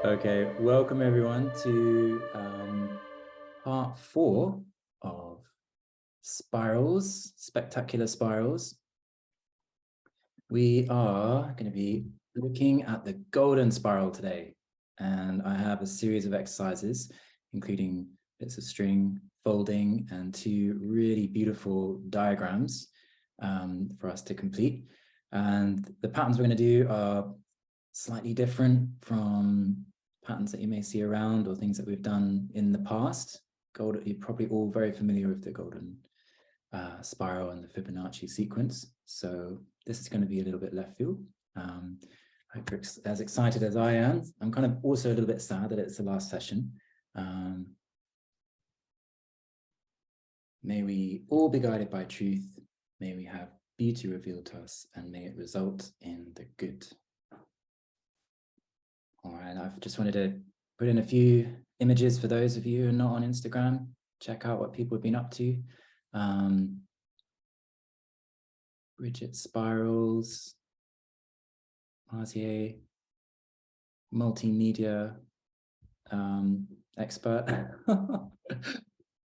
Okay, welcome everyone to part 4 of spirals, spectacular spirals. We are going to be looking at the golden spiral today, and I have a series of exercises, including bits of string, folding, and 2 really beautiful diagrams for us to complete. And the patterns we're going to do are slightly different from patterns that you may see around or things that we've done in the past. You're probably all very familiar with the golden spiral and the Fibonacci sequence. So this is going to be a little bit left field. I hope you're as excited as I am. I'm kind of also a little bit sad that it's the last session. May we all be guided by truth. May we have beauty revealed to us, and may it result in the good. All right, I've just wanted to put in a few images for those of you who are not on Instagram. Check out what people have been up to. Bridget Spirals, Martier, multimedia expert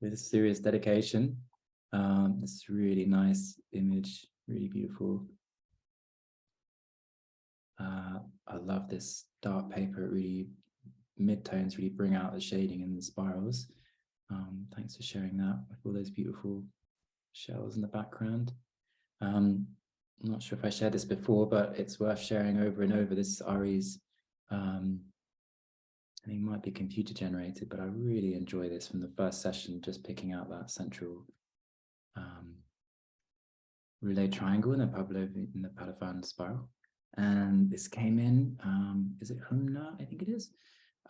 with serious dedication. It's a really nice image, really beautiful. I love this dark paper. It really, mid-tones really bring out the shading in the spirals. Thanks for sharing that with all those beautiful shells in the background. I'm not sure if I shared this before, but it's worth sharing over and over. This is Ari's, I think it might be computer generated, but I really enjoy this from the first session, just picking out that central relay triangle in the Pavlov spiral. And this came in, is it Humna? I think it is.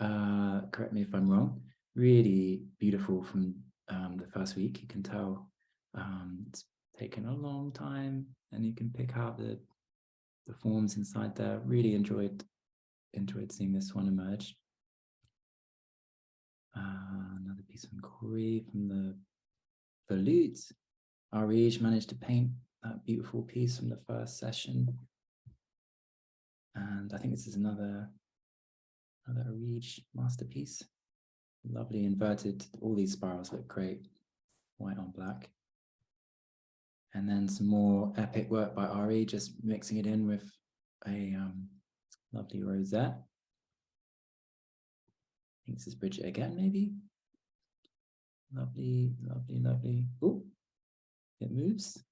Correct me if I'm wrong. Really beautiful from the first week. You can tell it's taken a long time, and you can pick out the forms inside there. Really enjoyed seeing this one emerge. Another piece from Corey from the Volute. Arij managed to paint that beautiful piece from the first session. And I think this is another Arij masterpiece. Lovely inverted. All these spirals look great, white on black. And then some more epic work by Ari, just mixing it in with a lovely rosette. I think this is Bridget again, maybe. Lovely, lovely, lovely. Oh, it moves.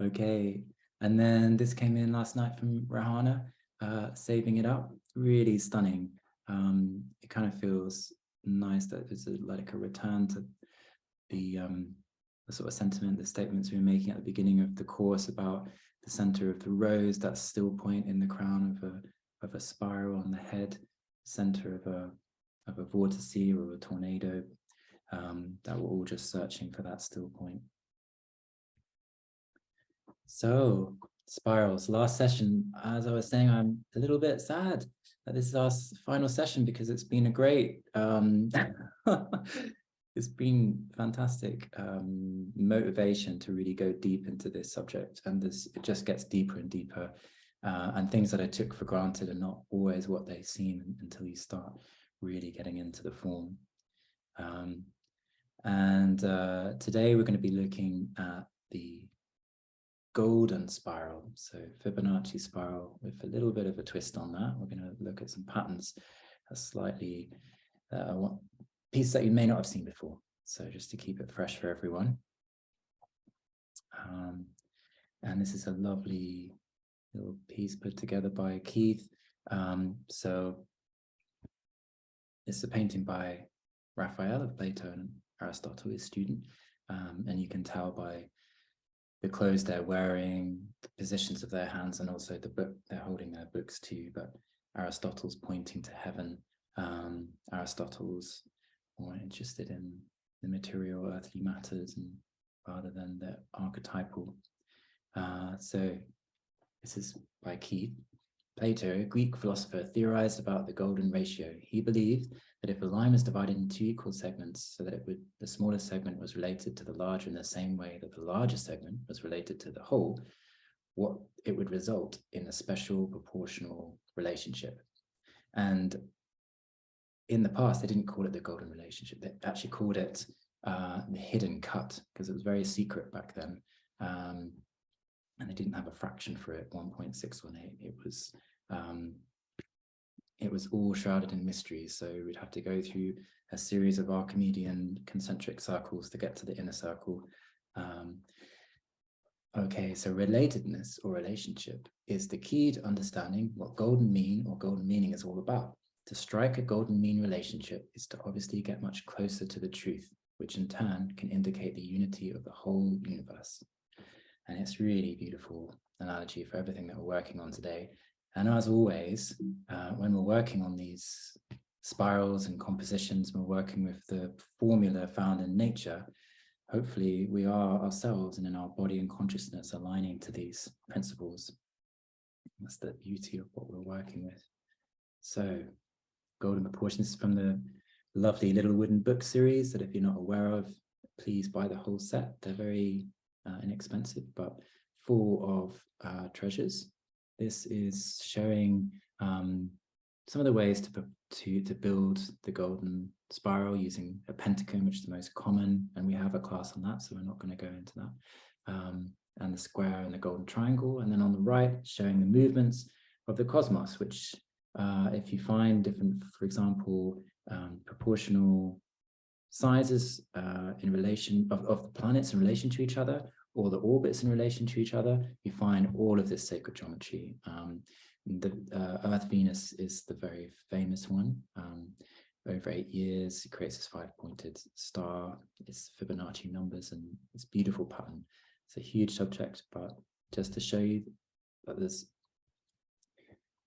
Okay. And then this came in last night from Rahana, Saving It Up. Really stunning. It kind of feels nice that it's like a return to the sort of sentiment, the statements we were making at the beginning of the course about the center of the rose, that still point in the crown of a spiral on the head, center of a vortice or a tornado, that we're all just searching for that still point. So spirals, last session, as I was saying, I'm a little bit sad that this is our final session because it's been a great, it's been fantastic motivation to really go deep into this subject, and it just gets deeper and deeper, and things that I took for granted are not always what they seem until you start really getting into the form. Today we're going to be looking at the golden spiral, so Fibonacci spiral with a little bit of a twist on that. We're going to look at some patterns that slightly pieces that you may not have seen before, so just to keep it fresh for everyone. And this is a lovely little piece put together by Keith. So it's a painting by Raphael of Plato and Aristotle, his student, and you can tell by the clothes they're wearing, the positions of their hands, and also the book they're holding their books to. But Aristotle's pointing to heaven. Aristotle's more interested in the material, earthly matters, and rather than the archetypal. So this is by Keith. Plato, a Greek philosopher, theorized about the golden ratio. He believed that if a line was divided into equal segments so that the smallest segment was related to the larger in the same way that the larger segment was related to the whole, what it would result in a special proportional relationship. And in the past, they didn't call it the golden relationship. They actually called it the hidden cut, because it was very secret back then. And they didn't have a fraction for it, 1.618. It was all shrouded in mystery. So we'd have to go through a series of Archimedean concentric circles to get to the inner circle. Okay, so relatedness or relationship is the key to understanding what golden mean or golden meaning is all about. To strike a golden mean relationship is to obviously get much closer to the truth, which in turn can indicate the unity of the whole universe. And it's really beautiful analogy for everything that we're working on today. And as always, when we're working on these spirals and compositions, we're working with the formula found in nature. Hopefully we are ourselves and in our body and consciousness aligning to these principles. That's the beauty of what we're working with. So golden proportions from the lovely little wooden book series that if you're not aware of, please buy the whole set. They're very inexpensive, but full of treasures. This is showing some of the ways to build the golden spiral using a pentacon, which is the most common, and we have a class on that, so we're not going to go into that. And the square and the golden triangle, and then on the right, showing the movements of the cosmos, which if you find different, for example, proportional sizes in relation of the planets in relation to each other, or the orbits in relation to each other, you find all of this sacred geometry. The Earth-Venus is the very famous one. Over 8 years, it creates this 5-pointed star. It's Fibonacci numbers, and it's a beautiful pattern. It's a huge subject, but just to show you that there's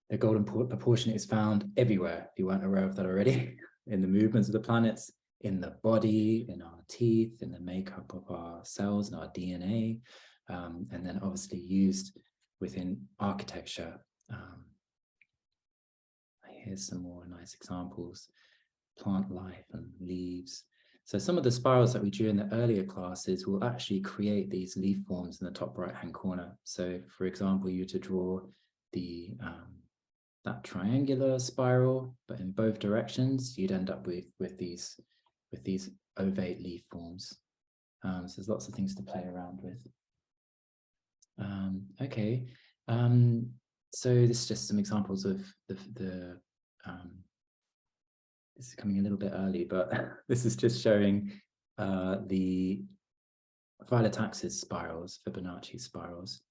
the golden proportion is found everywhere, if you weren't aware of that already, in the movements of the planets, in the body, in our teeth, in the makeup of our cells and our DNA, and then obviously used within architecture. Here's some more nice examples, plant life and leaves. So some of the spirals that we drew in the earlier classes will actually create these leaf forms in the top right-hand corner. So for example, you to draw the that triangular spiral, but in both directions, you'd end up with these ovate leaf forms. So there's lots of things to play around with. Okay, so this is just some examples of the this is coming a little bit early, but this is just showing the violet axis spirals, Fibonacci spirals.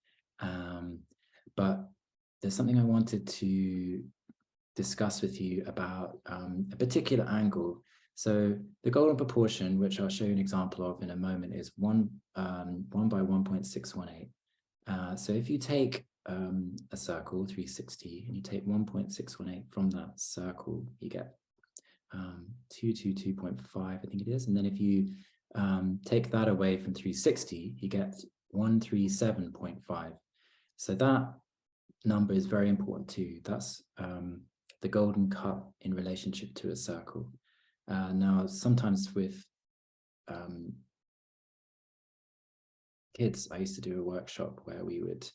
But there's something I wanted to discuss with you about a particular angle. So the golden proportion, which I'll show you an example of in a moment, is 1 by 1.618. So if you take a circle, 360, and you take 1.618 from that circle, you get 222.5, I think it is. And then if you take that away from 360, you get 137.5. So that number is very important too. That's the golden cut in relationship to a circle. Now, sometimes with kids, I used to do a workshop where we would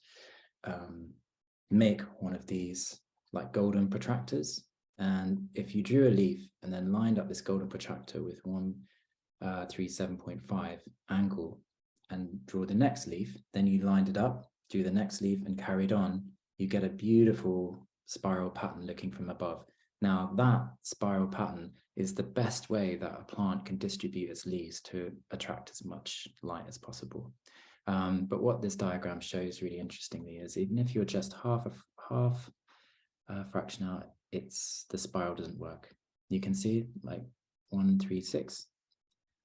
make one of these like golden protractors. And if you drew a leaf and then lined up this golden protractor with 137.5 angle and draw the next leaf, then you lined it up, drew the next leaf and carried on, you get a beautiful spiral pattern looking from above. Now that spiral pattern is the best way that a plant can distribute its leaves to attract as much light as possible. But what this diagram shows really interestingly is even if you're just half fraction out, the spiral doesn't work. You can see like 136,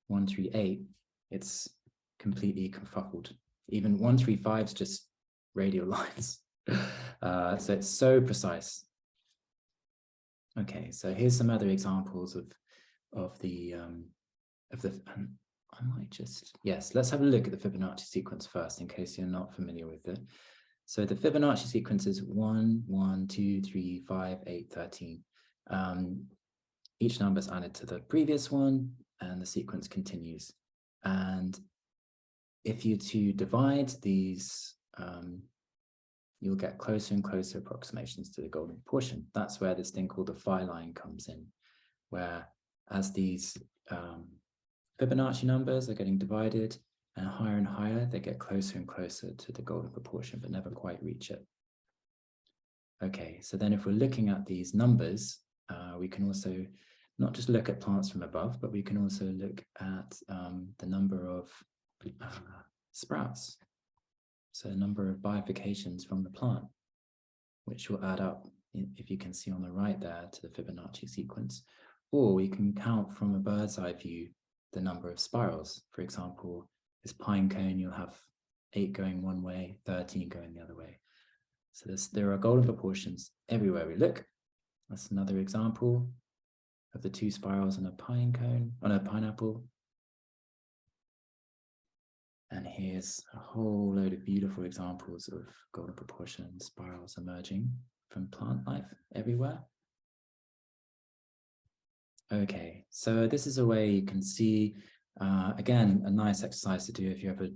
138, it's completely confuffled. Even 135 is just radial lines. So it's so precise. Okay, so here's some other examples of the I might just, yes, let's have a look at the Fibonacci sequence first in case you're not familiar with it. So the Fibonacci sequence is 1, 1, 2, 3, 5, 8, 13. Each number is added to the previous one and the sequence continues. And if you to divide these you'll get closer and closer approximations to the golden proportion. That's where this thing called the phi line comes in, where as these Fibonacci numbers are getting divided and higher, they get closer and closer to the golden proportion, but never quite reach it. Okay, so then if we're looking at these numbers, we can also not just look at plants from above, but we can also look at the number of sprouts. So a number of bifurcations from the plant, which will add up, if you can see on the right there, to the Fibonacci sequence. Or we can count from a bird's eye view the number of spirals. For example, this pine cone, you'll have 8 going one way, 13 going the other way. So there are golden proportions everywhere we look. That's another example of the 2 spirals on a pine cone, on a pineapple. And here's a whole load of beautiful examples of golden proportion spirals emerging from plant life everywhere. Okay, so this is a way you can see, again, a nice exercise to do if you ever,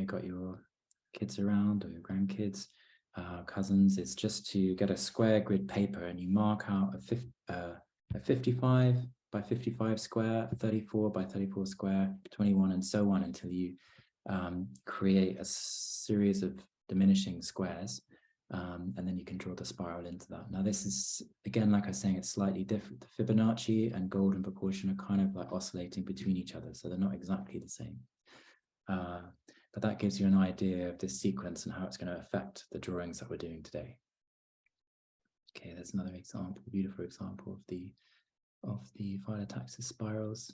got your kids around or your grandkids, cousins, is just to get a square grid paper and you mark out a 55 by 55 square, 34 by 34 square, 21, and so on until you create a series of diminishing squares, and then you can draw the spiral into that. Now this is, again, like I was saying, it's slightly different. The Fibonacci and golden proportion are kind of like oscillating between each other, so they're not exactly the same. But that gives you an idea of this sequence and how it's going to affect the drawings that we're doing today. Okay, there's another example, beautiful example of the Phyllotaxis spirals,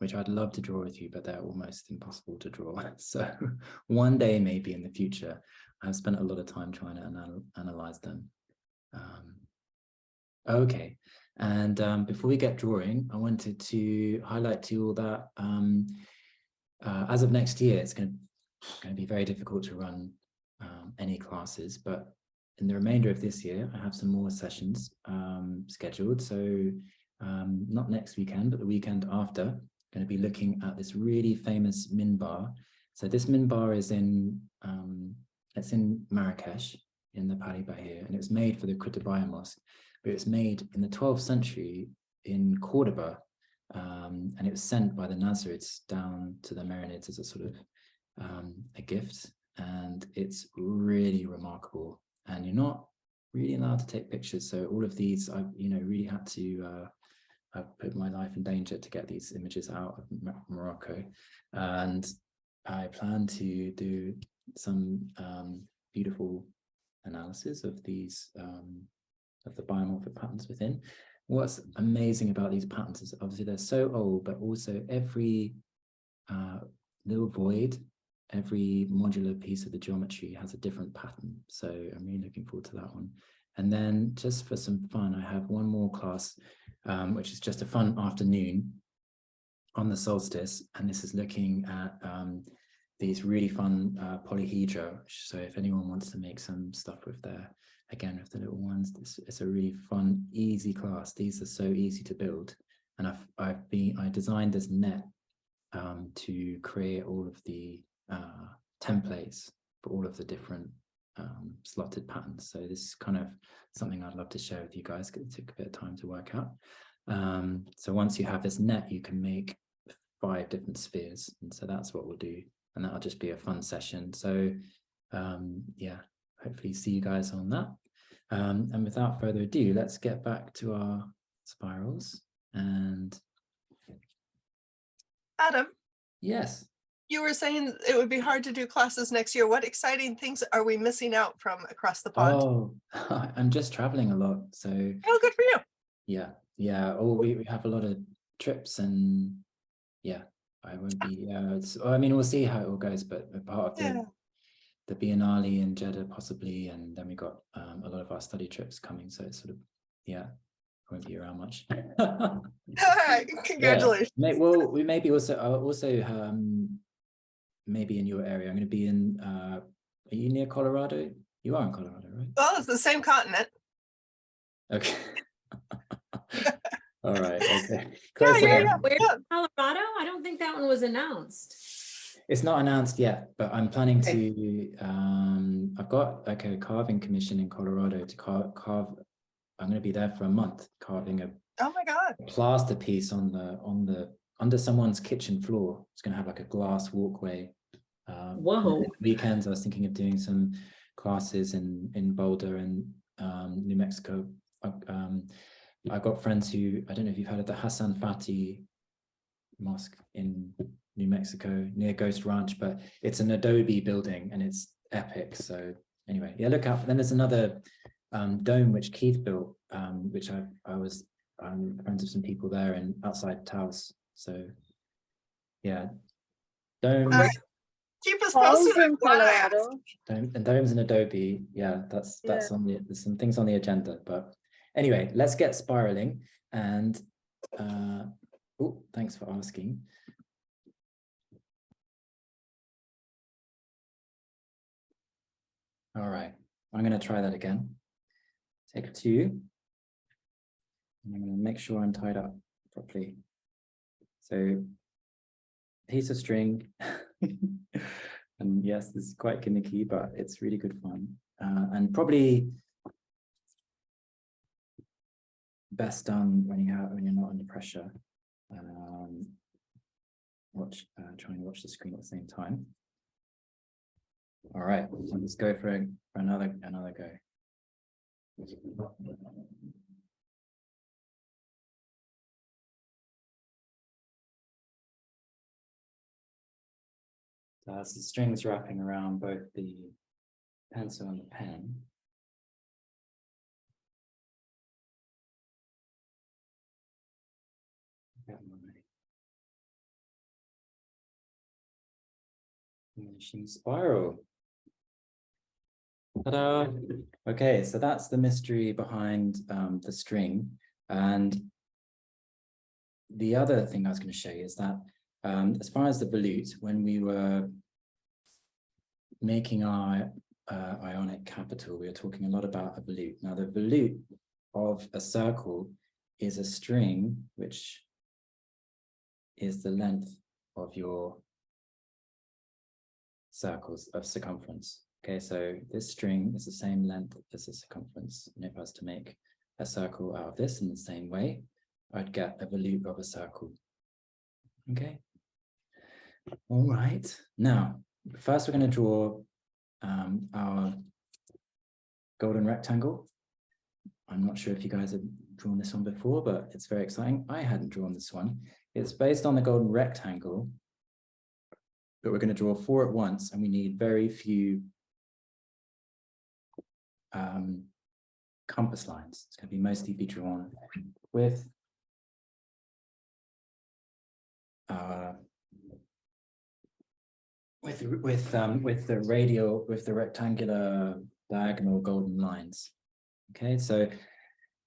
which I'd love to draw with you, but they're almost impossible to draw. So one day, maybe in the future, I've spent a lot of time trying to analyze them. Okay, and before we get drawing, I wanted to highlight to you all that as of next year, it's going to be very difficult to run any classes, but in the remainder of this year, I have some more sessions scheduled. So not next weekend, but the weekend after, going to be looking at this really famous minbar. So this minbar is it's in Marrakesh, in the Pali Bahir, and it was made for the Qutbiyya Mosque, but it was made in the 12th century in Cordoba, and it was sent by the Nasrids down to the Marinids as a sort of a gift, and it's really remarkable. And you're not really allowed to take pictures, so all of these, I've really had to I've put my life in danger to get these images out of Morocco, and I plan to do some beautiful analysis of these of the biomorphic patterns within. What's amazing about these patterns is obviously they're so old, but also every little void, every modular piece of the geometry has a different pattern. So I'm really looking forward to that one. And then just for some fun, I have one more class, which is just a fun afternoon on the solstice. And this is looking at these really fun polyhedra. So if anyone wants to make some stuff with again, with the little ones, it's a really fun, easy class. These are so easy to build. And I designed this net to create all of the templates for all of the different slotted patterns. So this is kind of something I'd love to share with you guys, because it took a bit of time to work out. So once you have this net, you can make 5 different spheres, and so that's what we'll do, and that'll just be a fun session. So yeah, hopefully see you guys on that. And without further ado, let's get back to our spirals. And Adam, yes, you were saying it would be hard to do classes next year. What exciting things are we missing out from across the pond? oh, I'm just traveling a lot, so Oh, good for you. yeah. Oh, we have a lot of trips, and yeah, I won't be I mean, we'll see how it all goes, but a part of the Biennale in Jeddah possibly, and then we got a lot of our study trips coming, so it's sort of, yeah, won't be around much. All right, congratulations. Yeah. Well, we maybe also maybe in your area. I'm going to be in are you near Colorado? You are in Colorado, right? Well, it's the same continent. Okay. All right, okay. Yeah. Where Colorado? I don't think that one was announced. It's not announced yet, but I'm planning Okay. to, I've got like a carving commission in Colorado to carve. I'm going to be there for a month carving a Oh my God. plaster piece under someone's kitchen floor. It's going to have like a glass walkway. Whoa. Weekends, I was thinking of doing some classes in Boulder and New Mexico. I got friends who, I don't know if you've heard of the Hassan Fati Mosque in New Mexico near Ghost Ranch, but it's an adobe building and it's epic. So anyway, yeah, look out. Then there's another dome which Keith built, which I was friends with some people there and outside Taos. So yeah, domes, Keep us Paul's posted. in Colorado. domes and adobe. Yeah, that's on the, there's some things on the agenda. But anyway, let's get spiraling. And oh, thanks for asking. All right, I'm going to try that again. Take 2. And I'm going to make sure I'm tied up properly. So, piece of string. And yes, this is quite gimmicky, but it's really good fun. And probably best done when you're not under pressure. Trying to watch the screen at the same time. All right, so let's go for another go. So as the strings wrapping around both the pencil and the pen. Get my finishing spiral. Ta-da! Okay, so that's the mystery behind the string. And the other thing I was going to show you is that as far as the volute, when we were making our ionic capital, we were talking a lot about a volute. Now, the volute of a circle is a string which is the length of your circles of circumference. Okay, so this string is the same length as the circumference. And if I was to make a circle out of this in the same way, I'd get a volute of a circle. Okay. All right. Now, first we're going to draw our golden rectangle. I'm not sure if you guys have drawn this one before, but it's very exciting. I hadn't drawn this one. It's based on the golden rectangle, but we're going to draw 4 at once, and we need very few compass lines. It's going to be mostly be drawn with the rectangular diagonal golden lines. Okay, so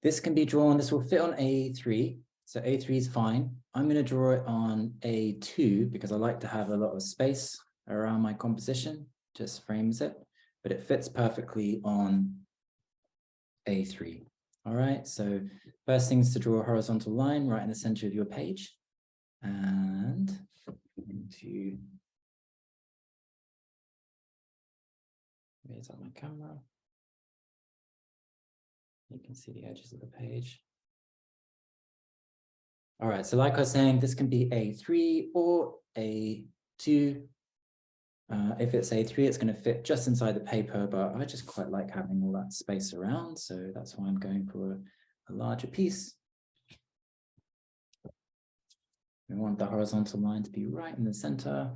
this can be drawn. This will fit on A3. So A3 is fine. I'm going to draw it on A2 because I like to have a lot of space around my composition. Just frames it, but it fits perfectly on A3. All right, so first thing is to draw a horizontal line right in the center of your page. And to raise up my camera. You can see the edges of the page. All right, so like I was saying, this can be A3 or A2. If it's A3, it's going to fit just inside the paper, but I just quite like having all that space around, so that's why I'm going for a larger piece. We want the horizontal line to be right in the center.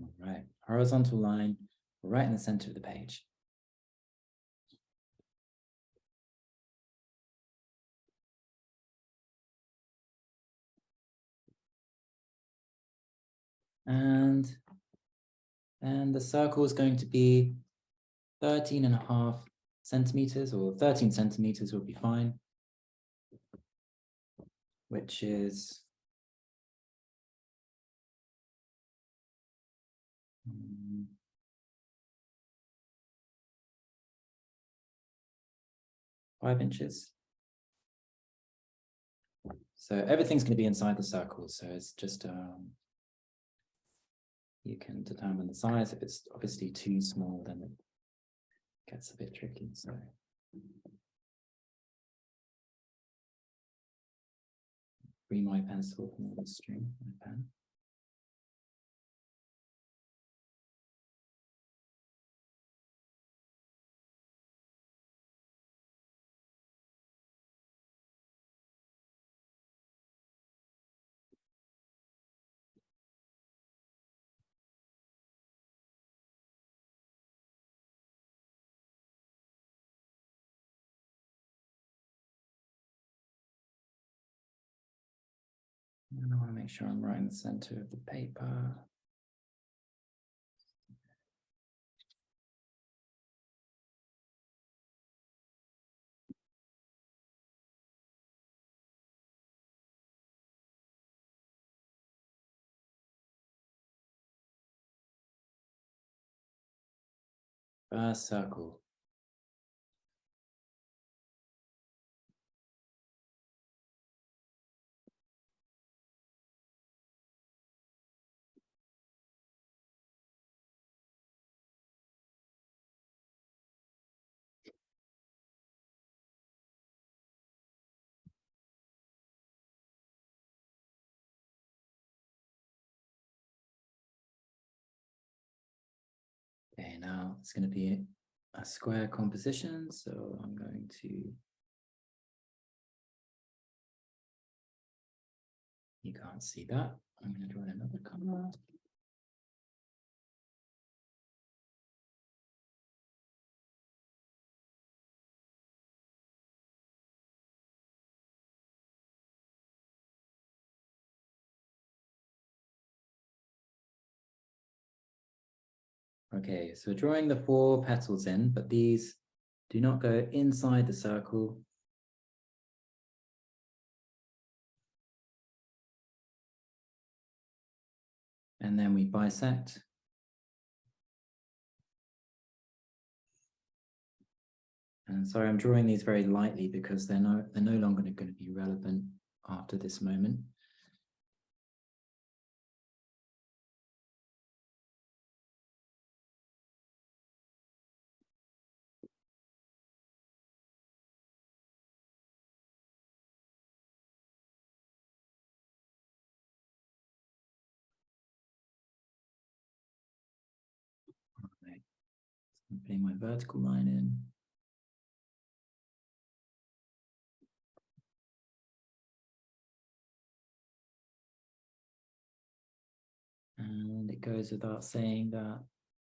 All right, horizontal line right in the center of the page. And the circle is going to be 13.5 centimeters, or 13 centimeters will be fine, which is 5 inches. So everything's going to be inside the circle. So it's just, you can determine the size. If it's obviously too small, then it gets a bit tricky. So free my pencil from the string, my pen. And I want to make sure I'm right in the center of the paper. First circle. Okay, now it's going to be a square composition. So I'm going to, you can't see that. I'm going to draw another color. Okay, so drawing the 4 petals in, but these do not go inside the circle. And then we bisect. And sorry, I'm drawing these very lightly because they're no longer going to be relevant after this moment. Right. So I'm putting my vertical line in. And it goes without saying that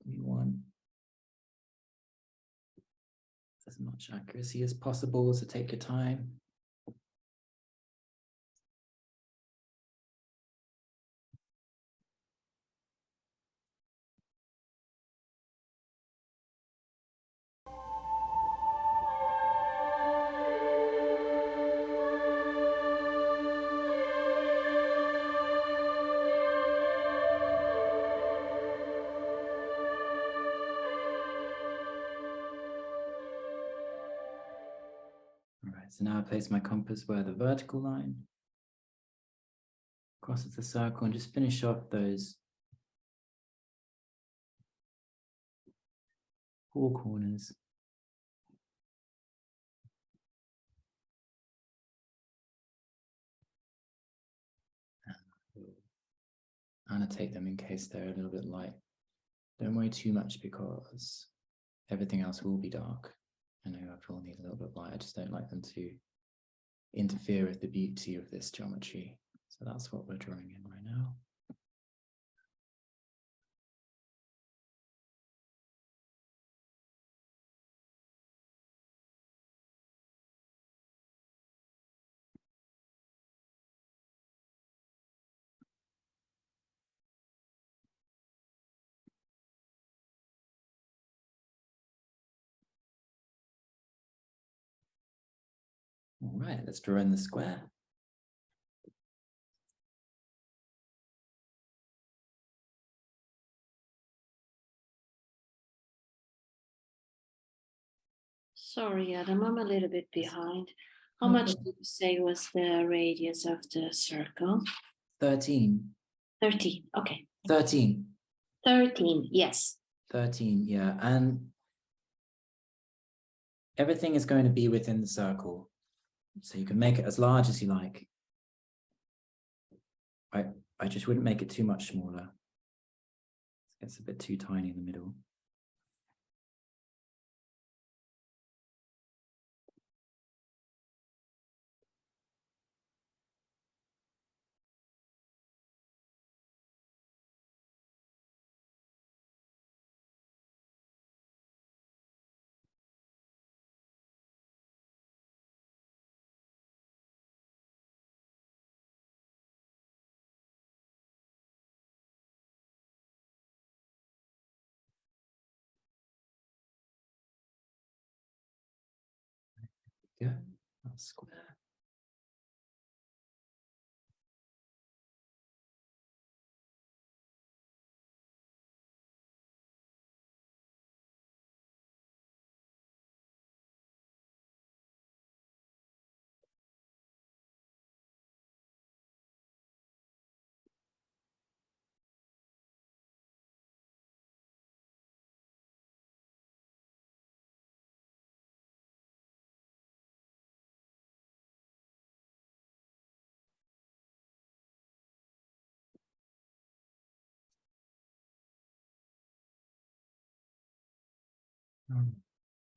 we want as much accuracy as possible, so take your time. All right, so now I place my compass where the vertical line crosses the circle, and just finish off those 4 corners. Annotate them in case they're a little bit light. Don't worry too much because everything else will be dark. I know I will need a little bit light. I just don't like them to interfere with the beauty of this geometry. So that's what we're drawing in right now. All right, let's draw in the square. Sorry, Adam, I'm a little bit behind. How No much problem. did you say was the radius of the circle? 13. 13, okay. 13. 13, yes. 13, yeah. And everything is going to be within the circle. So you can make it as large as you like. I just wouldn't make it too much smaller. It's a bit too tiny in the middle. Yeah, that's square.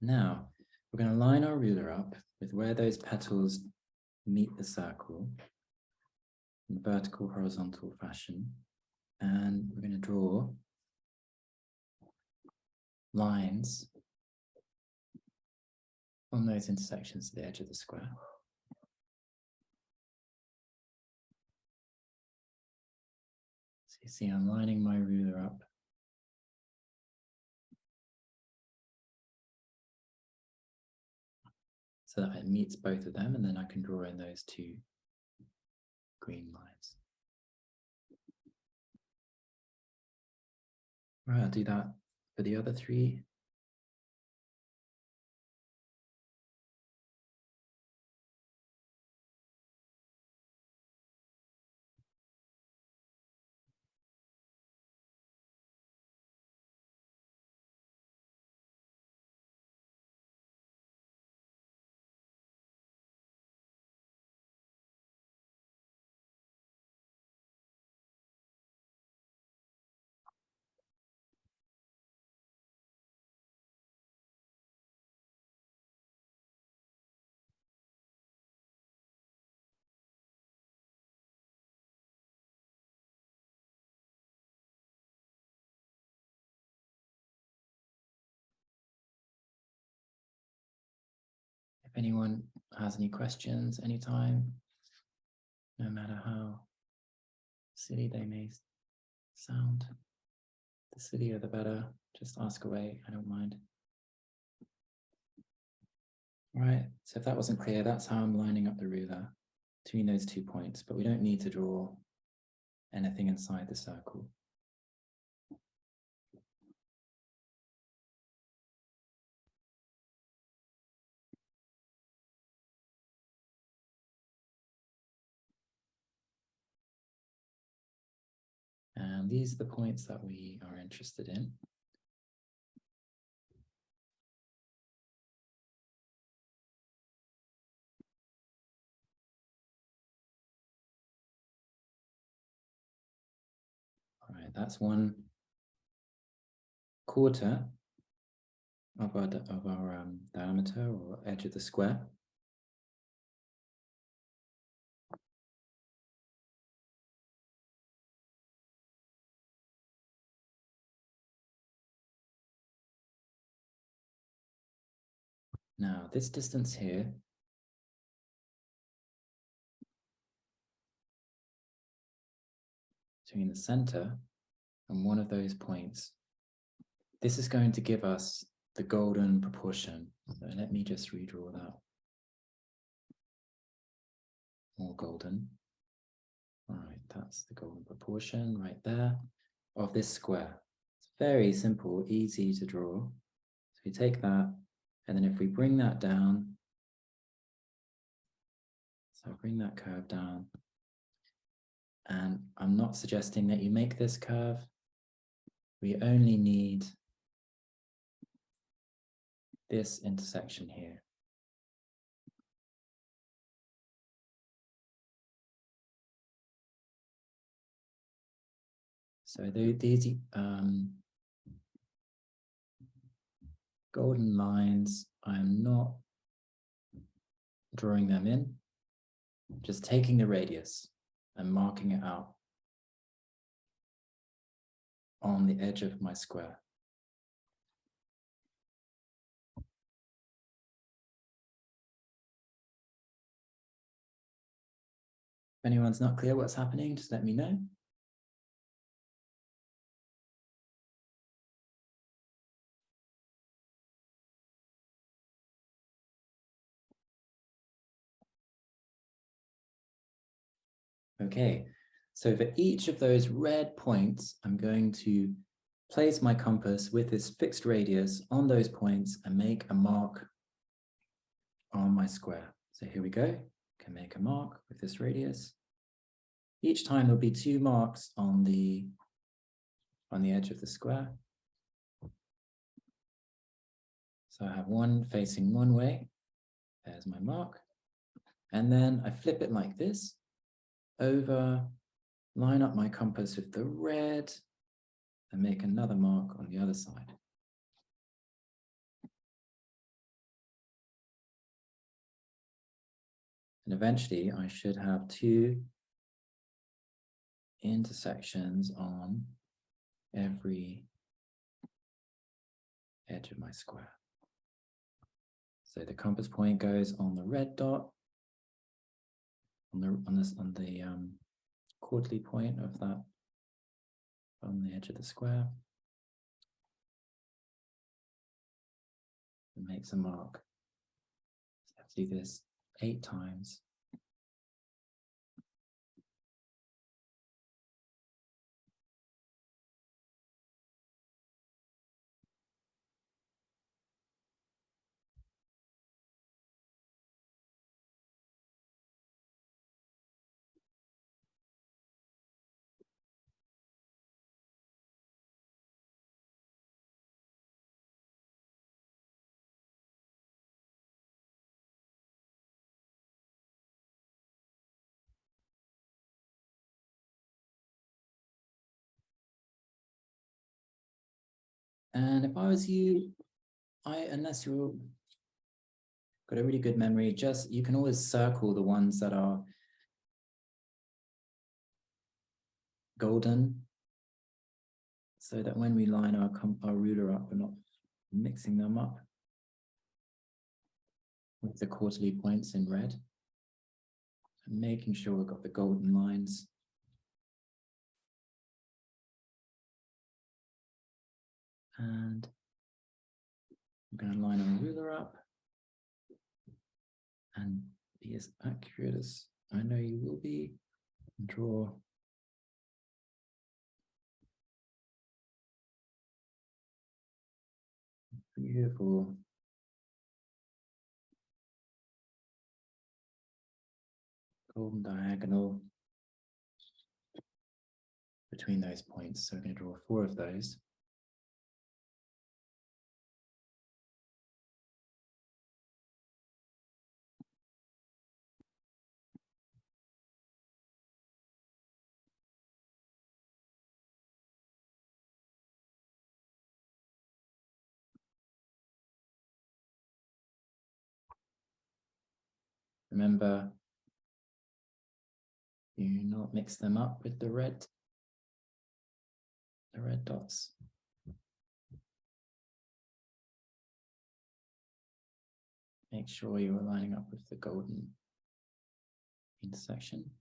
Now, we're going to line our ruler up with where those petals meet the circle in vertical, horizontal fashion. And we're going to draw lines on those intersections to the edge of the square. So you see, I'm lining my ruler up. So that it meets both of them, and then I can draw in those two green lines. All right, I'll do that for the other three. If anyone has any questions anytime, no matter how silly they may sound, the sillier the better, just ask away, I don't mind. All right, so if that wasn't clear, that's how I'm lining up the ruler between those 2 points, but we don't need to draw anything inside the circle. And these are the points that we are interested in. All right, that's 1/4 of our diameter or edge of the square. Now, this distance here between the center and one of those points, this is going to give us the golden proportion. So let me just redraw that. more golden. All right, that's the golden proportion right there of this square. It's very simple, easy to draw. So we take that, and then if we bring that down, so bring that curve down, and I'm not suggesting that you make this curve. We only need this intersection here. So these golden lines, I'm not drawing them in, just taking the radius and marking it out on the edge of my square. If anyone's not clear what's happening, just let me know. Okay, so for each of those red points, I'm going to place my compass with this fixed radius on those points and make a mark on my square. So here we go, can make a mark with this radius. Each time there'll be 2 marks on the edge of the square. So I have one facing one way, there's my mark. And then I flip it like this, over, line up my compass with the red, and make another mark on the other side. And eventually I should have 2 intersections on every edge of my square. So the compass point goes on the red dot, on the quarterly point of that, on the edge of the square, and makes a mark. So I have to do this 8 times. And if I was you, unless you've got a really good memory, you can always circle the ones that are golden, so that when we line our ruler up, we're not mixing them up with the quarterly points in red. And making sure we've got the golden lines. And I'm going to line our ruler up and be as accurate as I know you will be. Draw beautiful golden diagonal between those points. So we're going to draw 4 of those. Remember, do not mix them up with the red dots. Make sure you are lining up with the golden intersection.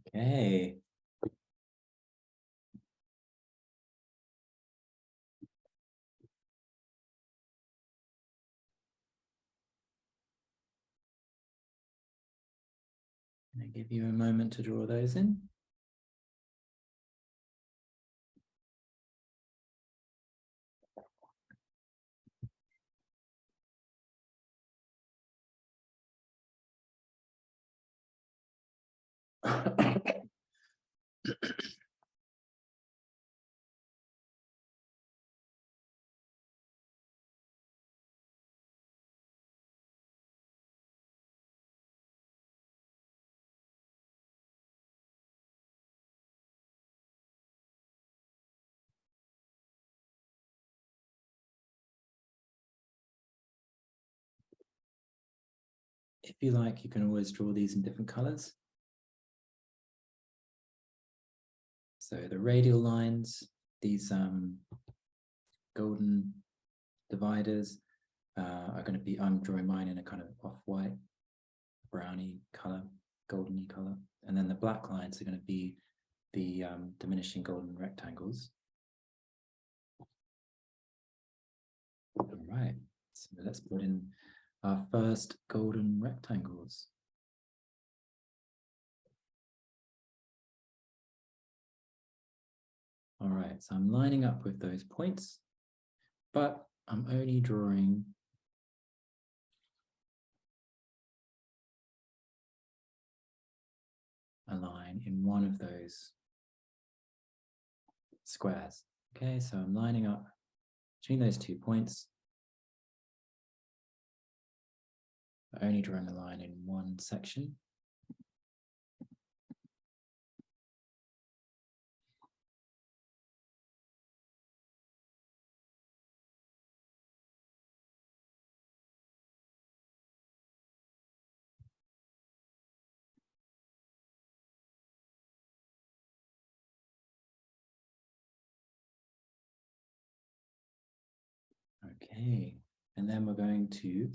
Okay. Can I give you a moment to draw those in? If you like, you can always draw these in different colors. So the radial lines, these golden dividers are going to be, I'm drawing mine in a kind of off-white, browny color, goldeny color. And then the black lines are going to be the diminishing golden rectangles. All right, so let's put in our first golden rectangles. All right, so I'm lining up with those points, but I'm only drawing a line in one of those squares. Okay, so I'm lining up between those 2 points, only drawing a line in one section. Okay, and then we're going to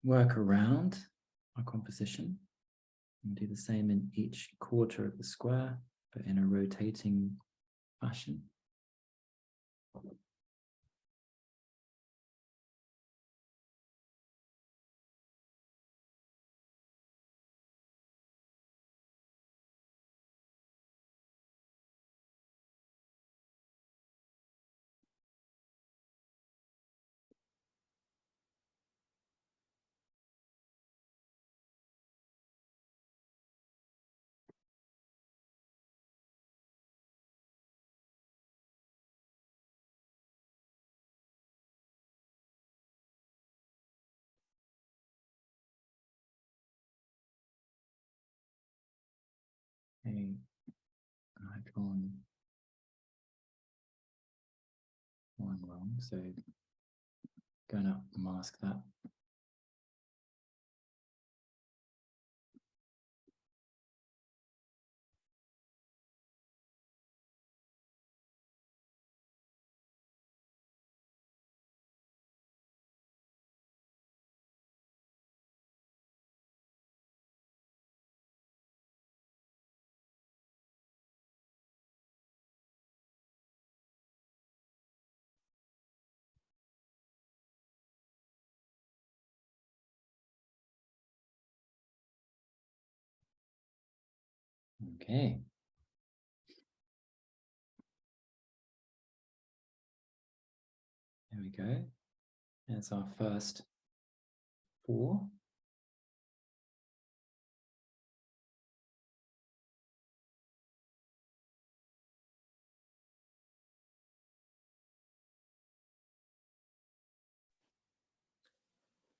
work around our composition and do the same in each quarter of the square, but in a rotating fashion. Okay, I've drawn one wrong, so gonna mask that. Okay. There we go. That's our first 4.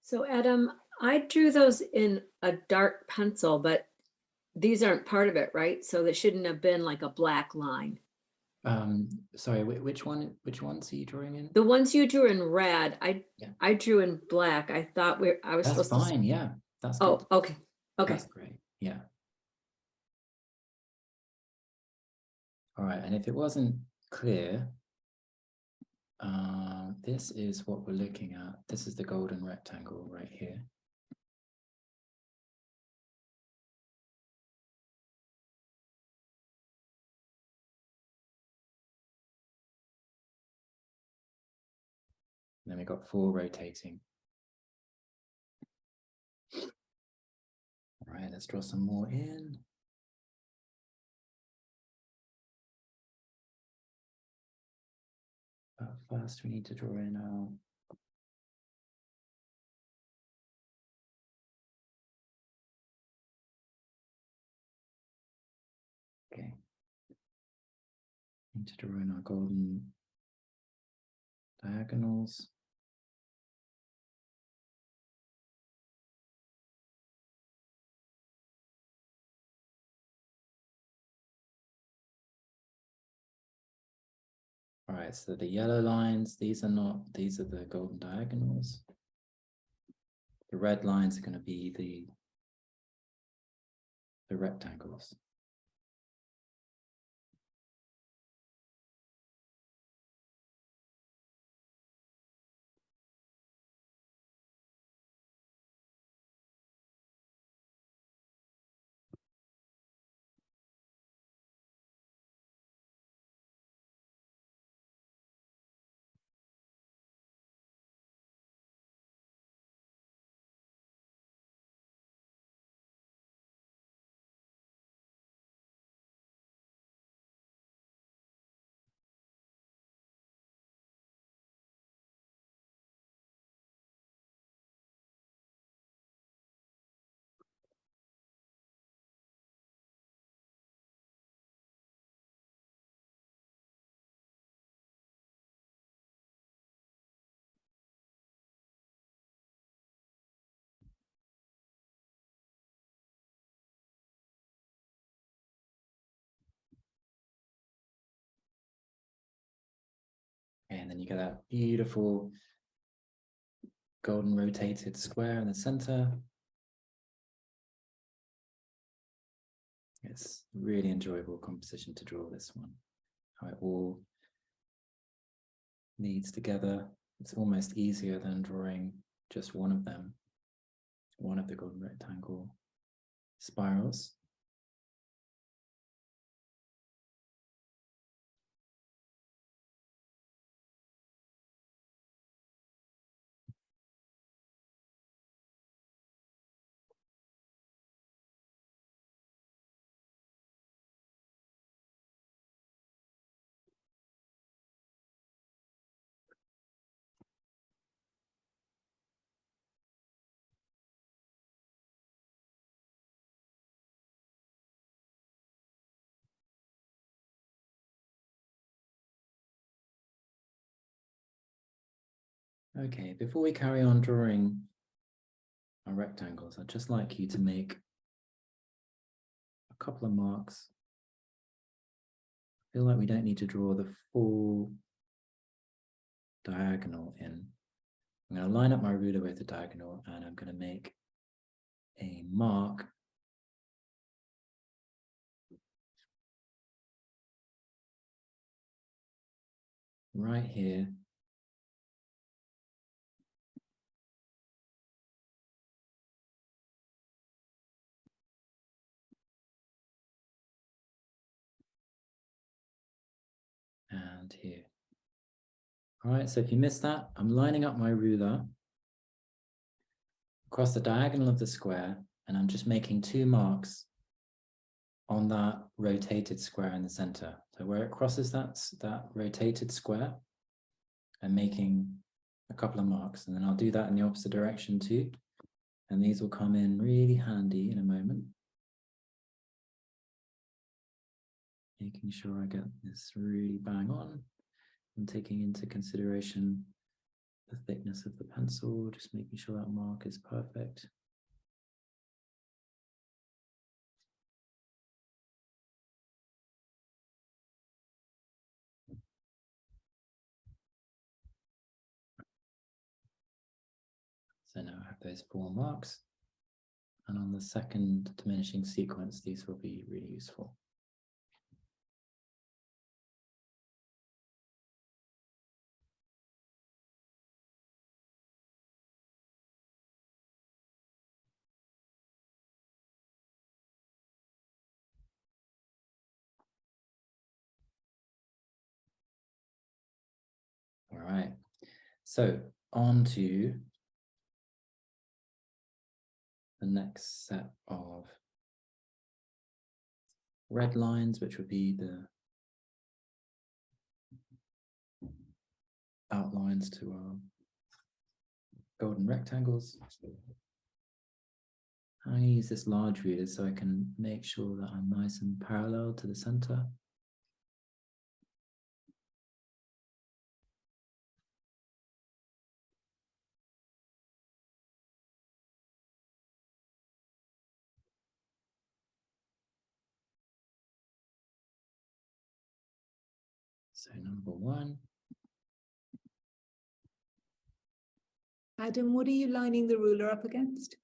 So Adam, I drew those in a dark pencil, but these aren't part of it, right? So that shouldn't have been like a black line. Sorry, which ones are you drawing in? The ones you drew in red, Yeah. I drew in black. I thought I was That's supposed fine, yeah. That's to. good. Oh, okay. Okay. That's great. Yeah. All right, and if it wasn't clear, this is what we're looking at. This is the golden rectangle right here. then we got 4 rotating. All right, let's draw some more in. But first we need to draw in our okay. Need to draw in our golden diagonals. All right, so the yellow lines, these are the golden diagonals. The red lines are going to be the rectangles. And then you get that beautiful golden rotated square in the center. It's really enjoyable composition to draw this one. How it all leads together. It's almost easier than drawing just one of them, one of the golden rectangle spirals. Okay, before we carry on drawing our rectangles, I'd just like you to make a couple of marks. I feel like we don't need to draw the full diagonal in. I'm going to line up my ruler with the diagonal and I'm going to make a mark right here. And here. All right, so if you missed that, I'm lining up my ruler across the diagonal of the square, and I'm just making 2 marks on that rotated square in the center. So where it crosses that rotated square, I'm making a couple of marks, and then I'll do that in the opposite direction too. And these will come in really handy in a moment. Making sure I get this really bang on and taking into consideration the thickness of the pencil, just making sure that mark is perfect. So now I have those 4 marks. And on the second diminishing sequence, these will be really useful. All right. So onto the next set of red lines, which would be the outlines to our golden rectangles. I use this large ruler so I can make sure that I'm nice and parallel to the center. So number one. Adam, what are you lining the ruler up against?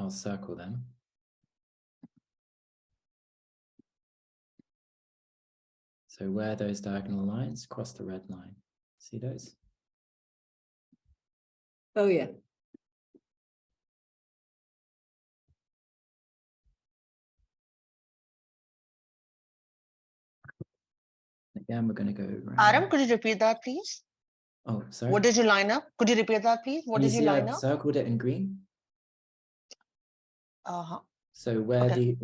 I'll circle them. So where those diagonal lines cross the red line. See those? Oh, yeah. Again, we're going to go around. Adam, could you repeat that, please? Oh, sorry. What did you line up? Could you repeat that, please? What Can did you see line I've up? circled it in green. Uh-huh. So where Okay.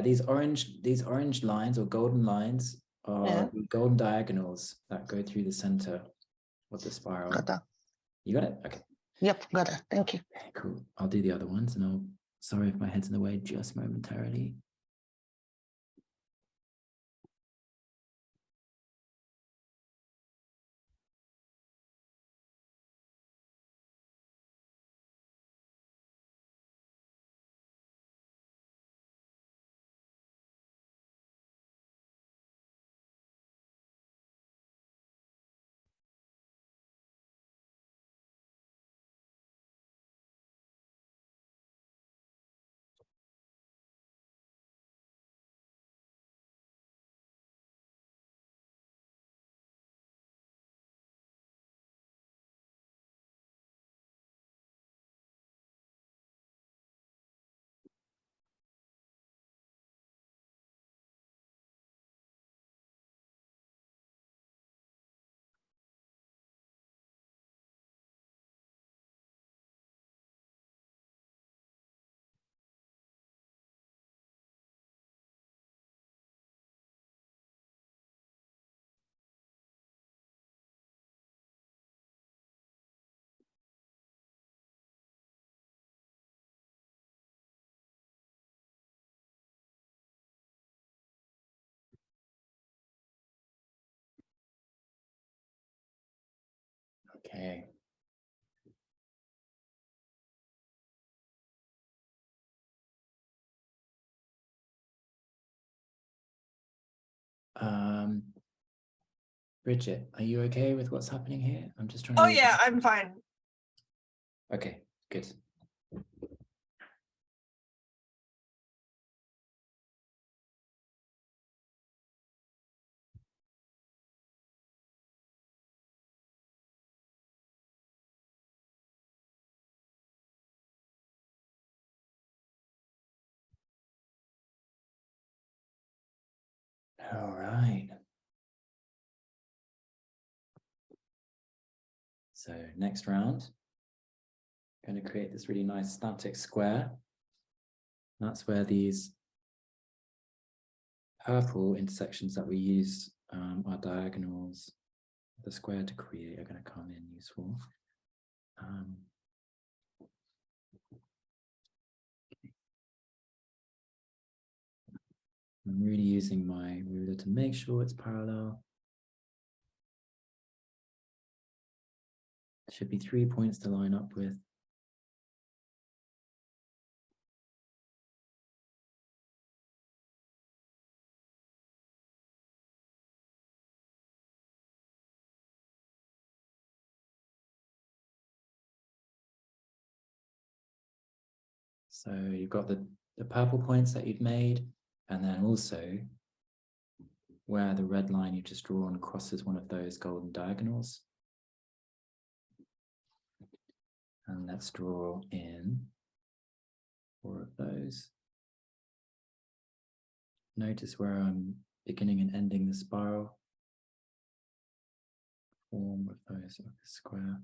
these orange lines or golden lines are Yeah. the golden diagonals that go through the center of the spiral. Got that. You got it? Okay. Yep, got it. Thank you. Okay, cool. I'll do the other ones and sorry if my head's in the way just momentarily. Okay. Bridget, are you okay with what's happening here? I'm just trying to. Oh yeah, I'm fine. Okay, good. All right. So next round, I'm going to create this really nice static square. That's where these purple intersections that we use our diagonals, the square to create are going to come in useful. I'm really using my ruler to make sure it's parallel. There should be 3 points to line up with. So you've got the purple points that you've made, and then also where the red line you've just drawn crosses one of those golden diagonals. And let's draw in 4 of those. Notice where I'm beginning and ending the spiral. form of those of the square.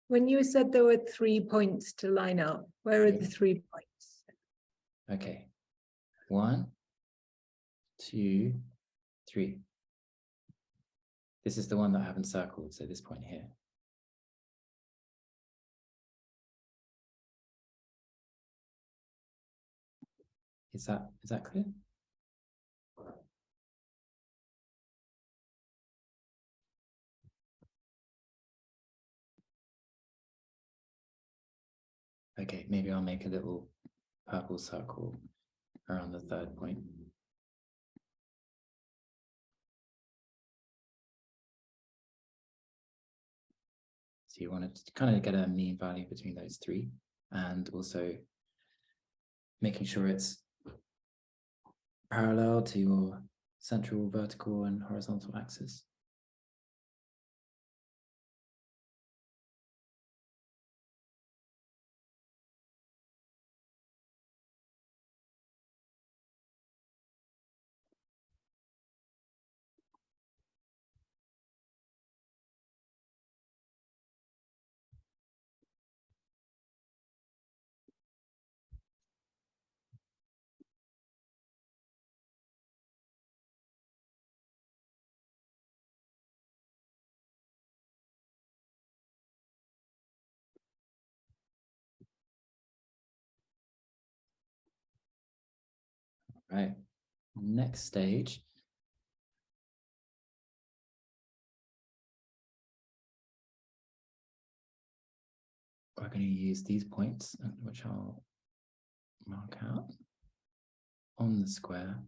When you said there were 3 points to line up, where are the 3 points? Okay. 1, 2, 3. This is the one that I haven't circled, so this point here. Is that clear? Okay, maybe I'll make a little purple circle around the 3rd point. So you want to kind of get a mean value between those 3, and also making sure it's parallel to your central vertical and horizontal axis. Right, next stage. We're going to use these points, which I'll mark out on the square.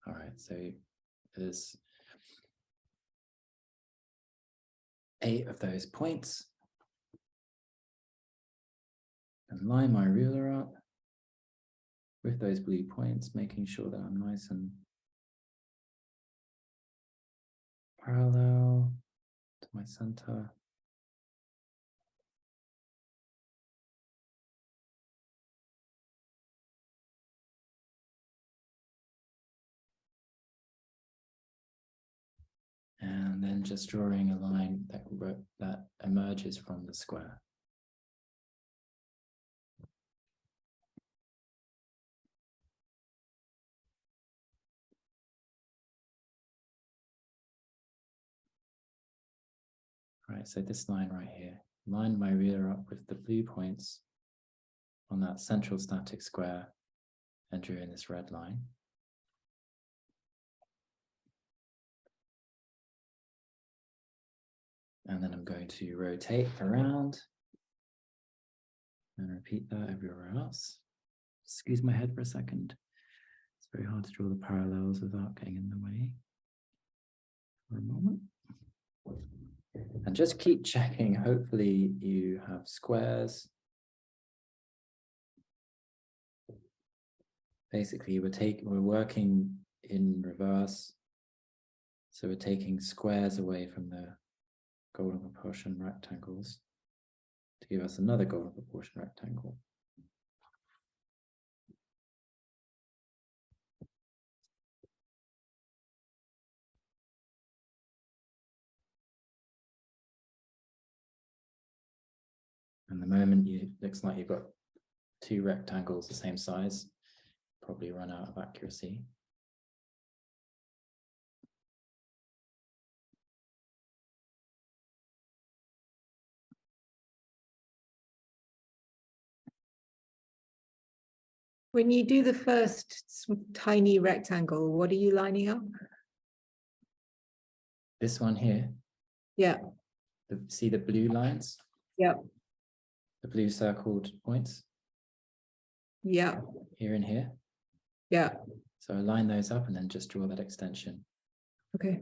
All right, so there's 8 of those points. And line my ruler up with those blue points, making sure that I'm nice and parallel to my center. And then just drawing a line that emerges from the square. Right, so this line right here, line my ruler up with the blue points on that central static square and drew in this red line. And then I'm going to rotate around and repeat that everywhere else. Excuse my head for a second. It's very hard to draw the parallels without getting in the way for a moment. And just keep checking. Hopefully you have squares. Basically, we're working in reverse. So we're taking squares away from the golden proportion rectangles to give us another golden proportion rectangle. And the moment looks like you've got 2 rectangles the same size, probably run out of accuracy. When you do the first tiny rectangle, what are you lining up? This one here, Yeah, see the blue lines, yeah, the blue circled points yeah, here and here. yeah. So I line those up and then just draw that extension. Okay.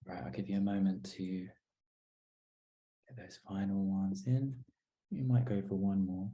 Right, I'll give you a moment to get those final ones in. You might go for one more.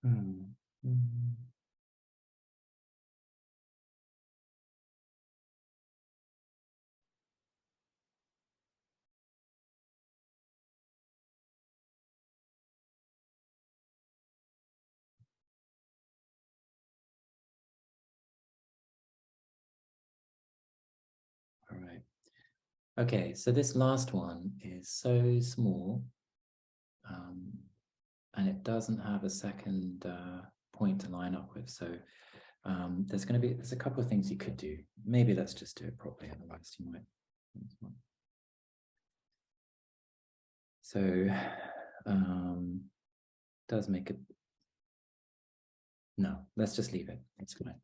Hmm. Hmm. All right. Okay, so this last one is so small, and it doesn't have a second point to line up with. So there's a couple of things you could do. Maybe let's just do it properly, otherwise you might. So does make it. No, let's just leave it. It's fine.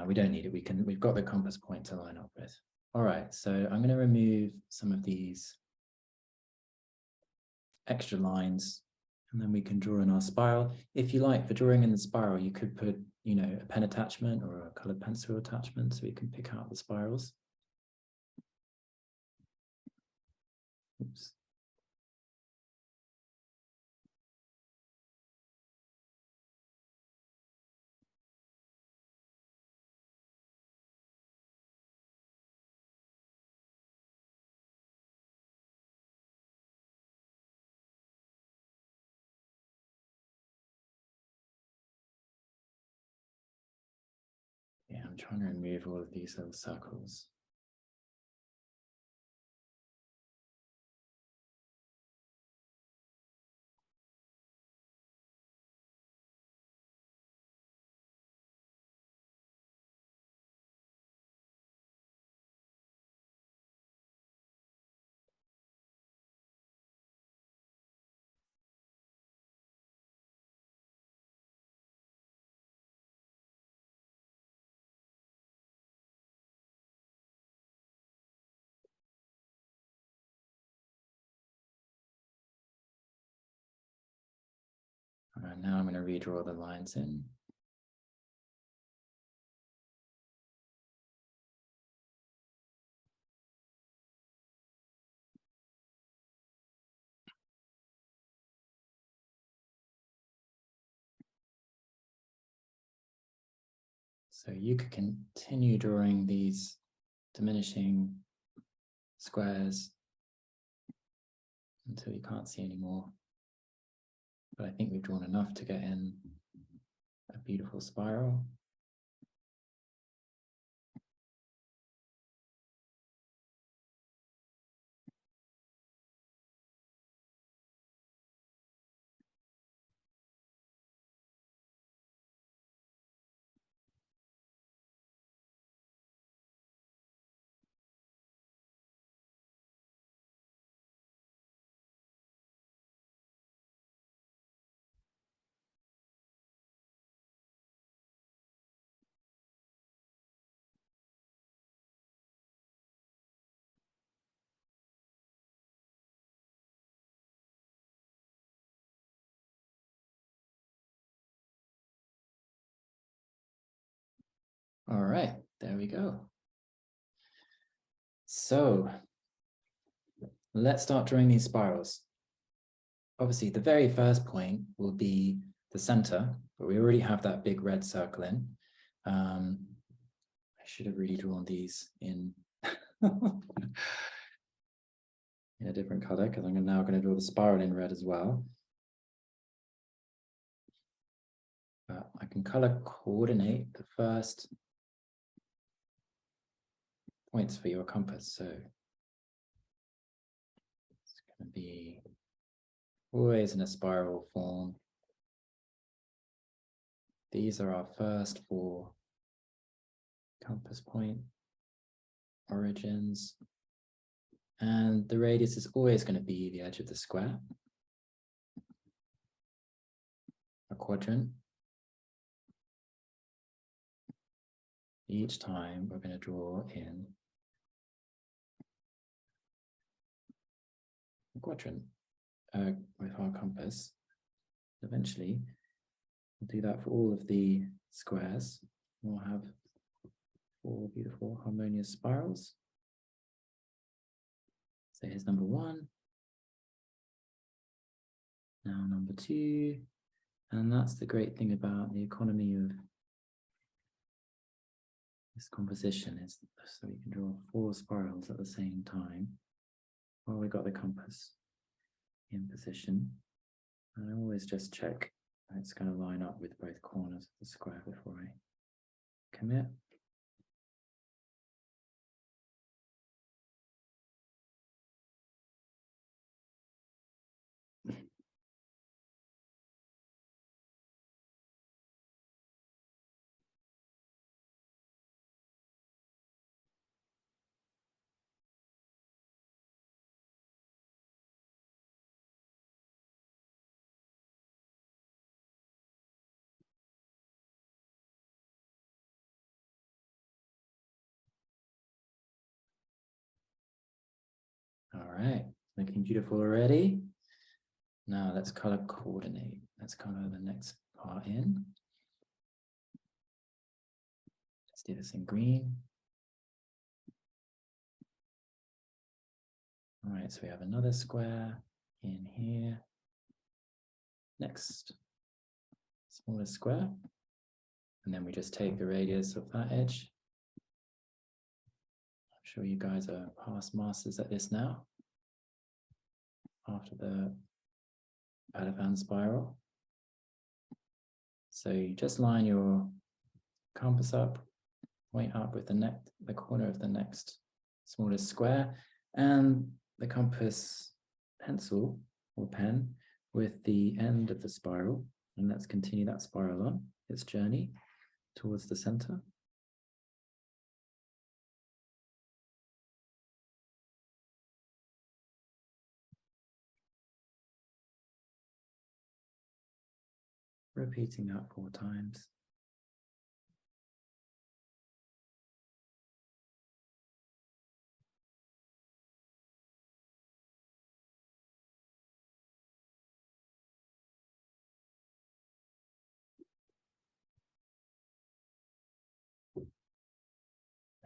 We don't need it. We've got the compass point to line up with. All right, so I'm going to remove some of these extra lines, and then we can draw in our spiral. If you like, for drawing in the spiral, you could put, you know, a pen attachment or a colored pencil attachment so we can pick out the spirals. Oops. Yeah, I'm trying to remove all of these little circles. All right, now I'm going to redraw the lines in. So you could continue drawing these diminishing squares until you can't see anymore. But I think we've drawn enough to get in a beautiful spiral. All right, there we go. So let's start drawing these spirals. Obviously, the very first point will be the center, but we already have that big red circle in. I should have really drawn these in, in a different color, because I'm now going to draw the spiral in red as well. But I can color coordinate the first points for your compass. So it's going to be always in a spiral form. These are our first 4 compass point origins. And the radius is always going to be the edge of the square, a quadrant. Each time we're going to draw in a quadrant with our compass. Eventually, we'll do that for all of the squares. We'll have 4 beautiful harmonious spirals. So here's number 1. Now number 2. And that's the great thing about the economy of this composition, is so we can draw 4 spirals at the same time while we got the compass in position. And I always just check that it's going to line up with both corners of the square before I commit. All right, looking beautiful already. Now let's color coordinate. Let's color the next part in. Let's do this in green. All right, so we have another square in here. Next, smaller square. And then we just take the radius of that edge. I'm sure you guys are past masters at this now. After the Padovan spiral. So you just line your compass up, point up with the corner of the next smallest square, and the compass pencil or pen with the end of the spiral. And let's continue that spiral on its journey towards the center. Repeating that 4 times.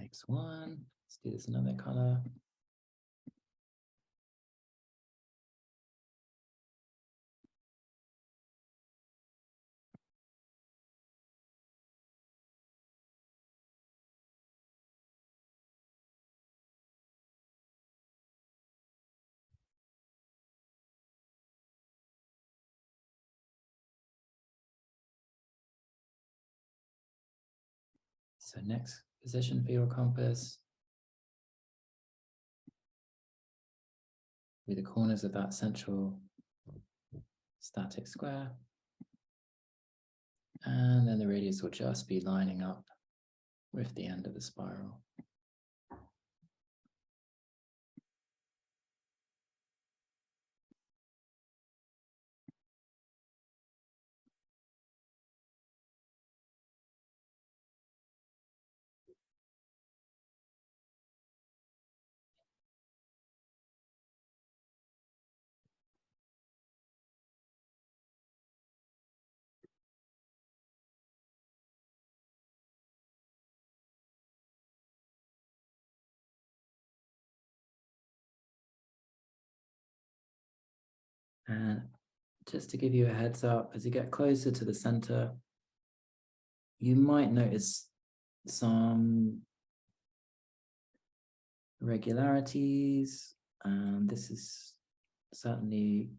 Next one, let's do this another color. So next position for your compass, be the corners of that central static square. And then the radius will just be lining up with the end of the spiral. And just to give you a heads up, as you get closer to the center, you might notice some irregularities, and this is certainly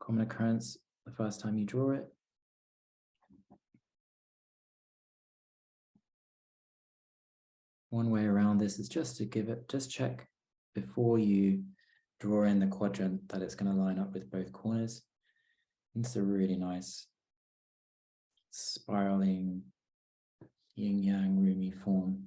a common occurrence the first time you draw it. One way around this is just to just check before you draw in the quadrant that it's going to line up with both corners. It's a really nice spiraling yin-yang roomy form.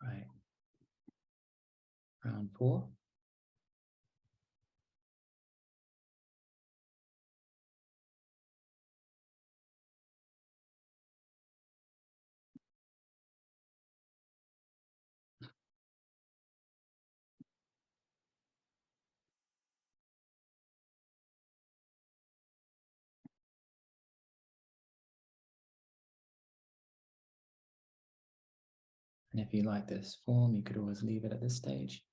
Right. Round 4. And if you like this form, you could always leave it at this stage.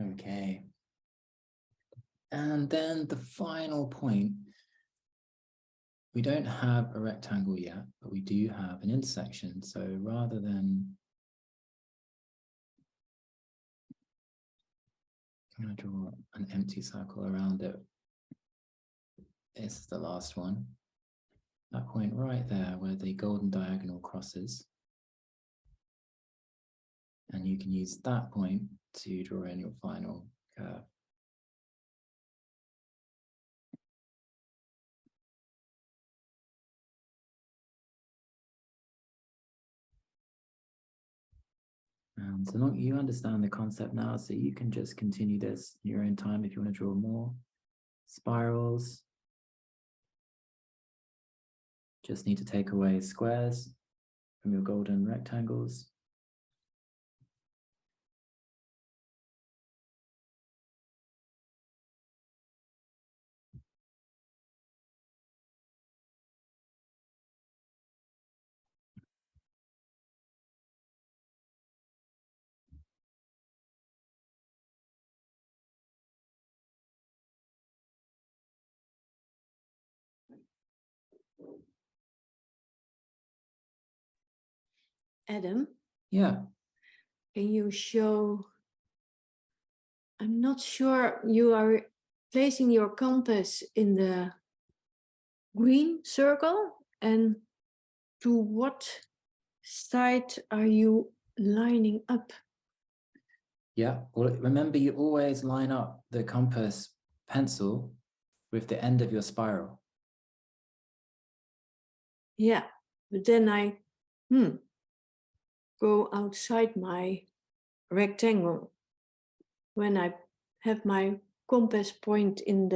Okay. And then the final point, we don't have a rectangle yet, but we do have an intersection. So rather than, I'm going to draw an empty circle around it. This is the last one. That point right there where the golden diagonal crosses. And you can use that point to draw in your final curve. And so long you understand the concept now, so you can just continue this in your own time if you want to draw more spirals. Just need to take away squares from your golden rectangles. Adam, Yeah, can you show I'm not sure you are placing your compass in the green circle, and to what side are you lining up? Yeah, well, remember you always line up the compass pencil with the end of your spiral. Yeah, but then I go outside my rectangle when I have my compass point in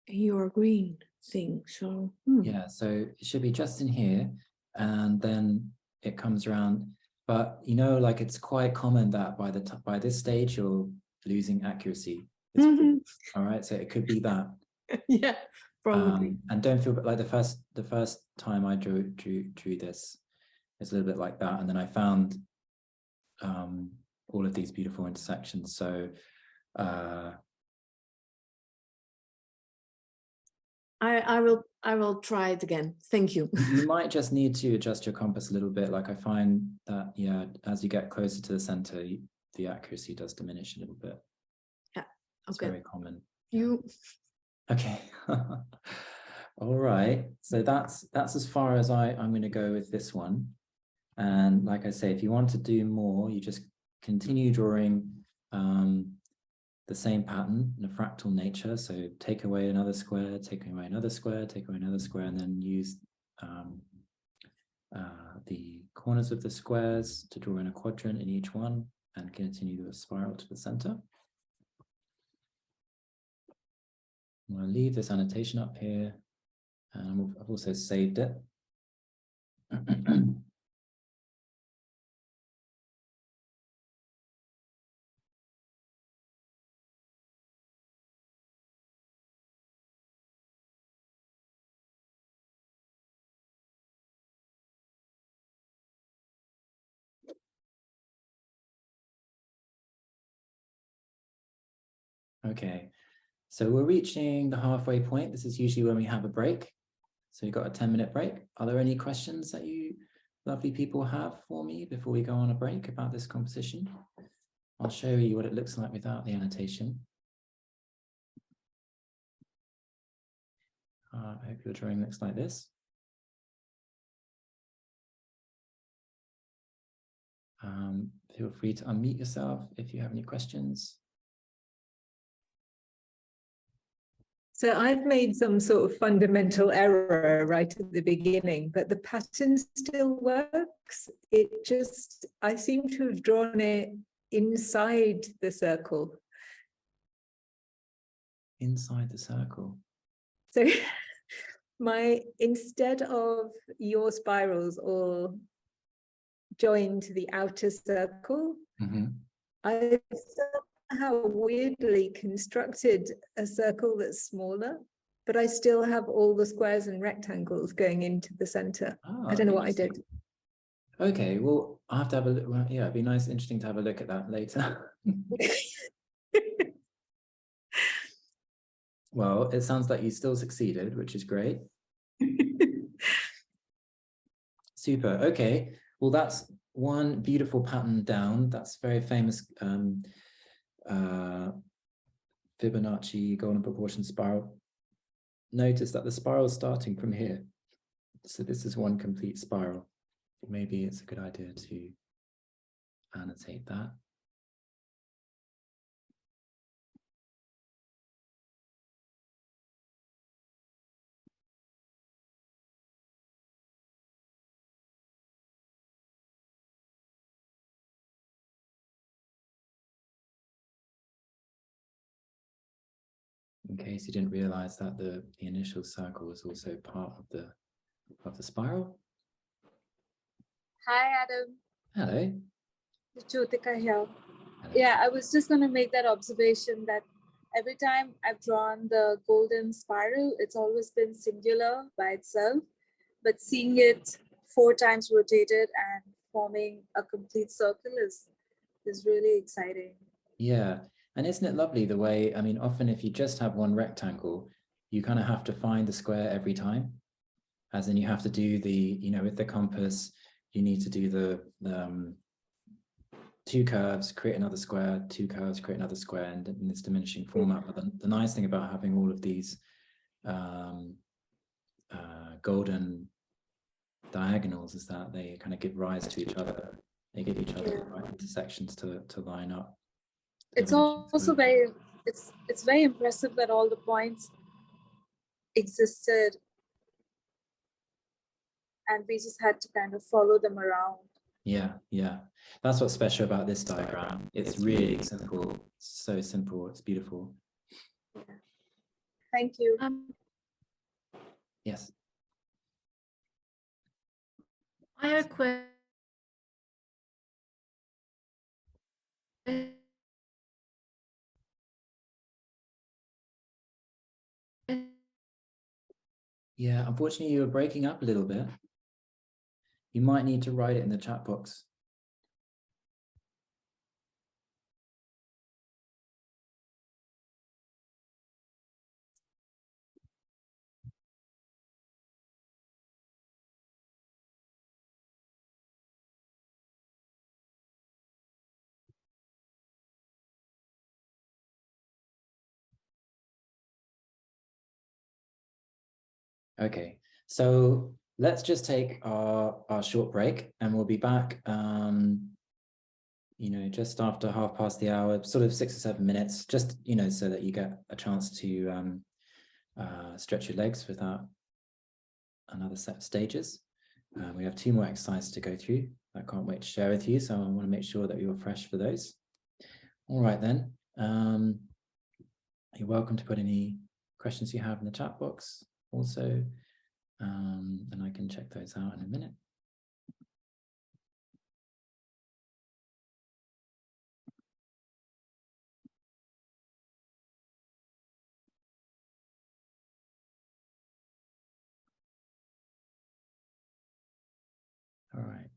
your green thing. So Yeah, so it should be just in here, and then it comes around. But you know, like it's quite common that by this stage you're losing accuracy. All right, so it could be that. yeah, probably. And don't feel like the first time I drew this, it's a little bit like that, and then I found all of these beautiful intersections. So I will try it again. Thank you. you might just need to adjust your compass a little bit. Like I find that, yeah, as you get closer to the center, the accuracy does diminish a little bit. Yeah, it's okay. very common. You Okay. All right. So that's as far as I'm going to go with this one. And like I say, if you want to do more, you just continue drawing the same pattern in a fractal nature. So take away another square, take away another square, take away another square, and then use the corners of the squares to draw in a quadrant in each one and continue the spiral to the center. I'm going to leave this annotation up here, and I've also saved it. Okay, so we're reaching the halfway point. This is usually when we have a break. So you've got a 10-minute break. Are there any questions that you lovely people have for me before we go on a break about this composition? I'll show you what it looks like without the annotation. I hope your drawing looks like this. Feel free to unmute yourself if you have any questions. So I've made some sort of fundamental error right at the beginning, but the pattern still works. It just, I seem to have drawn it inside the circle. Inside the circle. So instead of your spirals all joined to the outer circle, I somehow weirdly constructed a circle that's smaller, but I still have all the squares and rectangles going into the center. I don't know what I did. Okay, well, I'll have to have a look. Well, yeah, it'd be interesting to have a look at that later. Well, it sounds like you still succeeded, which is great. Super. Okay. Well, that's one beautiful pattern down. That's very famous Fibonacci golden proportion spiral. Notice that the spiral is starting from here. So this is one complete spiral. Maybe it's a good idea to annotate that. In case you didn't realize that the initial circle was also part of the spiral. Hi, Adam. Hello. Jyotika here. Hello. Yeah, I was just going to make that observation that every time I've drawn the golden spiral, it's always been singular by itself, but seeing it 4 times rotated and forming a complete circle is really exciting. Yeah. And isn't it lovely the way, I mean, often if you just have one rectangle, you kind of have to find the square every time. As in you have to do the, with the compass, you need to do two curves, create another square, two curves, create another square, and in this diminishing format. But the nice thing about having all of these golden diagonals is that they kind of give rise to each other. They give each other the right intersections to line up. It's dimensions also with. very, it's very impressive that all the points existed and we just had to kind of follow them around. Yeah, yeah. That's what's special about this diagram. It's really simple. It's so simple. It's beautiful. Thank you. Yes. I have a question. Yeah, unfortunately, you were breaking up a little bit. You might need to write it in the chat box. Okay, so let's just take our short break and we'll be back, you know, just after 1/2 past the hour, sort of 6 or 7 minutes, just, you know, so that you get a chance to stretch your legs without another set of stages. We have 2 more exercises to go through. I can't wait to share with you, so I want to make sure that you're fresh for those. All right then, you're welcome to put any questions you have in the chat box also, and I can check those out in a minute. All right.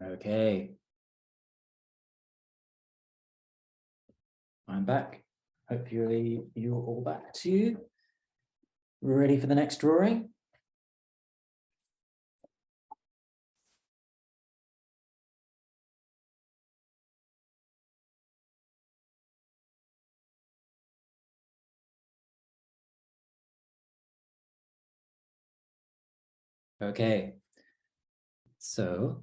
Okay. I'm back. Hopefully you're all back too. Ready for the next drawing? Okay. So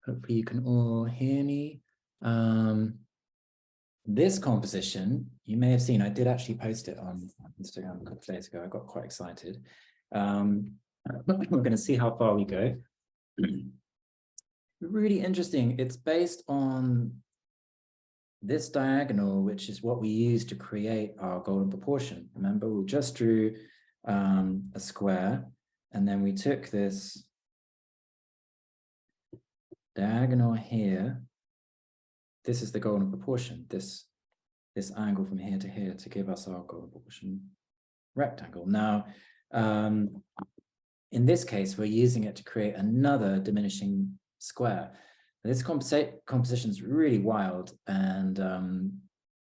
hopefully you can all hear me. This composition, you may have seen, I did actually post it on Instagram a couple of days ago. I got quite excited. We're going to see how far we go. Really interesting. It's based on this diagonal, which is what we use to create our golden proportion. Remember, we just drew a square, and then we took this diagonal here. This is the golden proportion, this angle from here to here to give us our golden proportion rectangle. Now, in this case, we're using it to create another diminishing square. This composition is really wild, and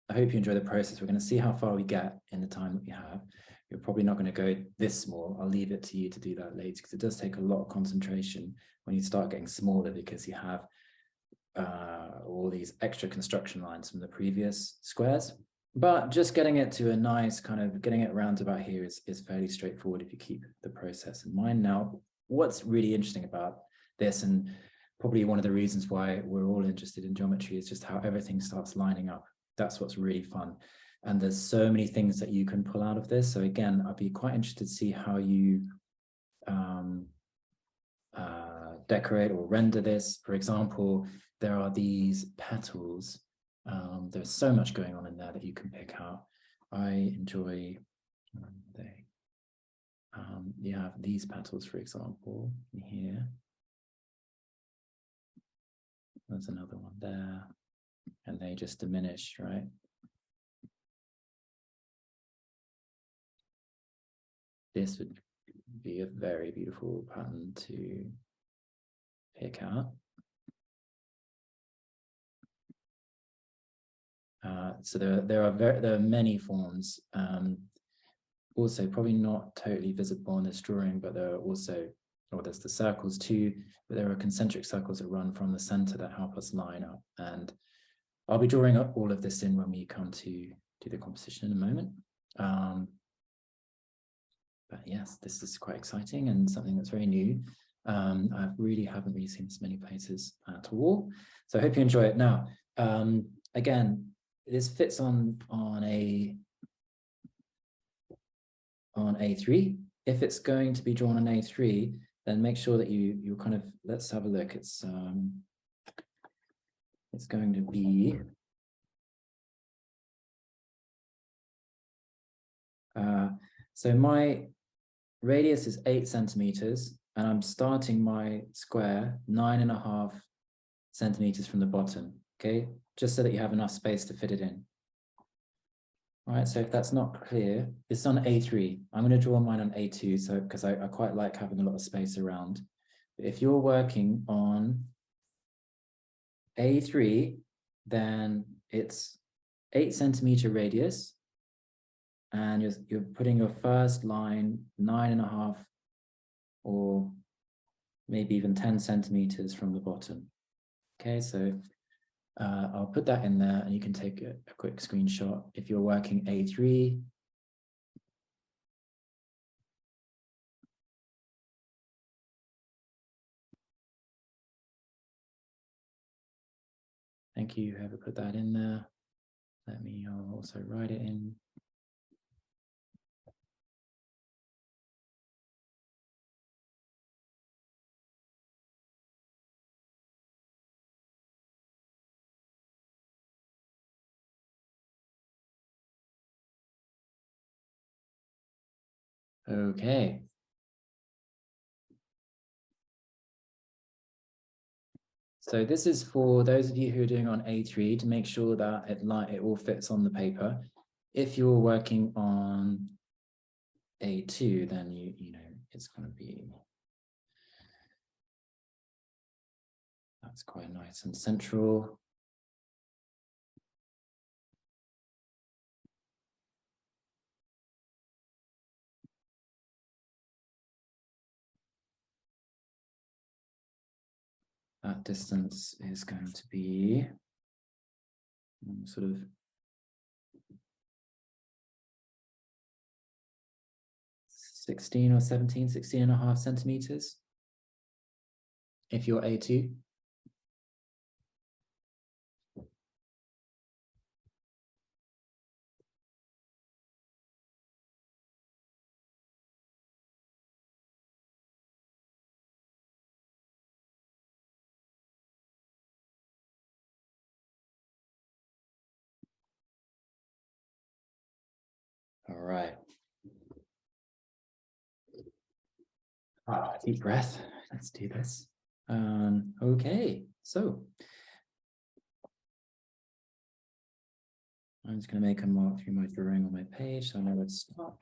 I hope you enjoy the process. We're going to see how far we get in the time that we have. You're probably not going to go this small. I'll leave it to you to do that later, because it does take a lot of concentration when you start getting smaller, because you have all these extra construction lines from the previous squares. But just getting it to a nice kind of, getting it around about here is fairly straightforward if you keep the process in mind. Now, what's really interesting about this, and probably one of the reasons why we're all interested in geometry, is just how everything starts lining up. That's what's really fun. And there's so many things that you can pull out of this. So again, I'd be quite interested to see how you decorate or render this. For example, there are these petals. There's so much going on in there that you can pick out. I enjoy, you have these petals, for example, here. There's another one there, and they just diminish, right? This would be a very beautiful pattern to pick out. So there are many forms. Also, probably not totally visible on this drawing, but there are also, there's the circles too, but there are concentric circles that run from the center that help us line up. And I'll be drawing up all of this in when we come to do the composition in a moment. But yes, this is quite exciting and something that's very new. I really haven't seen this many places at all. So I hope you enjoy it. Now, again, this fits on A3. If it's going to be drawn on A3, then make sure that you kind of, let's have a look. It's going to be so my radius is 8 centimeters, and I'm starting my square 9.5 centimeters from the bottom. Okay, just so that you have enough space to fit it in. All right, so if that's not clear, it's on A3. I'm going to draw mine on A2, so because I quite like having a lot of space around. But if you're working on A3, then it's 8 centimeter radius, and you're putting your first line 9.5 or maybe even 10 centimeters from the bottom. Okay, so I'll put that in there, and you can take a quick screenshot if you're working A3. Thank you, whoever put that in there. I'll also write it in. Okay. So this is for those of you who are doing on A3 to make sure that it all fits on the paper. If you're working on A2, then you know it's going to be That's quite nice and central. That distance is going to be sort of 16 or 17, 16.5 centimeters. If you're A2. All right. Deep breath. Let's do this. Okay, so I'm just going to make a mark through my drawing on my page so I know where to start.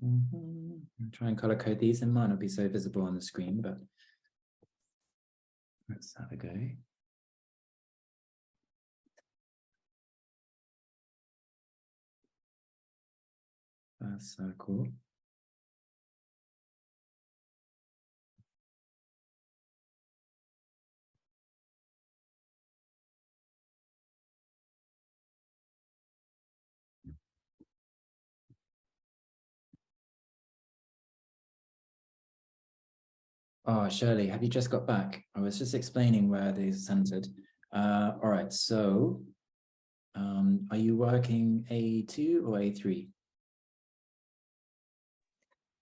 I'll try and color code these. They might not be so visible on the screen, but let's have a go. First circle. Oh, Shirley, have you just got back? I was just explaining where these are centered. All right, so are you working A2 or A3?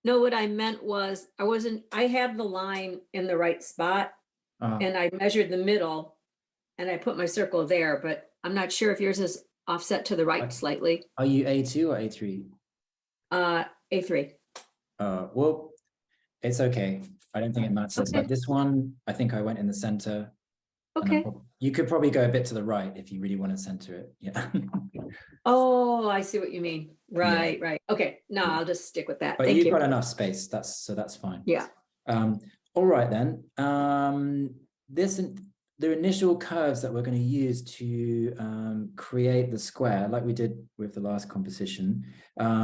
No, what I meant was I have the line in the right spot Ah, and I measured the middle and I put my circle there, but I'm not sure if yours is offset to the right slightly. are you A2 or A3? A3. Well, it's okay. I don't think it matters. Okay. Like this one, I think I went in the center. and Okay. you could probably go a bit to the right if you really want to center it. Yeah. Oh, I see what you mean. Right, right. Okay, no, Yeah. I'll just stick with that. But Thank you've you. got enough space. That's fine. Yeah. All right then. The initial curves that we're going to use to create the square, like we did with the last composition,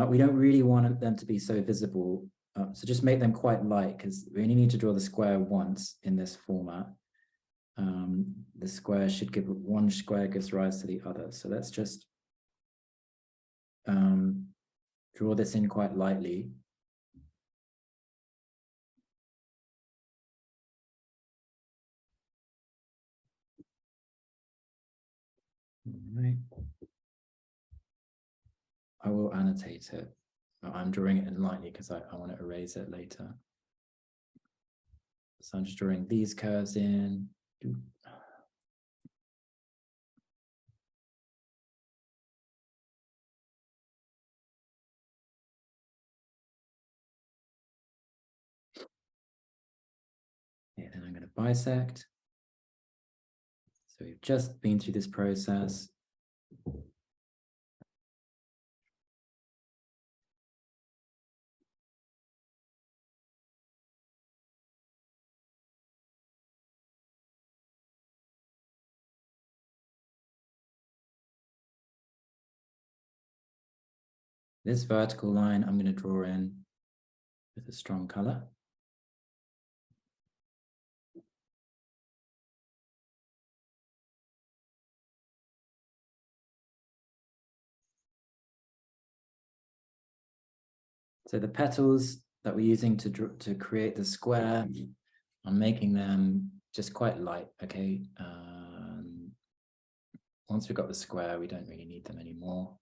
we don't really want them to be so visible. So just make them quite light because we only need to draw the square once in this format. The square should give one square gives rise to the other. So let's just draw this in quite lightly. All right. I will annotate it. I'm drawing it in lightly because I want to erase it later. So I'm just drawing these curves in. Okay, then I'm going to bisect. So we've just been through this process. This vertical line I'm going to draw in with a strong color. So the petals that we're using to create the square, I'm making them just quite light, okay? Once we've got the square, we don't really need them anymore.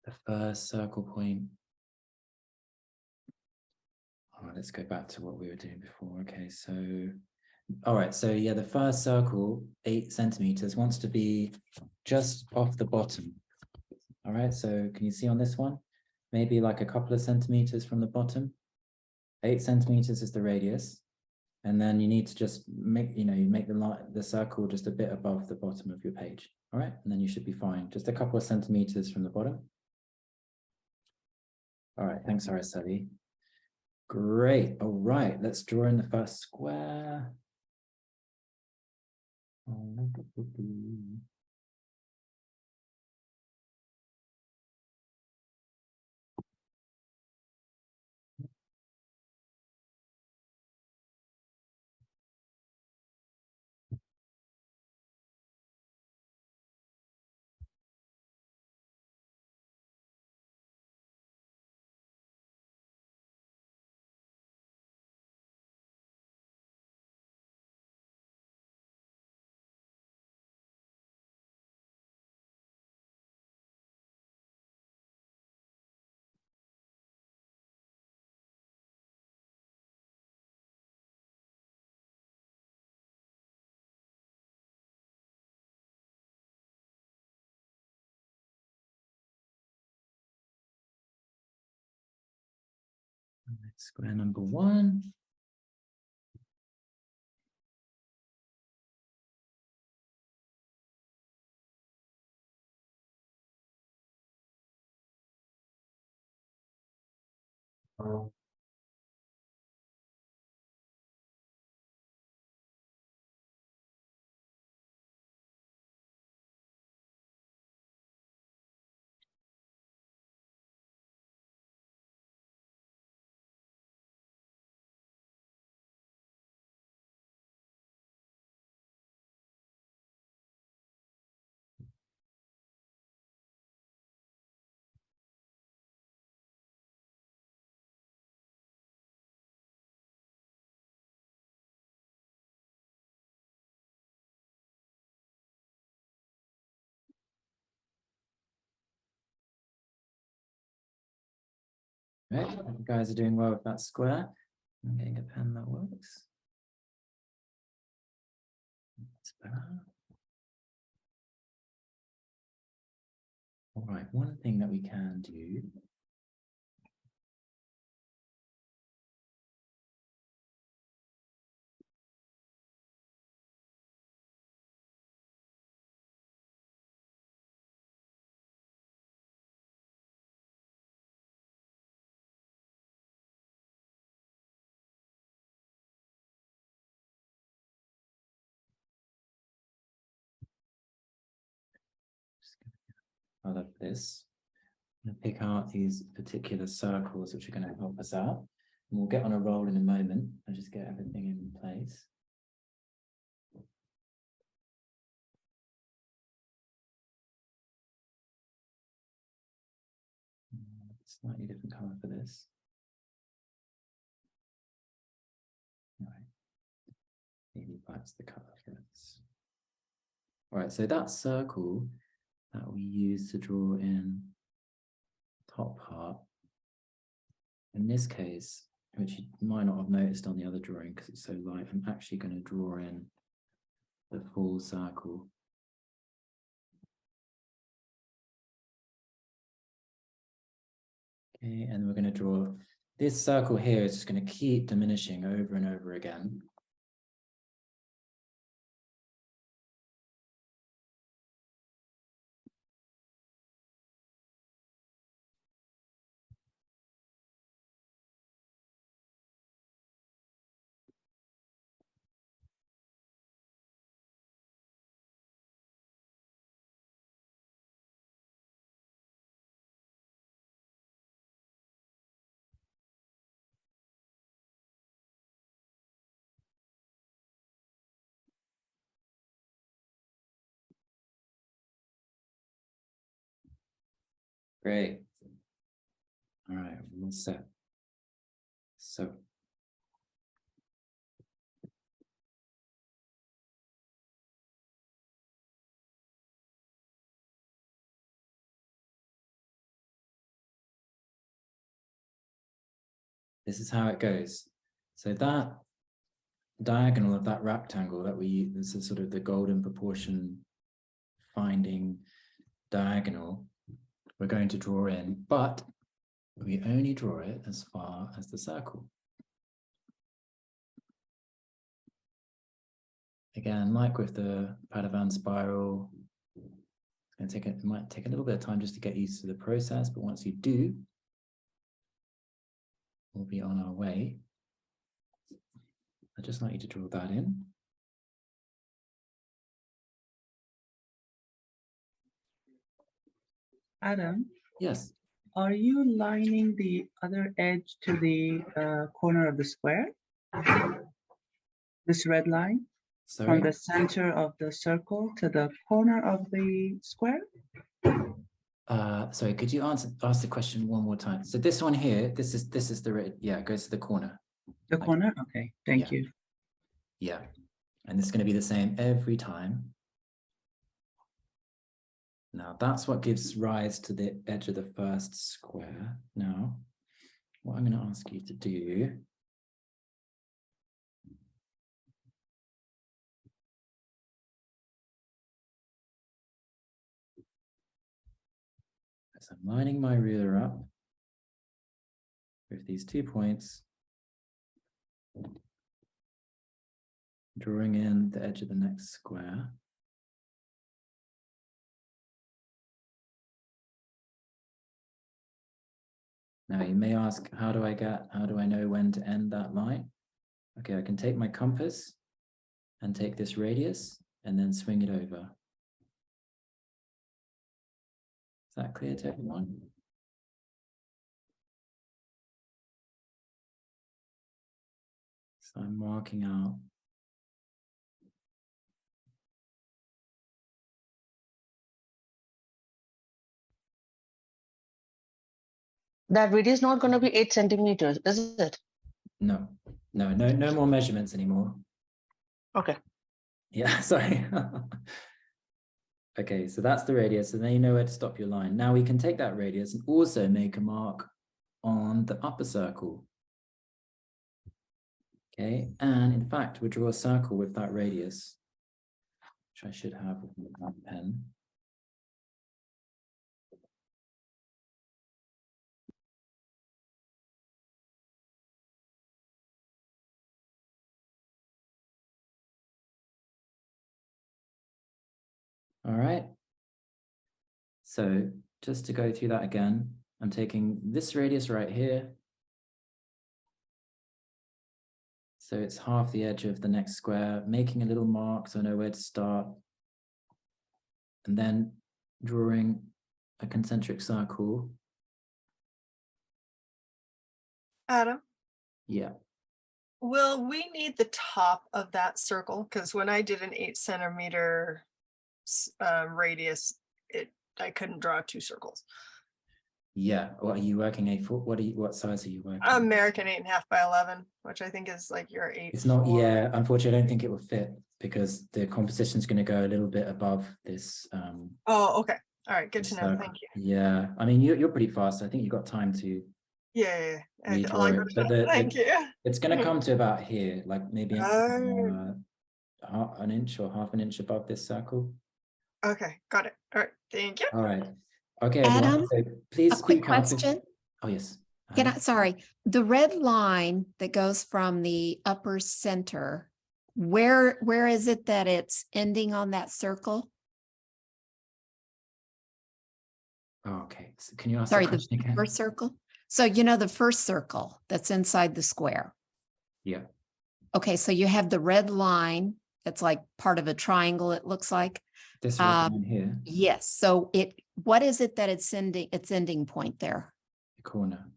The first circle point. Oh, let's go back to what we were doing before. Okay, so, all right, so yeah, the first circle, 8 centimeters, wants to be just off the bottom. All right, so can you see on this one? Maybe like a couple of centimeters from the bottom. 8 centimeters is the radius. And then you need to just make, you make the circle just a bit above the bottom of your page. All right, and then you should be fine. Just a couple of centimeters from the bottom. All right, thanks, Araceli. Great. All right, let's draw in the first square. Square number 1. Right, you guys are doing well with that square. I'm getting a pen that works. That's better. All right, one thing that we can do. I love this. I'm going to pick out these particular circles which are going to help us out. And we'll get on a roll in a moment. I'll just get everything in place. Slightly different color for this. All right. Maybe that's the color for this. All right, so that circle that we use to draw in top part, in this case, which you might not have noticed on the other drawing because it's so light, I'm actually going to draw in the full circle. Okay, and we're going to draw this circle here is just going to keep diminishing over and over again. Great. All right, we're all set. So. This is how it goes. So that diagonal of that rectangle that we use, this is sort of the golden proportion finding diagonal, we're going to draw in, but we only draw it as far as the circle. Again, like with the Padovan spiral, it's going to take it might take a little bit of time just to get used to the process, but once you do, we'll be on our way. I'd just like you to draw that in. Adam, Yes. are you lining the other edge to the corner of the square? This red line Sorry. from the center of the circle to the corner of the square? Sorry, could you ask the question one more time? So this one here, this is the red, yeah, it goes to the corner. The corner? Okay, thank Yeah. you. Yeah. And it's going to be the same every time. Now that's what gives rise to the edge of the first square. Now, what I'm going to ask you to do is I'm lining my ruler up with these 2 points, drawing in the edge of the next square. Now you may ask, how do I know when to end that line? Okay, I can take my compass and take this radius and then swing it over. Is that clear to everyone? So I'm marking out . That video is not going to be 8 centimeters, is it? No more measurements anymore. Okay. Yeah, sorry. Okay, so that's the radius, and then you know where to stop your line. Now we can take that radius and also make a mark on the upper circle. Okay, and in fact, we'll draw a circle with that radius, which I should have with my pen. All right. So just to go through that again, I'm taking this radius right here. So it's half the edge of the next square, making a little mark so I know where to start. And then drawing a concentric circle. Adam, Yeah. will we need the top of that circle? Because when I did an 8 centimeter radius, I couldn't draw 2 circles. Yeah. What are you working A4? What size are you working? American 8.5 by 11, which I think is like your 8. It's not, yeah, unfortunately, I don't think it will fit because the composition is going to go a little bit above this. Oh, okay. All right. Good to know. circle. Thank you. Yeah. I mean, you're pretty fast. I think you've got time to Yeah. I redraw like it. But Thank you. it's going to come to about here, like maybe Oh. an inch or half an inch above this circle. Okay. Got it. All right. Thank you. All right. Okay, everyone. Adam, So please a quick speak up if- question. Oh, yes. Can I, sorry, the red line that goes from the upper center, where is it that it's ending on that circle? Oh, okay. So can you ask Sorry, the the question again? first circle? So you know the first circle that's inside the square. Yeah. Okay, so you have the red line that's like part of a triangle, it looks like. This one here, Yes, so what is it that it's ending point there? the corner.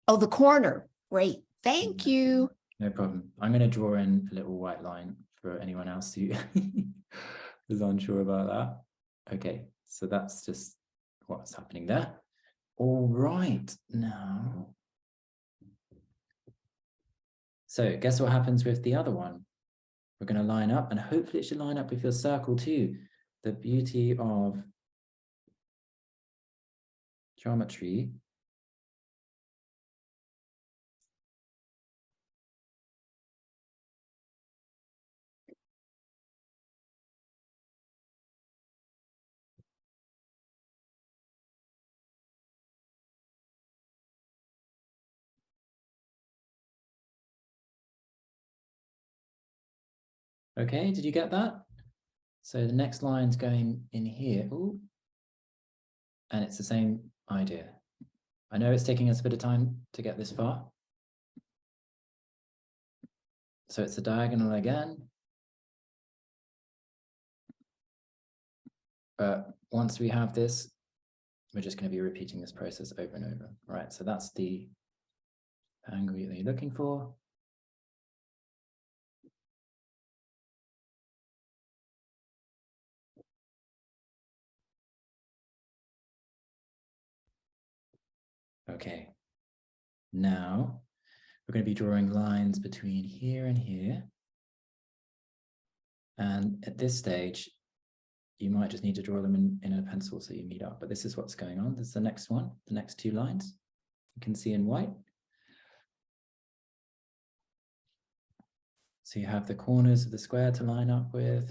Oh, the corner. Great, thank you. No problem. I'm going to draw in a little white line for anyone else who is unsure about that. Okay, so that's just what's happening there. All right, now. So guess what happens with the other one? We're going to line up, and hopefully it should line up with your circle too. The beauty of geometry Okay, did you get that? So the next line's going in here. Ooh. And it's the same idea. I know it's taking us a bit of time to get this far. So it's a diagonal again. But once we have this, we're just going to be repeating this process over and over. Right, so that's the angle that you're looking for. Okay, now we're going to be drawing lines between here and here. And at this stage, you might just need to draw them in a pencil so you meet up. But this is what's going on. This is the next one, the next two lines. You can see in white. So you have the corners of the square to line up with.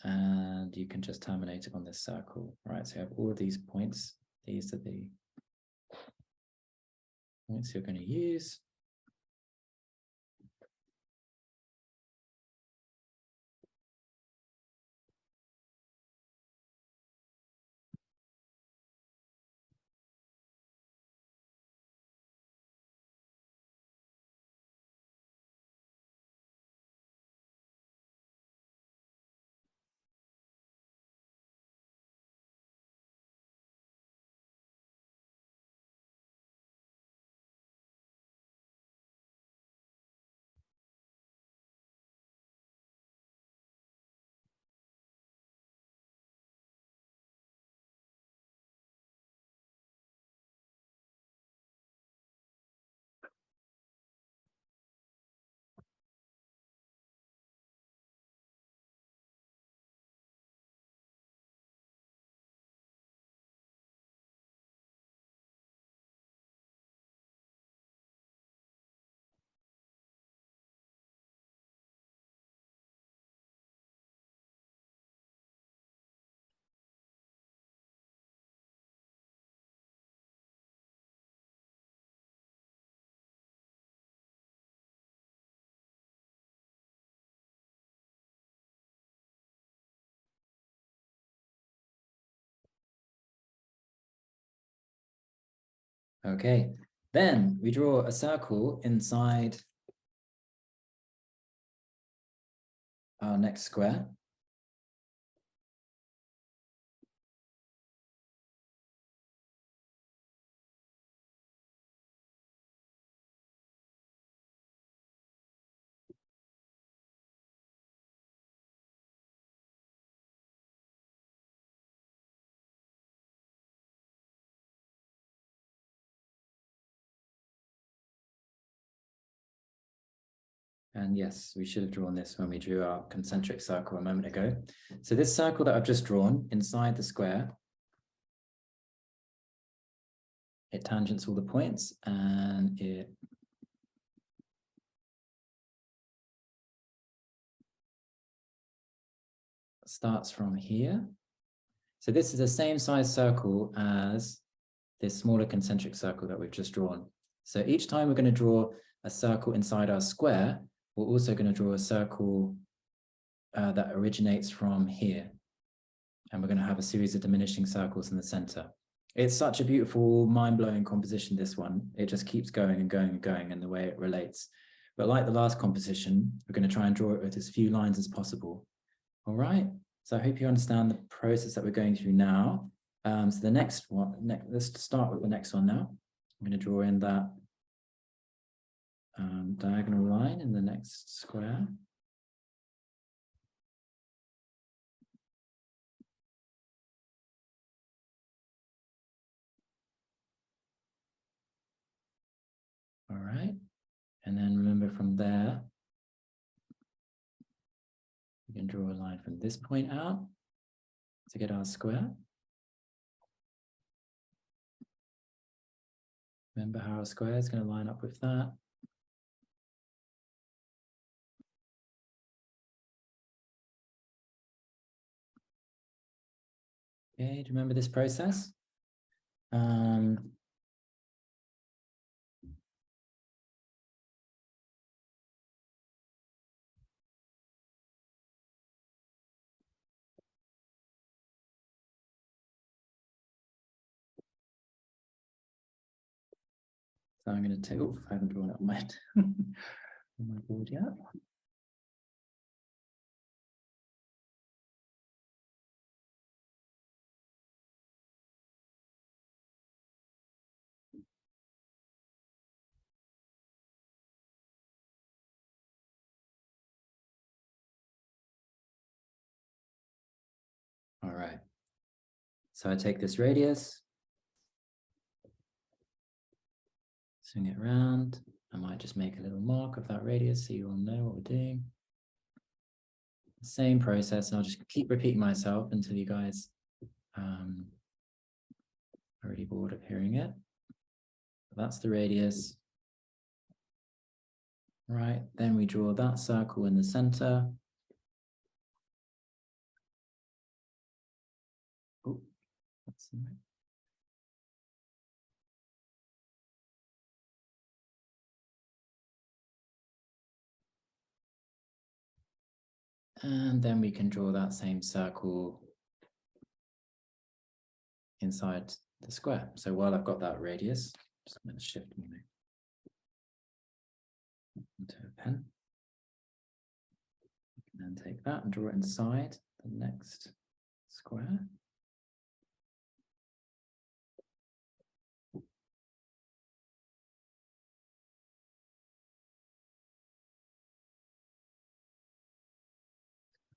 And you can just terminate it on this circle. Right, so you have all of these points. These are the points you're going to use. Okay, then we draw a circle inside our next square. And yes, we should have drawn this when we drew our concentric circle a moment ago. So this circle that I've just drawn inside the square, it tangents all the points and it starts from here. So this is the same size circle as this smaller concentric circle that we've just drawn. So each time we're going to draw a circle inside our square, we're also going to draw a circle that originates from here. And we're going to have a series of diminishing circles in the center. It's such a beautiful, mind-blowing composition, this one. It just keeps going and going and going in the way it relates. But like the last composition, we're going to try and draw it with as few lines as possible. All right. So I hope you understand the process that we're going through now. So the next one, let's start with the next one now. I'm going to draw in that diagonal line in the next square. And then remember from there, we can draw a line from this point out to get our square. Remember how our square is going to line up with that. Okay, do you remember this process? So I'm going to take, oh, I haven't drawn it on my, on my board yet. All right. So I take this radius, swing it around. I might just make a little mark of that radius so you all know what we're doing. Same process, and I'll just keep repeating myself until you guys are already bored of hearing it. That's the radius. Right, then we draw that circle in the center. Oh, that's right. And then we can draw that same circle inside the square. So while I've got that radius, just going to shift my into a pen. And then take that and draw it inside the next square.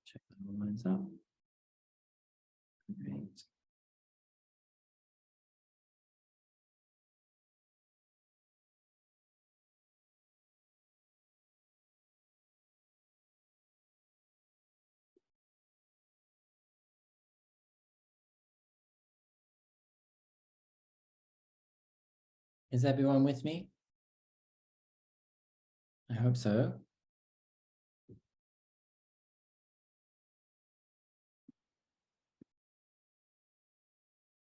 Check that all lines up. Great. Is everyone with me? I hope so.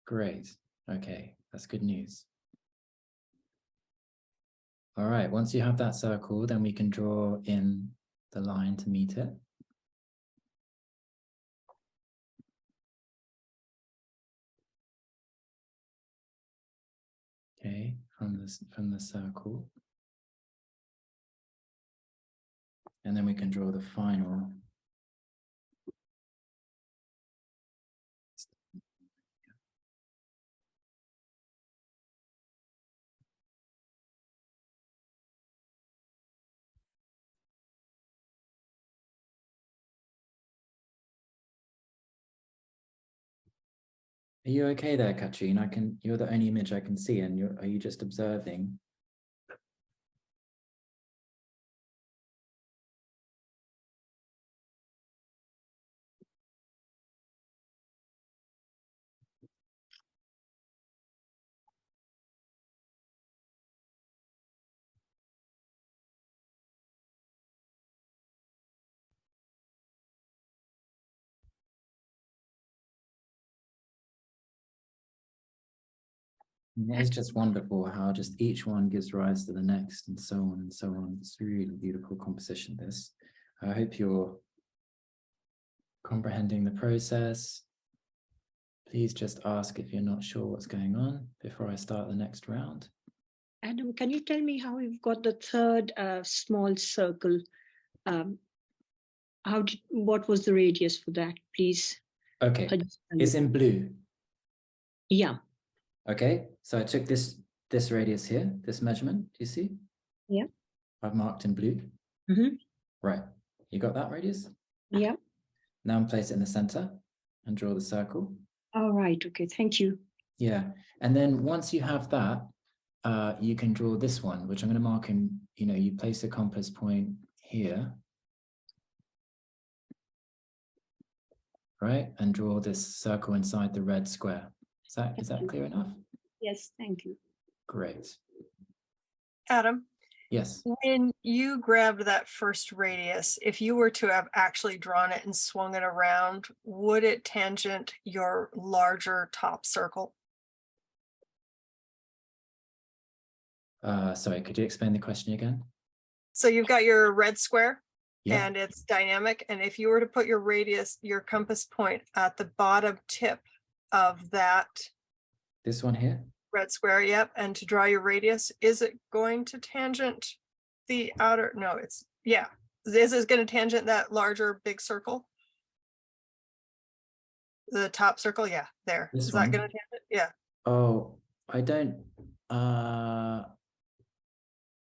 Great. Okay, that's good news. All right, once you have that circle, then we can draw in the line to meet it. Okay, from the circle. And then we can draw the final. Are you okay there, Katrine? You're the only image I can see, and are you just observing? It's just wonderful how just each one gives rise to the next and so on and so on. It's a really beautiful composition, this. I hope you're comprehending the process. Please just ask if you're not sure what's going on before I start the next round. Adam, can you tell me how you've got the third small circle? What was the radius for that, please? Okay, it's in blue. Yeah. Okay, so I took this radius here, this measurement, do you see? Yeah. I've marked in blue. Mm-hmm. Right, you got that radius? Yeah. Now I'm place it in the center and draw the circle. All right, okay, thank you. Yeah, and then once you have that, you can draw this one, which I'm going to mark in, you place a compass point here, right? And draw this circle inside the red square. Is that clear enough? Yes, thank you. Great. Adam, Yes. when you grabbed that first radius, if you were to have actually drawn it and swung it around, would it tangent your larger top circle? Sorry, could you explain the question again? So you've got your red square Yeah. and it's dynamic. And if you were to put your radius, your compass point at the bottom tip of that This one here? red square, yep, and to draw your radius, is it going to tangent the outer? No, it's, yeah. Is it going to tangent that larger big circle? The top circle, yeah, there. This Is one? that going to tangent? Yeah. Oh, I don't,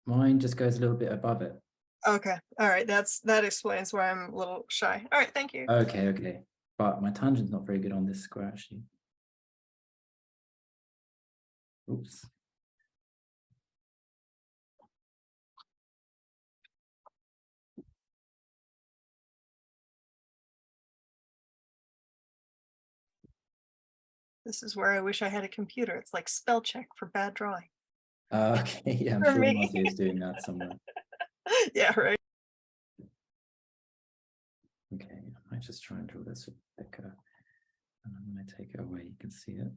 mine just goes a little bit above it. Okay. All right. That explains why I'm a little shy. All right. Thank you. Okay. But my tangent's not very good on this square, actually. Oops. This is where I wish I had a computer. It's like spell check for bad drawing. Okay, yeah, I'm For sure me. Marty is doing that somewhere. Yeah, right. Okay, I might just try and draw this thicker. And I'm going to take it away, you can see it.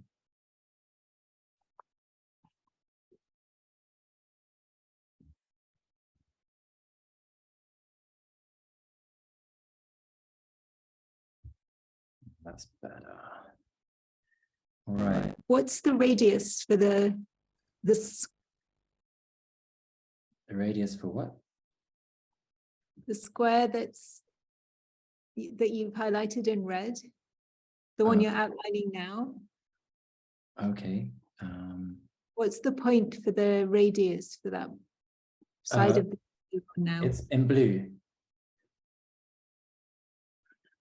That's better. All right. What's the radius for this The radius for what? the square that you've highlighted in red? The one you're outlining now? Okay. What's the point for the radius for that side of the now? It's in blue.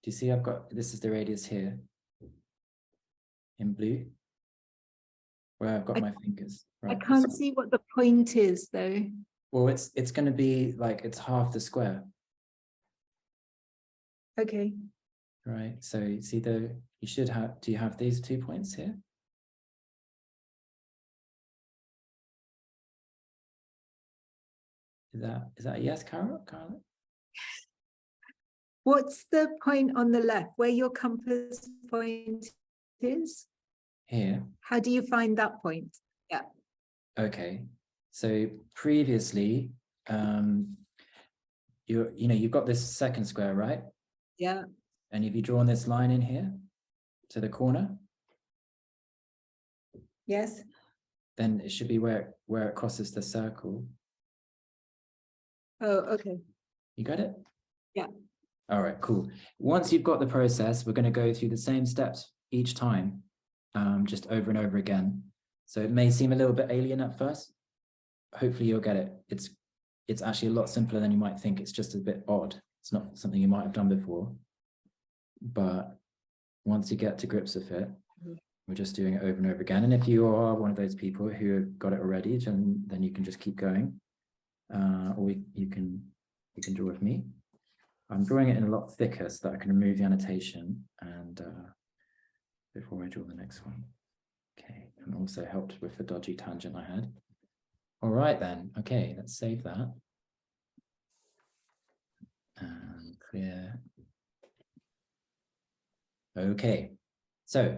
Do you see this is the radius here in blue, where I've got my fingers. I Right. can't see what the point is though. Well, it's going to be like, it's half the square. Okay. Right. So you see do you have these 2 points here? Is that a yes, Carol? What's the point on the left where your compass point is? Here. How do you find that point? Yeah. Okay. So previously, you've got this second square, right? Yeah. And have you drawn this line in here to the corner? Yes. Then it should be where it crosses the circle. Oh, okay. You got it? Yeah. All right, cool. Once you've got the process, we're going to go through the same steps each time, just over and over again. So it may seem a little bit alien at first. Hopefully you'll get it. It's actually a lot simpler than you might think. It's just a bit odd. It's not something you might have done before. But once you get to grips with it, we're just doing it over and over again. And if you are one of those people who have got it already, then you can just keep going. Or you can draw with me. I'm drawing it in a lot thicker so that I can remove the annotation and before I draw the next one. Okay, and also helped with the dodgy tangent I had. All right then, okay, let's save that. And clear. Okay, so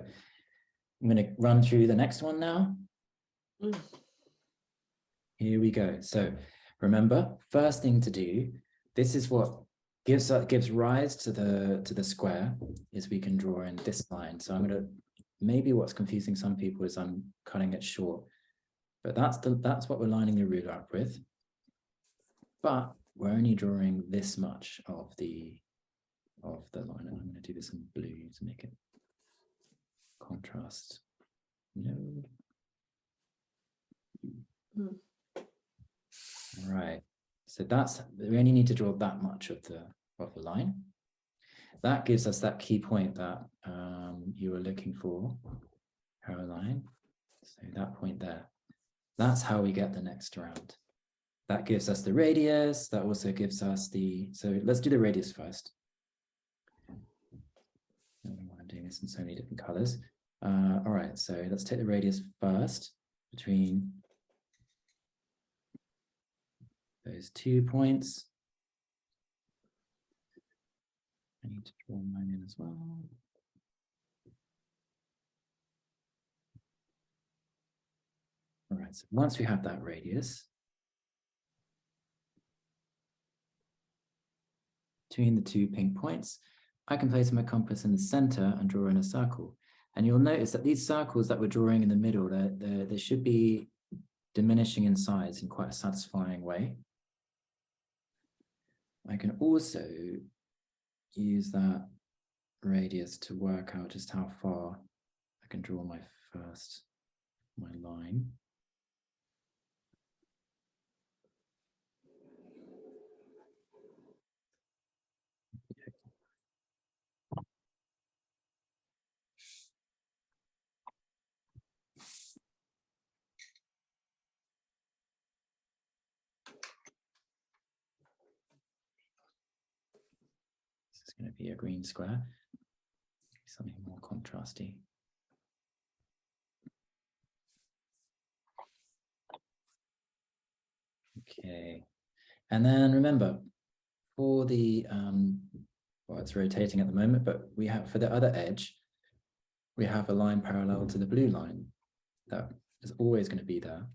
I'm going to run through the next one now. Here we go. So remember, first thing to do, this is what gives rise to the square, is we can draw in this line. So I'm going to, maybe what's confusing some people is I'm cutting it short, but that's what we're lining the ruler up with. But we're only drawing this much of the line, and I'm going to do this in blue to make it contrast. No. All right. So we only need to draw that much of the line. That gives us that key point that you were looking for, Caroline. So that point there. That's how we get the next round. That gives us the radius. That also gives us so let's do the radius first. I don't know why I'm doing this in so many different colors. All right, so let's take the radius first between those 2 points. I need to draw mine in as well. All right, so once we have that radius, between the 2 pink points, I can place my compass in the center and draw in a circle. And you'll notice that these circles that we're drawing in the middle, they should be diminishing in size in quite a satisfying way. I can also use that radius to work out just how far I can draw my line. This is going to be a green square, something more contrasty. Okay, and then remember, for the well, it's rotating at the moment, but we have for the other edge, we have a line parallel to the blue line that is always going to be there,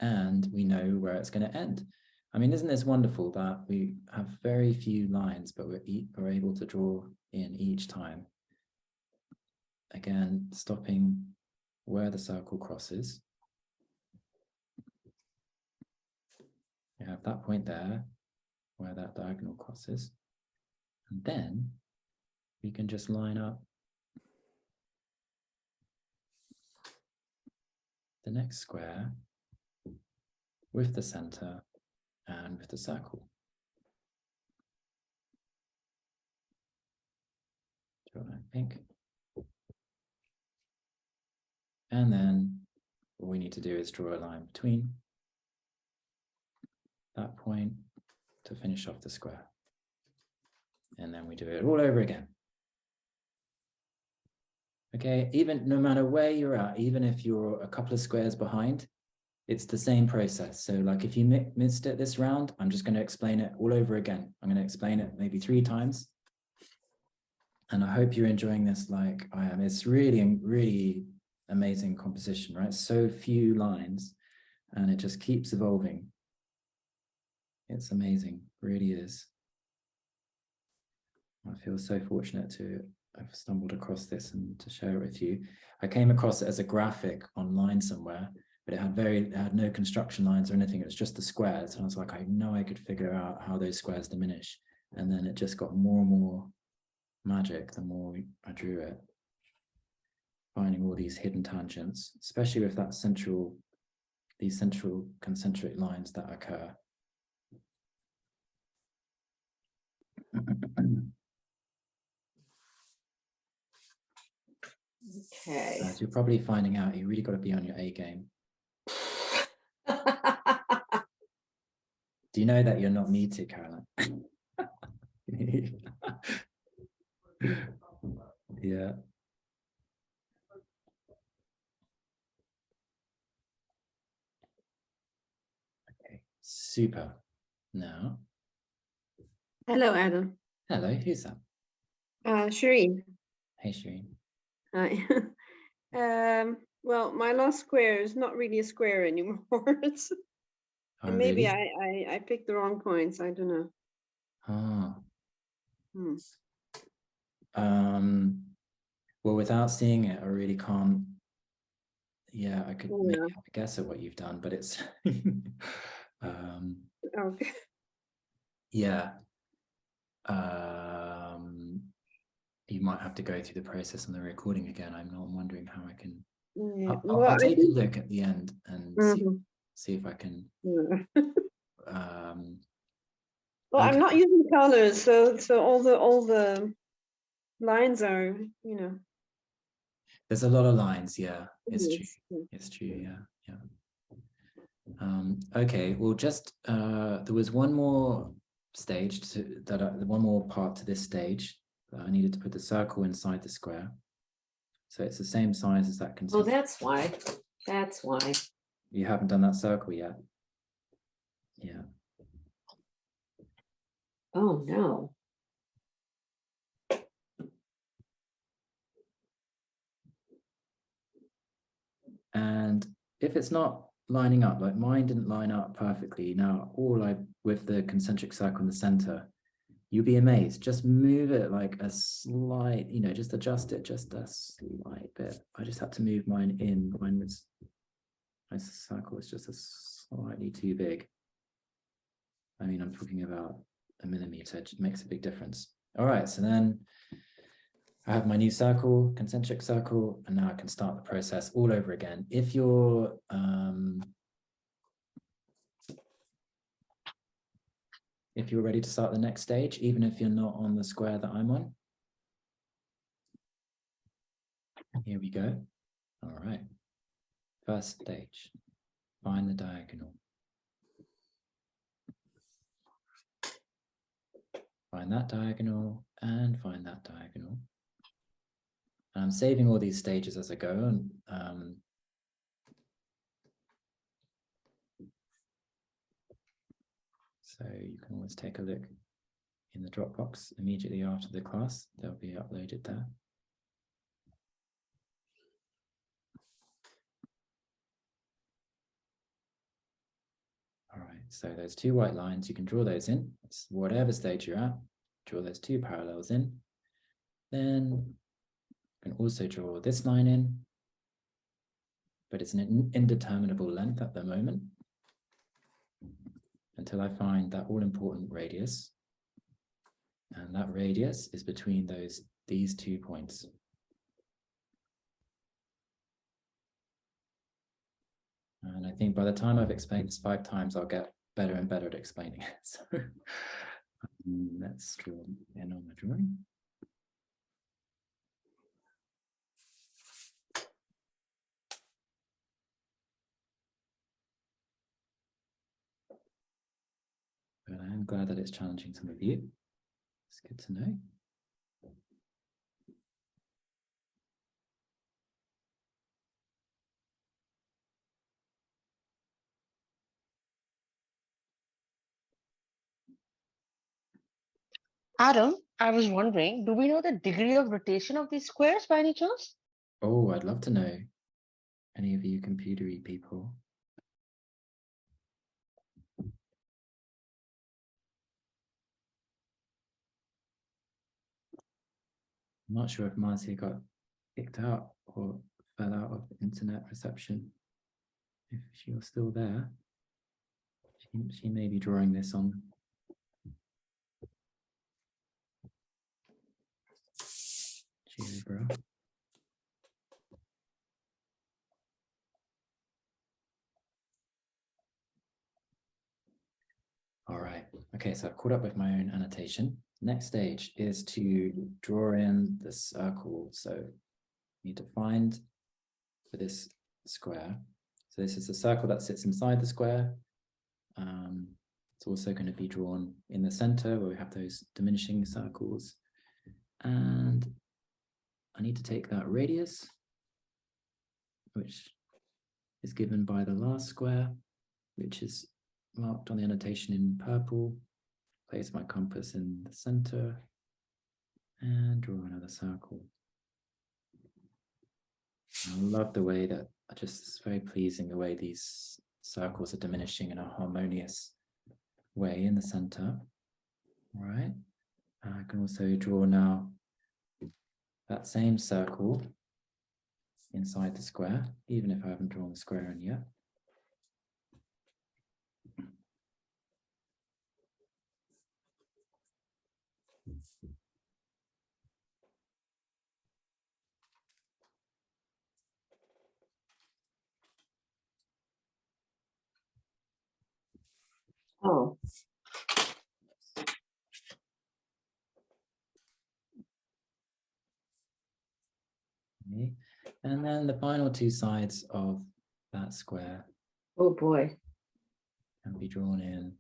and we know where it's going to end. I mean, isn't this wonderful that we have very few lines, but we're able to draw in each time. Again, stopping where the circle crosses. You have that point there where that diagonal crosses. And then we can just line up the next square with the center and with the circle. Draw that pink. And then what we need to do is draw a line between that point to finish off the square. And then we do it all over again. Okay, even no matter where you're at, even if you're a couple of squares behind, it's the same process. So like if you missed it this round, I'm just going to explain it all over again. I'm going to explain it maybe 3 times. And I hope you're enjoying this like I am. It's really, really amazing composition, right? So few lines and it just keeps evolving. It's amazing, really is. I feel so fortunate to have stumbled across this and to share it with you. I came across it as a graphic online somewhere, but it had no construction lines or anything. It was just the squares. And I was like, I know I could figure out how those squares diminish. And then it just got more and more magic the more I drew it. Finding all these hidden tangents, especially with that these central concentric lines that occur. Okay. As you're probably finding out, you really got to be on your A game. Do you know that you're not muted, Caroline? Yeah. Okay, super. Now. Hello, Adam. Hello, who's that? Shireen. Hey, Shireen. Hi. Well, my last square is not really a square anymore. Oh, Maybe really? I picked the wrong points. I don't know. Ah. Hmm. Well, without seeing it, I really can't. Yeah, I could maybe Yeah. have a guess at what you've done, but it's Okay. yeah. You might have to go through the process on the recording again. I'm not wondering how I can. Yeah. I'll take a look at the end and see if I can. Yeah. Well, Okay. I'm not using colors, so all the lines are, you know. There's a lot of lines, yeah, it's true. Yes, yeah. It's true, yeah. Okay, well, just there was one more stage one more part to this stage that I needed to put the circle inside the square. So it's the same size as that Oh, concentric. that's why. That's why. You haven't done that circle yet. Yeah. Oh, no. And if it's not lining up, like mine didn't line up perfectly, now with the concentric circle in the center, you'll be amazed. Just move it like a slight, just adjust it just a slight bit. I just had to move mine in. My circle is just slightly too big. I mean, I'm talking about a millimeter. It makes a big difference. All right, so then I have my new circle, concentric circle, and now I can start the process all over again. If you're ready to start the next stage, even if you're not on the square that I'm on. Here we go. All right. First stage, find the diagonal. Find that diagonal and find that diagonal. And I'm saving all these stages as I go. And so you can always take a look in the Dropbox immediately after the class. They'll be uploaded there. All right, so those two white lines, you can draw those in. It's whatever stage you're at, draw those two parallels in. Then you can also draw this line in, but it's an indeterminable length at the moment until I find that all-important radius. And that radius is between these 2 points. And I think by the time I've explained this 5 times, I'll get better and better at explaining it. So let's draw in on the drawing. But I am glad that it's challenging some of you. It's good to know. Adam, I was wondering, do we know the degree of rotation of these squares by any chance? Oh, I'd love to know. Any of you computery people? I'm not sure if Marcia got kicked out or fell out of internet reception. If she was still there, she may be drawing this on. GeoGebra. All right, okay, so I've caught up with my own annotation. Next stage is to draw in the circle. So you need to find for this square. So this is the circle that sits inside the square. It's also going to be drawn in the center where we have those diminishing circles. And I need to take that radius, which is given by the last square, which is marked on the annotation in purple. Place my compass in the center and draw another circle. I love the way that it's very pleasing the way these circles are diminishing in a harmonious way in the center. All right. I can also draw now that same circle inside the square, even if I haven't drawn the square in yet. Oh. Okay. And then the final two sides of that square Oh, boy. can be drawn in.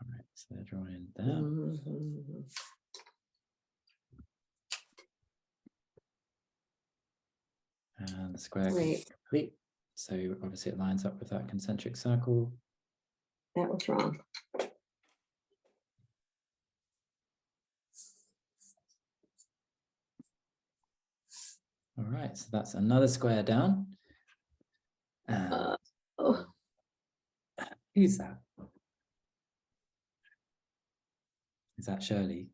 All right, so they're drawn in there. Mhm. And the square is Wait, complete. So obviously it lines up with that concentric circle. that was wrong. All right, so that's another square down. And Oh, who's that? Is that Shirley?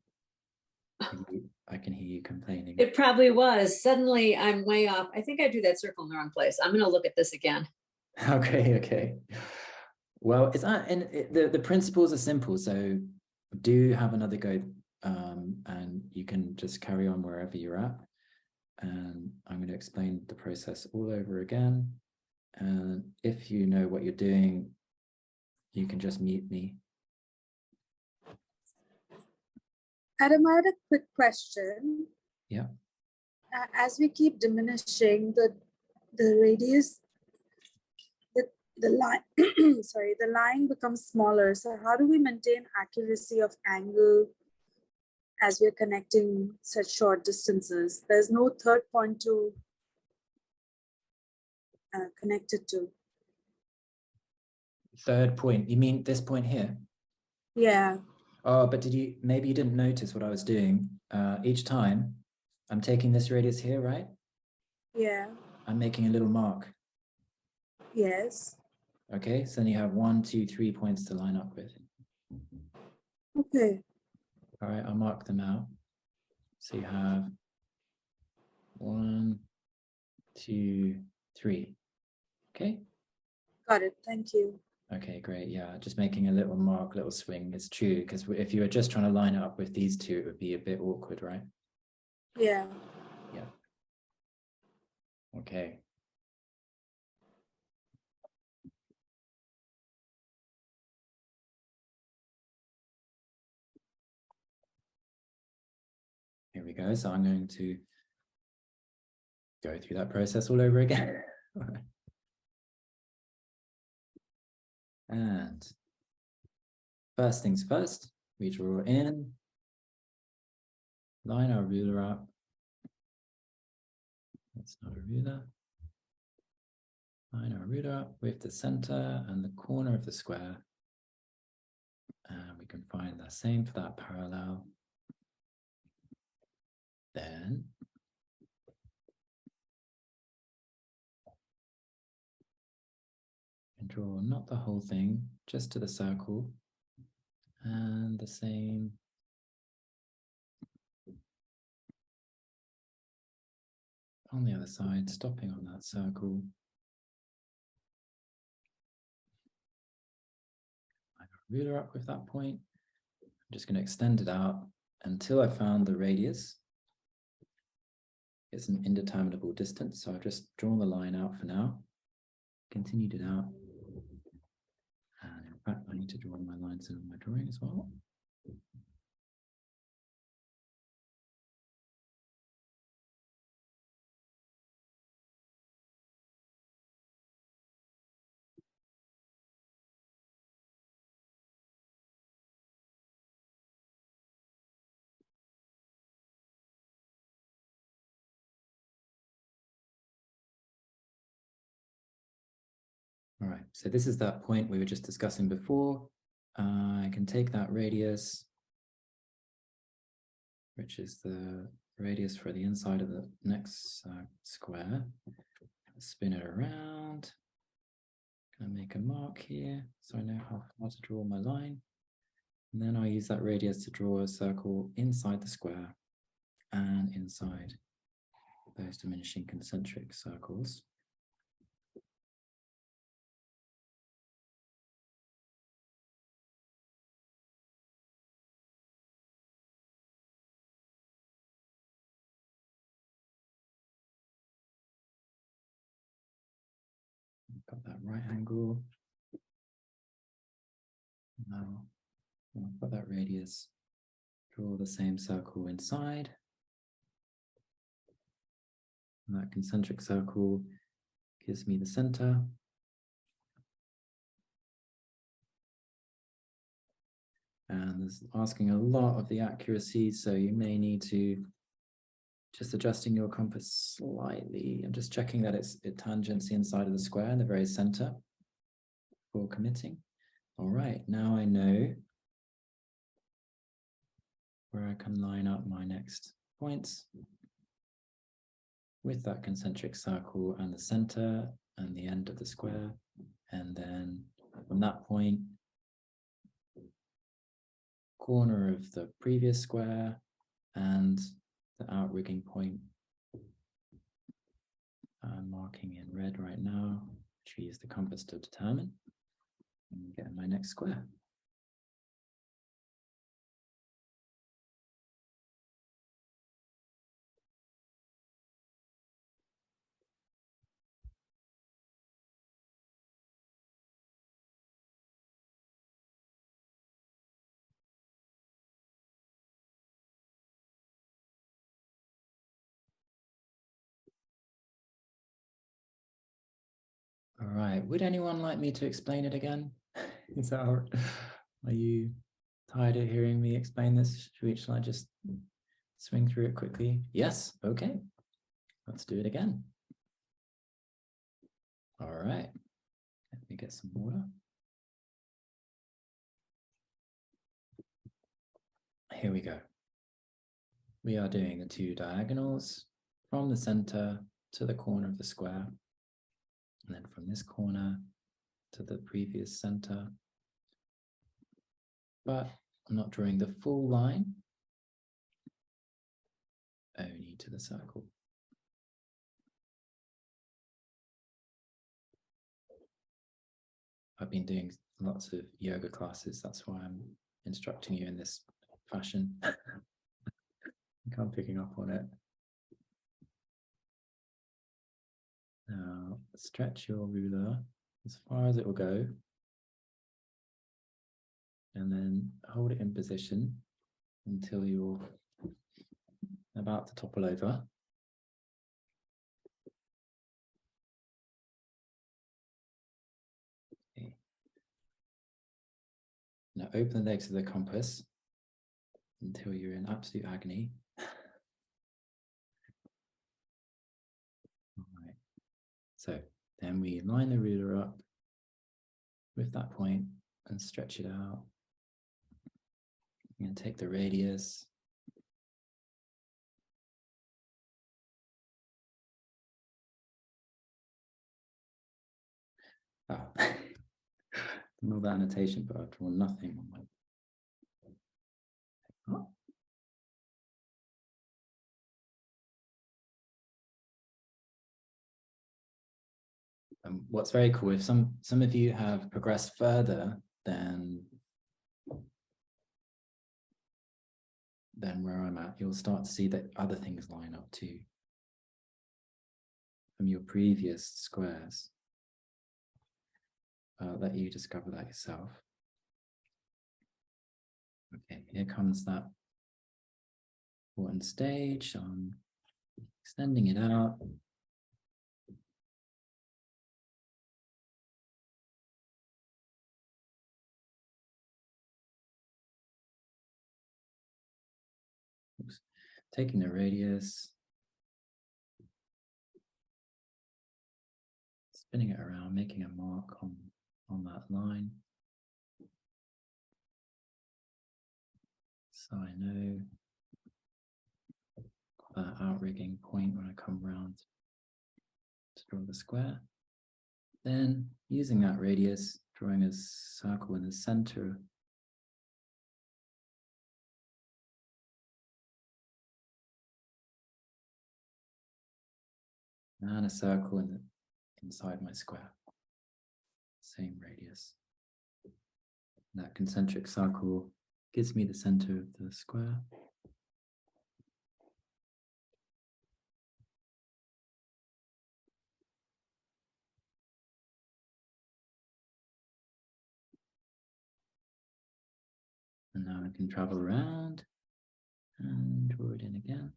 I can hear you complaining. it probably was. Suddenly I'm way off. I think I drew that circle in the wrong place. I'm gonna look at this again. Okay, okay. Well, it's not, and the principles are simple. So do have another go, and you can just carry on wherever you're at. And I'm going to explain the process all over again. And if you know what you're doing, you can just mute me. Adam, I had a quick question. Yeah. As we keep diminishing the radius, the line, sorry, the line becomes smaller. So how do we maintain accuracy of angle as we're connecting such short distances? There's no third point to connect it to. Third point, you mean this point here? Yeah. Oh, but maybe you didn't notice what I was doing. Each time I'm taking this radius here, right? Yeah. I'm making a little mark. Yes. Okay, so then you have 1, 2, 3 points to line up with. Okay. All right, I'll mark them out. So you have 1, 2, 3. Okay. Got it. Thank you. Okay, great. Yeah, just making a little mark, little swing. It's true, because if you were just trying to line it up with these two, it would be a bit awkward, right? Yeah. Yeah. Okay. Here we go. So I'm going to go through that process all over again. And first things first, we draw in, line our ruler up. That's not a ruler. Line our ruler up with the center and the corner of the square. And we can find the same for that parallel. Then and draw not the whole thing, just to the circle, and the same on the other side, stopping on that circle. I got a ruler up with that point. I'm just going to extend it out until I found the radius. It's an indeterminable distance, so I've just drawn the line out for now, continued it out. And in fact, I need to draw my lines in my drawing as well. All right, so this is that point we were just discussing before. I can take that radius, which is the radius for the inside of the next square, spin it around. Gonna make a mark here so I know how far to draw my line. And then I'll use that radius to draw a circle inside the square and inside those diminishing concentric circles. got that right angle. Now, I've got that radius. Draw the same circle inside. And that concentric circle gives me the center. And this is asking a lot of the accuracy, so you may need to just adjusting your compass slightly. I'm just checking that it tangents the inside of the square in the very center before committing. All right, now I know where I can line up my next points with that concentric circle and the center and the end of the square. And then from that point, corner of the previous square and the outrigging point I'm marking in red right now, which we use the compass to determine, and get my next square. All right, would anyone like me to explain it again? Is that all right? Are you tired of hearing me explain this? Shall I just swing through it quickly? Yes, okay. Let's do it again. All right, let me get some water. Here we go. We are doing the two diagonals from the center to the corner of the square. And then from this corner to the previous center. But I'm not drawing the full line, only to the circle. I've been doing lots of yoga classes, that's why I'm instructing you in this fashion. I think I'm picking up on it. Now, stretch your ruler as far as it will go, and then hold it in position until you're about to topple over. Okay. Now open the legs of the compass until you're in absolute agony. All right. So then we line the ruler up with that point and stretch it out. And take the radius. Ah, all that annotation, but I've drawn nothing on my. Oh. What's very cool, if some of you have progressed further than where I'm at, you'll start to see that other things line up too from your previous squares. Let you discover that yourself. Okay, here comes that important stage. I'm extending it out. Oops. Taking the radius, spinning it around, making a mark on that line. So I know that outrigging point when I come round to draw the square. Then using that radius, drawing a circle in the center. And a circle inside my square. Same radius. That concentric circle gives me the center of the square. And now I can travel around and draw it in again.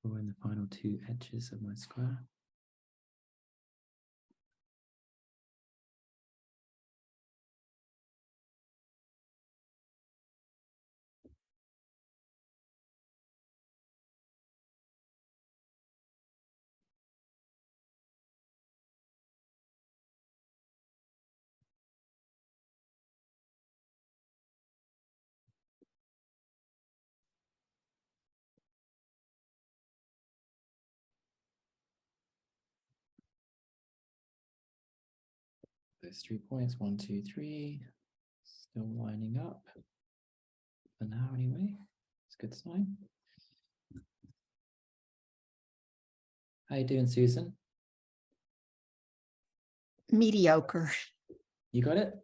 Draw in the final two edges of my square. Those 3 points, 1, 2, 3, still lining up for now anyway. It's a good sign. How you doing, Susan? Mediocre. You got it?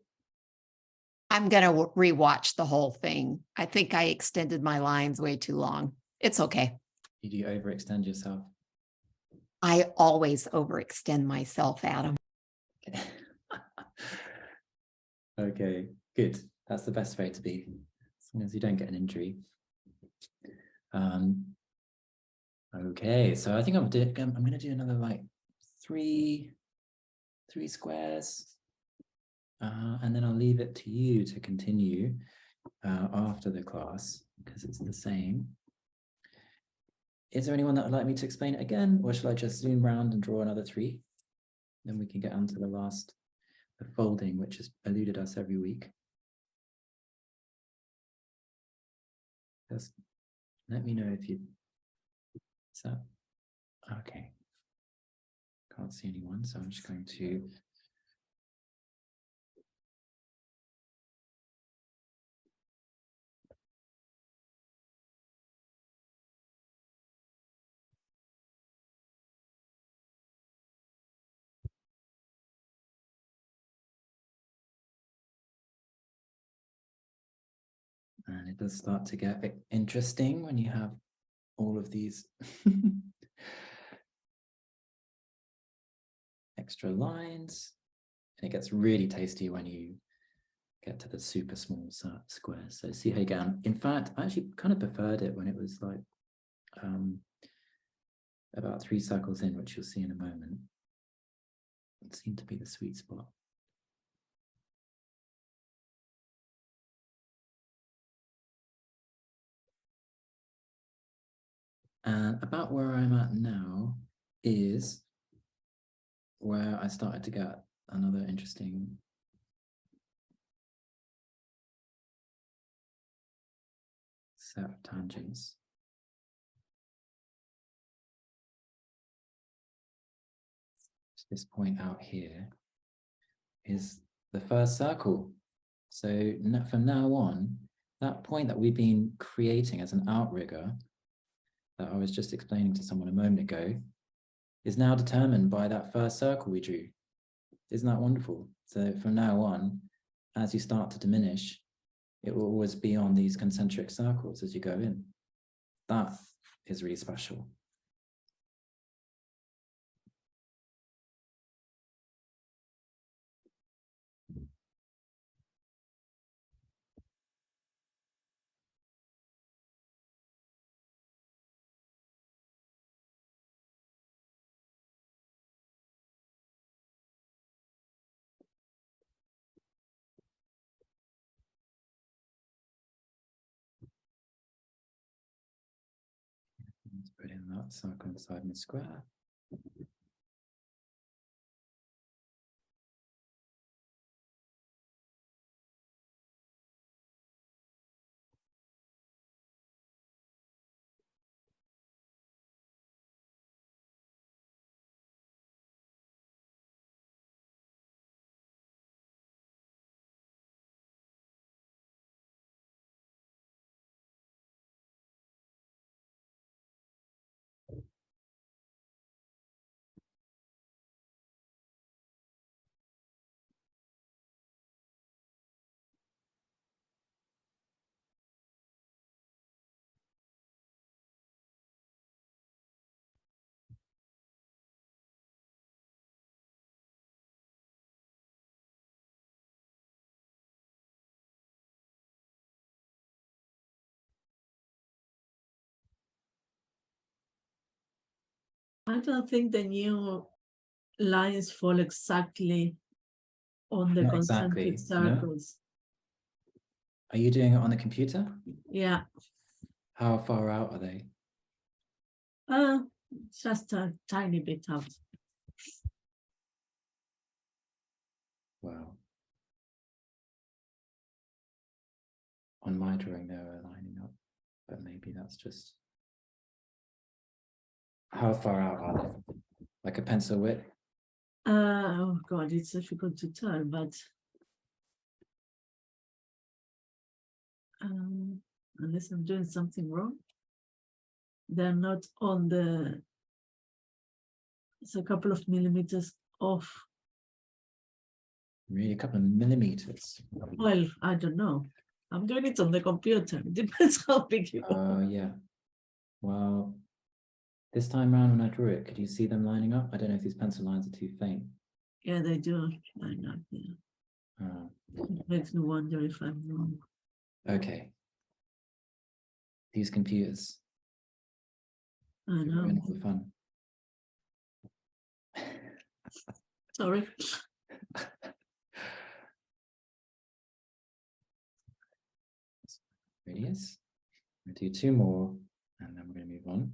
I'm going to rewatch the whole thing. I think I extended my lines way too long. It's okay. You do overextend yourself. I always overextend myself, Adam. Okay, good. That's the best way to be, as long as you don't get an injury. Okay, so I think I'm going to do another like three squares, and then I'll leave it to you to continue after the class because it's the same. Is there anyone that would like me to explain it again, or shall I just zoom around and draw another 3? Then we can get on to the last, the folding, which has eluded us every week. Just let me know if you. Is that okay? Can't see anyone, so I'm just going to. And it does start to get interesting when you have all of these extra lines. And it gets really tasty when you get to the super small squares. So see how you get on. In fact, I actually kind of preferred it when it was like about 3 circles in, which you'll see in a moment. It seemed to be the sweet spot. And about where I'm at now is where I started to get another interesting set of tangents. This point out here is the first circle. So from now on, that point that we've been creating as an outrigger that I was just explaining to someone a moment ago is now determined by that first circle we drew. Isn't that wonderful? So from now on, as you start to diminish, it will always be on these concentric circles as you go in. That is really special. Let's put in that circle inside my square. I don't think the new lines fall exactly on the Not concentric exactly, no? circles. Are you doing it on the computer? Yeah, How far out are they? just a tiny bit out. Wow. On my drawing, they're lining up, but maybe that's just. How far out are they? Like a pencil width? Oh God, it's difficult to tell, but unless I'm doing something wrong, they're not on the. It's a couple of millimeters off. Really, a couple of millimeters. Well, I don't know. I'm doing it on the computer. It depends how big you are. Yeah. Well, this time around when I drew it, could you see them lining up? I don't know if these pencil lines are too faint. Yeah, they do line up. Yeah. It makes me wonder if I'm wrong. Okay. These computers. I know. Ruin all the fun. Sorry. Radius. We'll do two more, and then we're going to move on.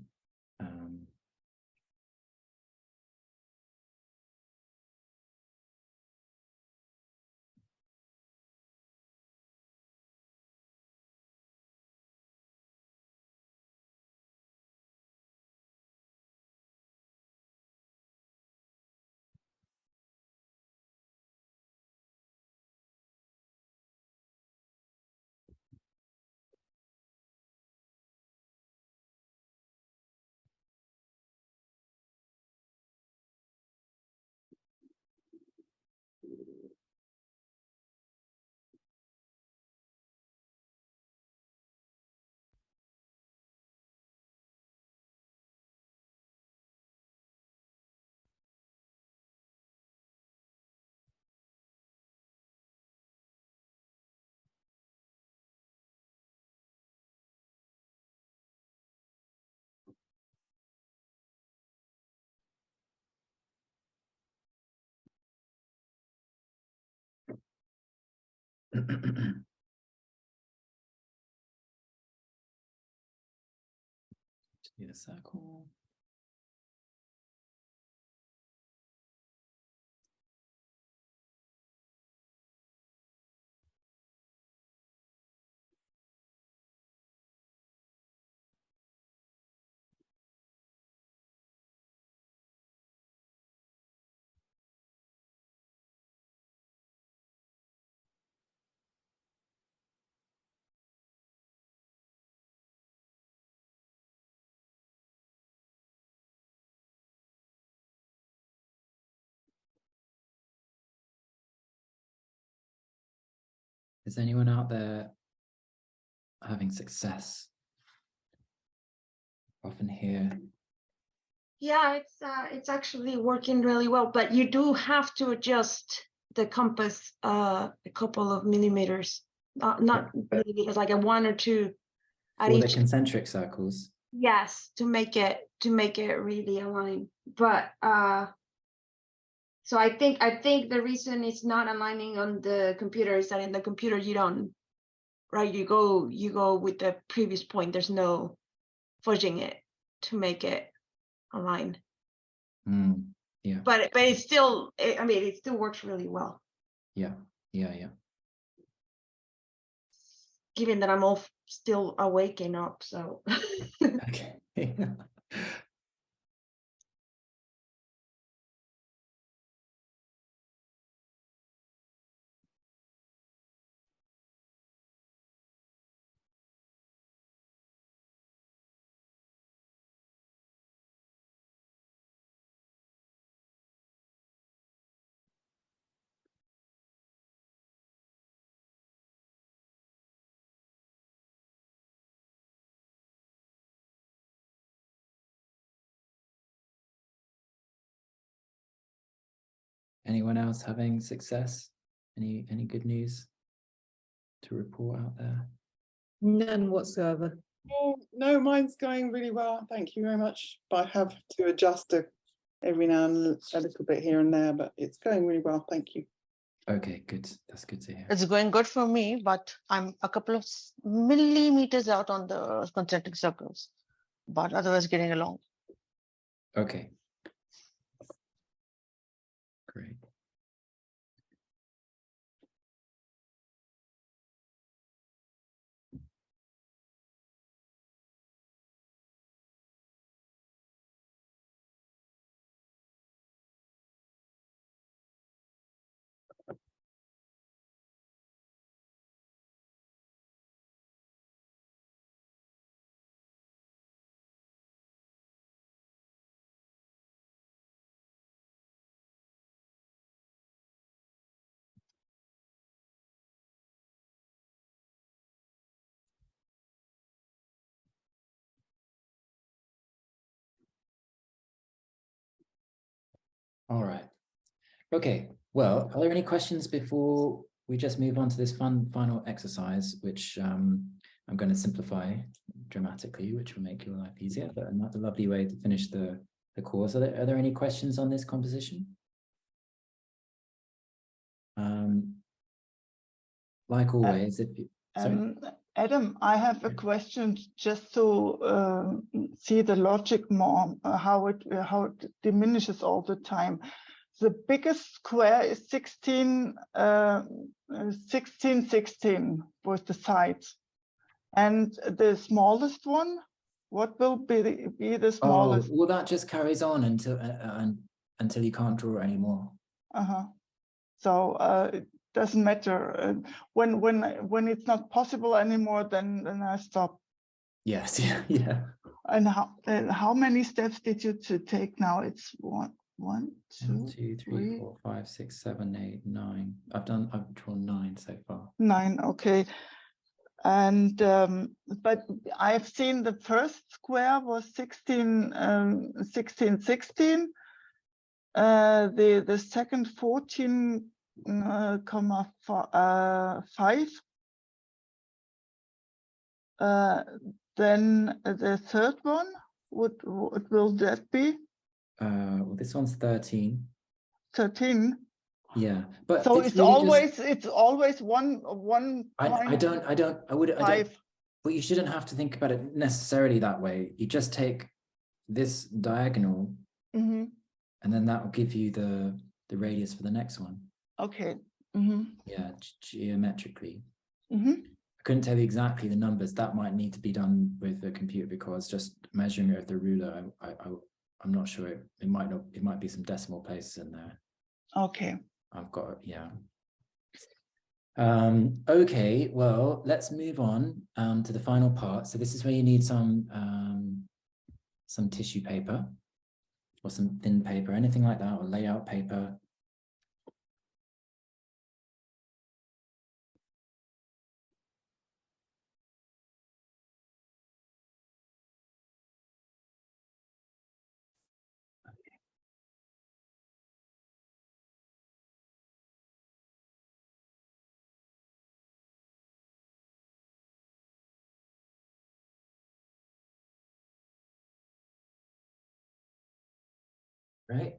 Do the circle. Is anyone out there having success? Often hear. Yeah, it's actually working really well, but you do have to adjust the compass a couple of millimeters, not millimeters, like a 1 or 2 at For the each. concentric circles. Yes, to make it really align. But so I think the reason it's not aligning on the computer is that in the computer you don't, right? You go with the previous point. There's no fudging it to make it align. Yeah. But it's still, I mean, it still works really well. Yeah. Given that I'm all still awake and up, so. Okay. Anyone else having success? Any good news to report out there? None whatsoever. Oh, no, mine's going really well. Thank you very much. But I have to adjust every now and a little bit here and there, but it's going really well. Thank you. Okay, good. That's good to hear. It's going good for me, but I'm a couple of millimeters out on the concentric circles, but otherwise getting along. Okay. Great. All right. Okay. Well, are there any questions before we just move on to this fun final exercise, which I'm going to simplify dramatically, which will make your life easier, but another lovely way to finish the course. Are there any questions on this composition? Like always, if you, sorry. Adam, I have a question just to see the logic more, how it diminishes all the time. The biggest square is 16, 16 with the sides. And the smallest one, what will be the smallest? Oh, well, that just carries on until you can't draw anymore. So it doesn't matter. When it's not possible anymore, then I stop. Yes, yeah. And how many steps did you take now? It's one, two, 3, 4, 5, 6, 7, 8, 9. I've drawn 9 so far. 9, okay. And but I've seen the first square was 16, 16, 16. The second 14, 5. Then the third one, what will that be? Well, this one's 13. 13. Yeah, but so it's really always one. I would. 5. But you shouldn't have to think about it necessarily that way. You just take this diagonal, and then that will give you the radius for the next one. Okay. Yeah, geometrically. I couldn't tell you exactly the numbers. That might need to be done with the computer, because just measuring it with the ruler, I'm not sure. It might be some decimal places in there. Okay. I've got, yeah. Okay, well, let's move on to the final part. So this is where you need some tissue paper or some thin paper, anything like that, or layout paper. Right.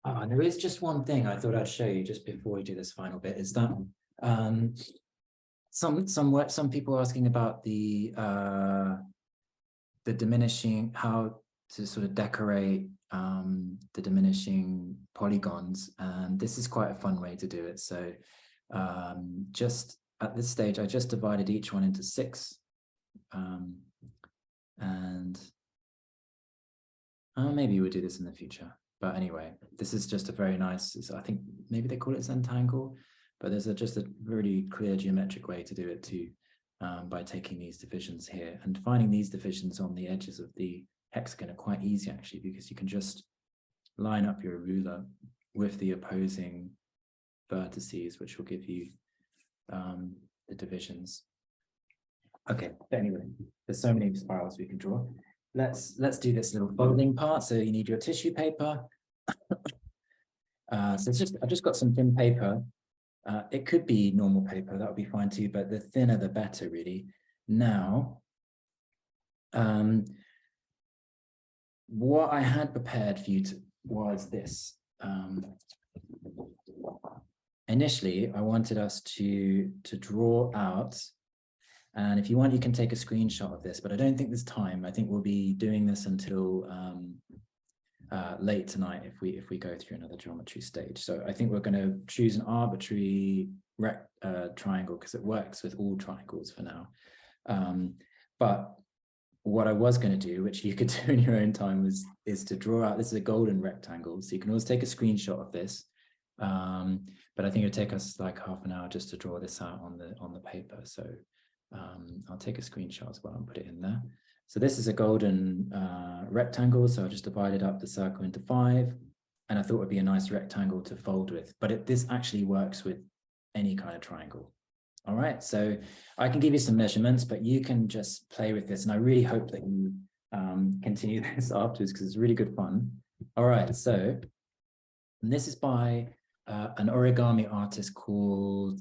Oh, and there is just one thing I thought I'd show you just before we do this final bit, is that some people are asking about the diminishing, how to sort of decorate the diminishing polygons, and this is quite a fun way to do it. So just at this stage, I just divided each one into 6, and maybe we'll do this in the future. But anyway, this is just a very nice, I think maybe they call it Zentangle, but there's just a really clear geometric way to do it too, by taking these divisions here. And finding these divisions on the edges of the hexagon are quite easy, actually, because you can just line up your ruler with the opposing vertices, which will give you the divisions. Okay, but anyway, there's so many spirals we can draw. Let's do this little folding part. So you need your tissue paper. So I've just got some thin paper. It could be normal paper, that would be fine too, but the thinner the better, really. Now, what I had prepared for you was this. Initially, I wanted us to draw out, and if you want, you can take a screenshot of this, but I don't think there's time. I think we'll be doing this until late tonight if we go through another geometry stage. So I think we're going to choose an arbitrary triangle because it works with all triangles for now. But what I was going to do, which you could do in your own time, is to draw out, this is a golden rectangle, so you can always take a screenshot of this. But I think it'll take us like half an hour just to draw this out on the paper. So I'll take a screenshot as well and put it in there. So this is a golden rectangle. So I just divided up the circle into 5, and I thought it would be a nice rectangle to fold with, but this actually works with any kind of triangle. All right, so I can give you some measurements, but you can just play with this. And I really hope that you continue this afterwards because it's really good fun. All right, so this is by an origami artist called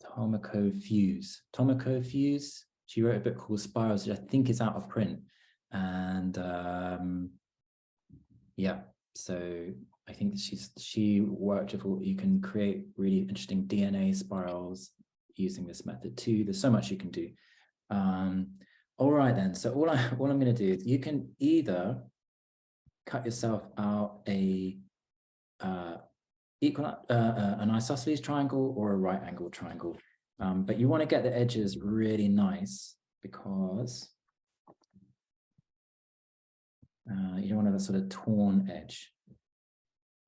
Tomoko Fuse. Tomoko Fuse, she wrote a book called Spirals, which I think is out of print. And yeah, so I think she worked with, you can create really interesting DNA spirals using this method too. There's so much you can do. All right then, so all I'm going to do is you can either cut yourself out an isosceles triangle or a right angle triangle. But you want to get the edges really nice because you don't want a sort of torn edge.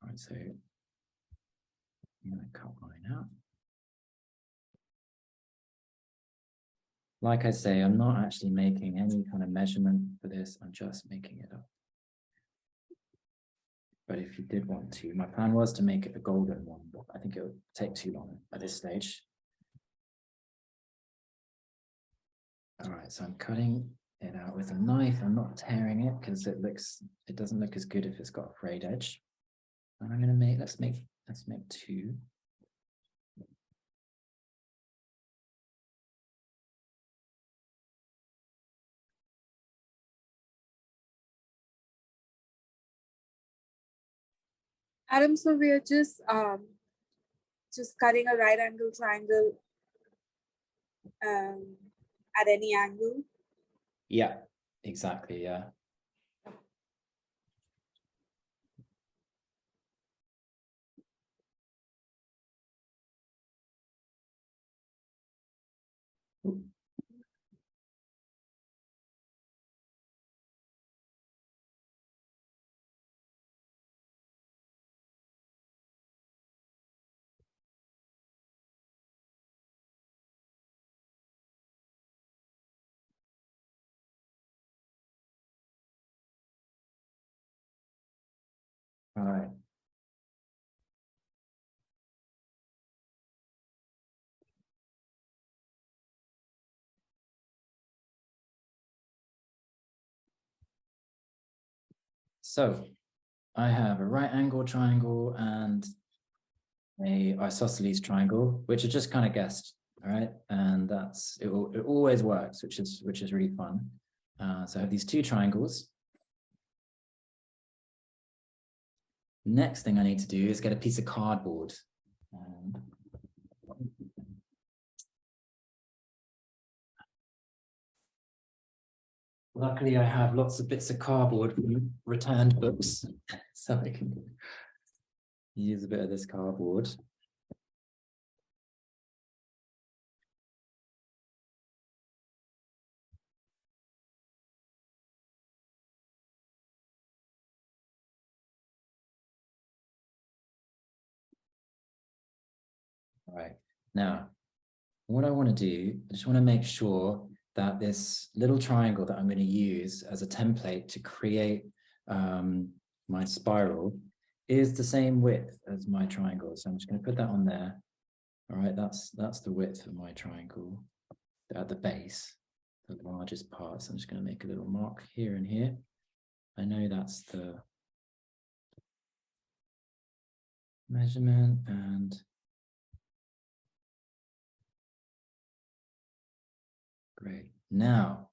All right, so I'm going to cut mine out. Like I say, I'm not actually making any kind of measurement for this. I'm just making it up. But if you did want to, my plan was to make it a golden one, but I think it would take too long at this stage. All right, so I'm cutting it out with a knife. I'm not tearing it because it doesn't look as good if it's got a frayed edge. And I'm going to let's make 2. Adam, so we are just cutting a right angle triangle at any angle. Yeah, exactly. Yeah. All right. So I have a right angle triangle and a isosceles triangle, which I just kind of guessed. All right, and it always works, which is really fun. So I have these 2 triangles. Next thing I need to do is get a piece of cardboard. Luckily, I have lots of bits of cardboard from returned books, so I can use a bit of this cardboard. All right, now, what I want to do, I just want to make sure that this little triangle that I'm going to use as a template to create my spiral is the same width as my triangle. So I'm just going to put that on there. All right, that's the width of my triangle at the base, the largest part. So I'm just going to make a little mark here and here. I know that's the measurement and great. Now,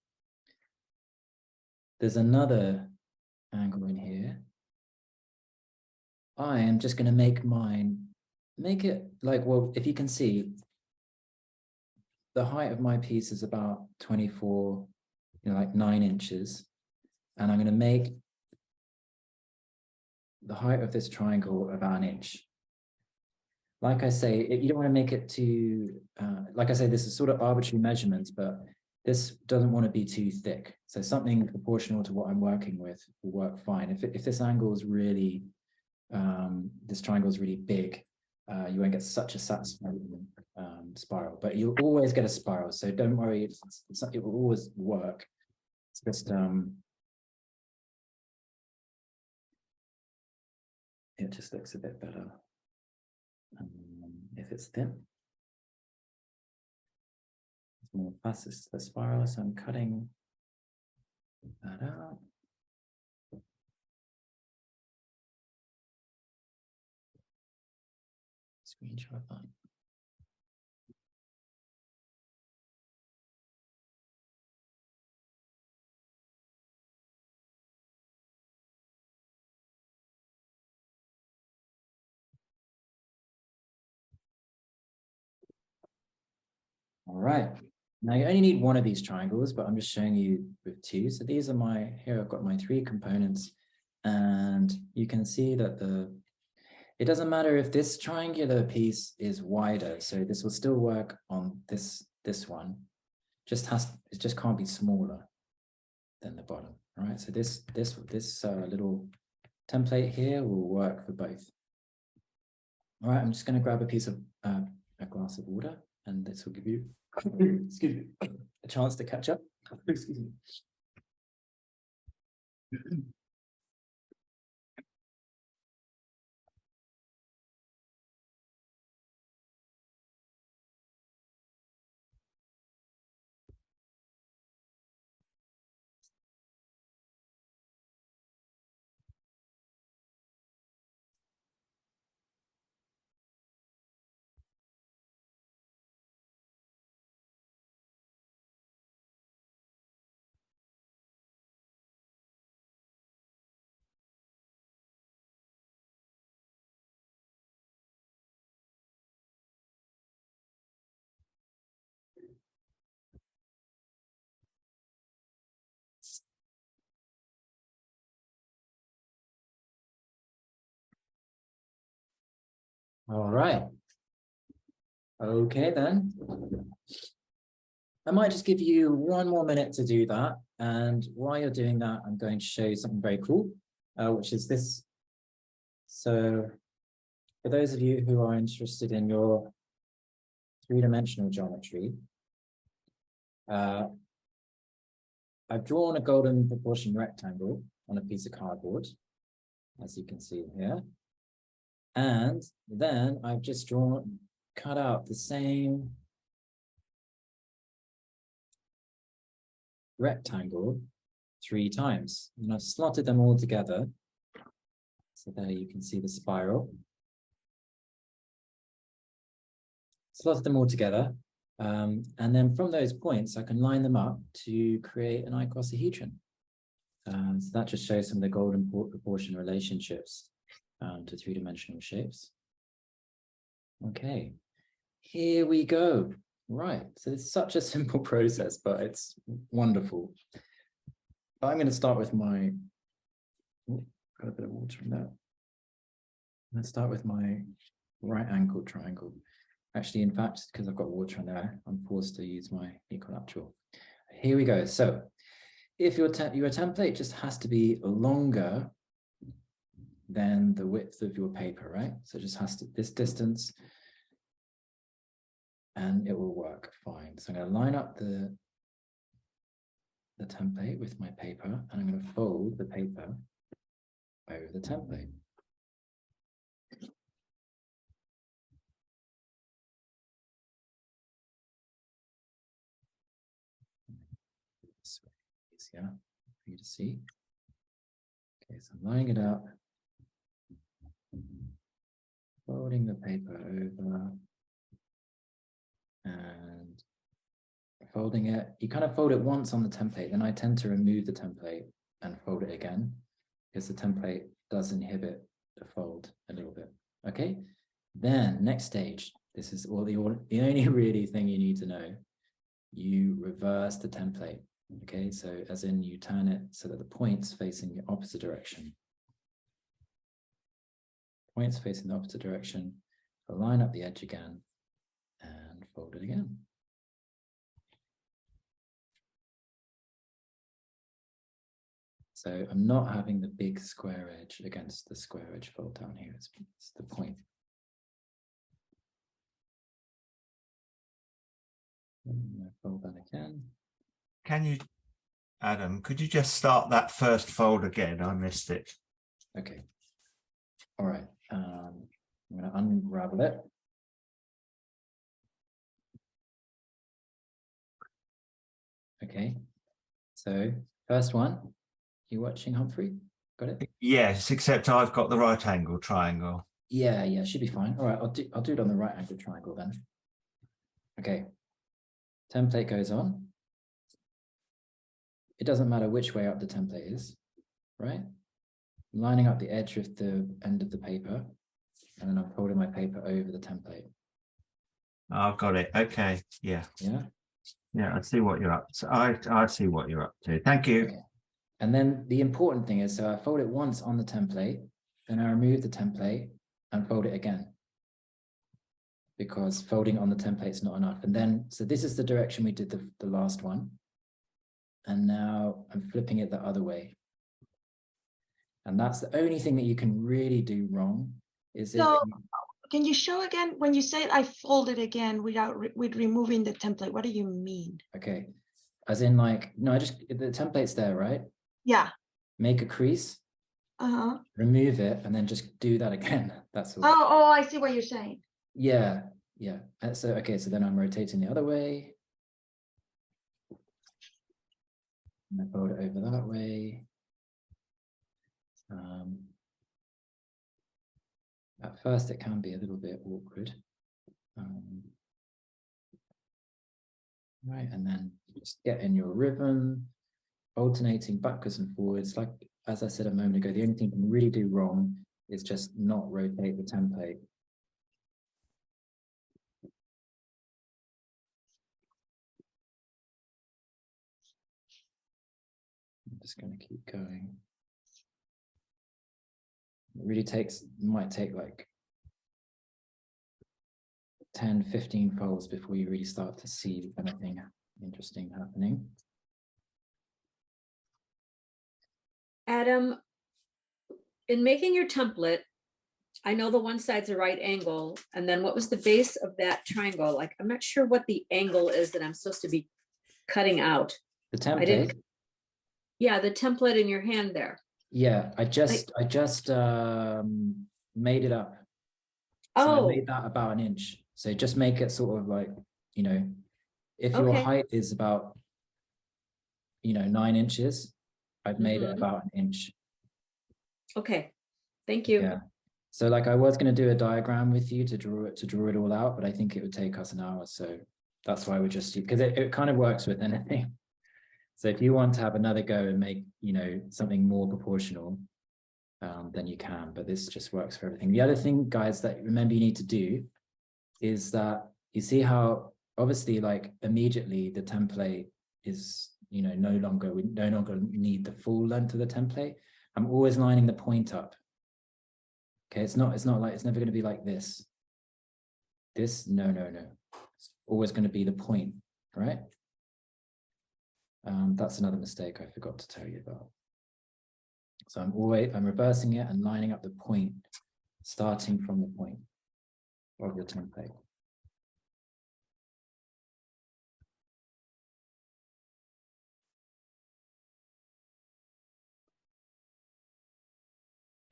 there's another angle in here. I am just going to make it like, well, if you can see, the height of my piece is about 24, like 9 inches. And I'm going to make the height of this triangle about 1 inch. Like I say, you don't want to make it too, like I say, this is sort of arbitrary measurements, but this doesn't want to be too thick. So something proportional to what I'm working with will work fine. If this angle is really, this triangle is really big, you won't get such a satisfying spiral, but you'll always get a spiral. So don't worry, it will always work. It's just, it just looks a bit better if it's thin. It's more fastest to the spiral, so I'm cutting that out. Screenshot that. All right. Now you only need one of these triangles, but I'm just showing you with two. So these are here I've got my 3 components, and you can see that it doesn't matter if this triangular piece is wider. So this will still work on this one. It just can't be smaller than the bottom. All right. So this little template here will work for both. All right. I'm just going to grab a piece of a glass of water, and this will give you excuse me, a chance to catch up. Excuse me. All right. Okay, then. I might just give you 1 more minute to do that. And while you're doing that, I'm going to show you something very cool, which is this. So for those of you who are interested in your 3-dimensional geometry, I've drawn a golden proportion rectangle on a piece of cardboard, as you can see here. And then I've just cut out the same rectangle 3 times. And I've slotted them all together. So there you can see the spiral. Slotted them all together. And then from those points, I can line them up to create an icosahedron. So that just shows some of the golden proportion relationships to 3-dimensional shapes. Okay, here we go. Right, so it's such a simple process, but it's wonderful. I'm going to start with my, got a bit of water in there. Let's start with my right angled triangle. Actually, in fact, because I've got water in there, I'm forced to use my equilateral. Here we go. So if your template just has to be longer than the width of your paper, right? So it just has to this distance, and it will work fine. So I'm going to line up the template with my paper, and I'm going to fold the paper over the template. This way, easier for you to see. Okay, so I'm lining it up, folding the paper over and folding it. You kind of fold it once on the template, then I tend to remove the template and fold it again because the template does inhibit the fold a little bit. Okay, then next stage, this is the only really thing you need to know. You reverse the template. Okay, so as in you turn it so that the point's facing the opposite direction. Points facing the opposite direction. Line up the edge again and fold it again. So I'm not having the big square edge against the square edge fold down here. It's the point. Fold that again. Can you, Adam, could you just start that first fold again? I missed it. Okay. All right. I'm going to unravel it. Okay. So first one, you watching, Humphrey? Got it? Yes, except I've got the right angle triangle. Yeah, should be fine. All right, I'll do it on the right angle triangle then. Okay. Template goes on. It doesn't matter which way up the template is, right? I'm lining up the edge of the end of the paper, and then I'm folding my paper over the template. I've got it. Okay. Yeah. Yeah. Yeah, I see what you're up to. I see what you're up to. Thank you. Okay. And then the important thing is, so I fold it once on the template, then I remove the template and fold it again, because folding on the template is not enough. And then, so this is the direction we did the last one. And now I'm flipping it the other way. And that's the only thing that you can really do wrong is So, if you, can you show again when you say I fold it again with removing the template? What do you mean? okay, as in like, no, the template's there, right? Yeah. Make a crease, remove it, and then just do that again. That's all. Oh, I see what you're saying. Yeah. So, okay, so then I'm rotating the other way. And I fold it over that way. At first, it can be a little bit awkward. Right, and then just get in your rhythm, alternating backwards and forwards. Like, as I said a moment ago, the only thing you can really do wrong is just not rotate the template. I'm just going to keep going. It really might take like 10, 15 folds before you really start to see anything interesting happening. Adam, in making your template, I know the one side's a right angle, and then what was the base of that triangle? Like, I'm not sure what the angle is that I'm supposed to be cutting out. The template? Yeah, the template in your hand there. Yeah, I just made it up. So I made that about 1 inch. So just make it sort of like, you know, if your height is about, 9 inches, I've made it about 1 inch. Okay, thank you. Yeah. So like I was going to do a diagram with you to draw it all out, but I think it would take us an hour. So that's why we just, because it kind of works with anything. So if you want to have another go and make, something more proportional, then you can, but this just works for everything. The other thing, guys, that remember you need to do is that you see how obviously like immediately the template is, we no longer need the full length of the template. I'm always lining the point up. Okay, it's not like, it's never going to be like this. No. It's always going to be the point, right? That's another mistake I forgot to tell you about. So I'm reversing it and lining up the point, starting from the point of your template.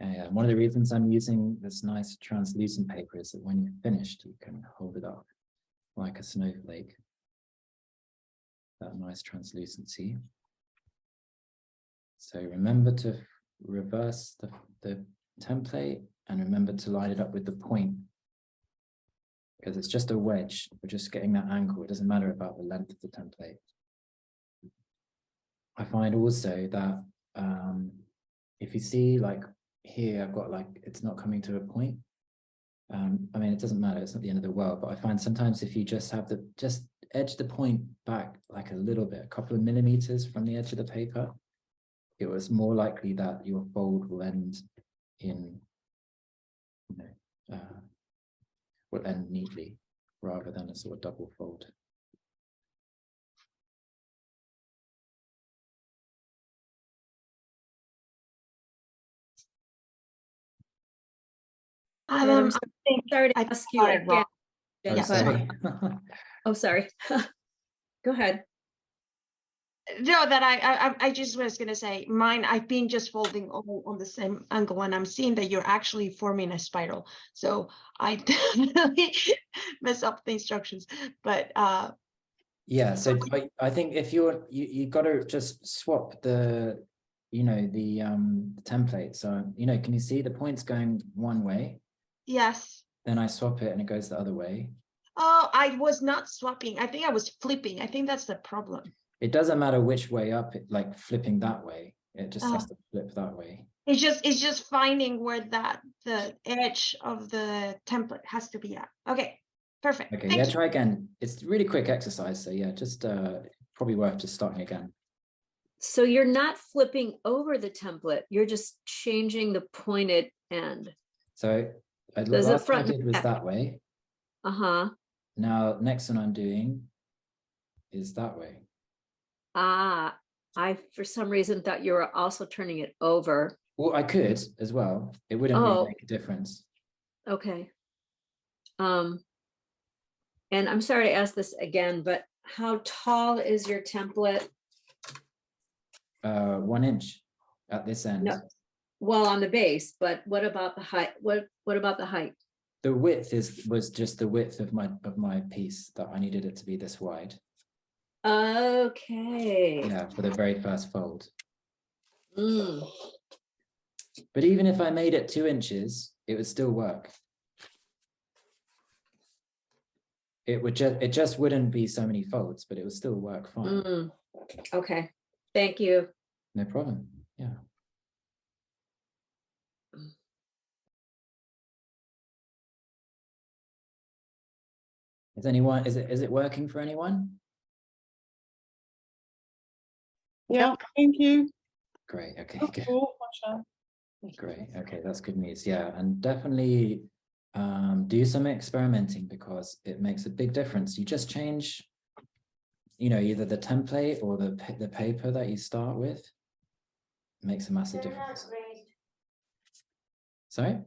And one of the reasons I'm using this nice translucent paper is that when you're finished, you can hold it up like a snowflake. That nice translucency. So remember to reverse the template and remember to line it up with the point because it's just a wedge. We're just getting that angle. It doesn't matter about the length of the template. I find also that if you see like here, I've got like, it's not coming to a point. I mean, it doesn't matter, it's not the end of the world, but I find sometimes if you just have just edge the point back like a little bit, a couple of millimeters from the edge of the paper, it was more likely that your fold will end in, will end neatly rather than a sort of double fold. I'm sorry to ask you again. Oh, Jen, sorry. oh, sorry. Go ahead. No, that I just was gonna say mine. I've been just folding all on the same angle, and I'm seeing that you're actually forming a spiral. So I definitely mess up the instructions, but yeah. So I think if you got to just swap the, the template. So can you see the points going one way? yes. Then I swap it and it goes the other way. Oh, I was not swapping. I think I was flipping. I think that's the problem. It doesn't matter which way up, like flipping that way. It just has to flip that way. It's just finding where the edge of the template has to be at. Okay, perfect. Okay, Thank yeah, you. try again. It's a really quick exercise. So yeah, just probably worth just starting again. So you're not flipping over the template, you're just changing the pointed end. So the Does it last one I front did was back? that way. Uh-huh. Now, next one I'm doing is that way. Ah, I for some reason thought you were also turning it over. Well, I could as well. It wouldn't really Oh. make a difference. Okay. And I'm sorry to ask this again, but how tall is your template? 1 inch at this end. No, well, on the base, but what about the height? What about the height? The width was just the width of my piece, that I needed it to be this wide. Okay. Yeah, for the very first fold. Mm. But even if I made it 2 inches, it would still work. It just wouldn't be so many folds, but it would still work fine. Mm. Okay, thank you. No problem. Yeah. Is it working for anyone? Yeah, thank you. Great. Okay. Good. Good. Cool, Masha. Great. Okay, that's good news. Yeah, and definitely do some experimenting because it makes a big difference. You just change, either the template or the paper that you start with. It makes a massive difference. Sorry?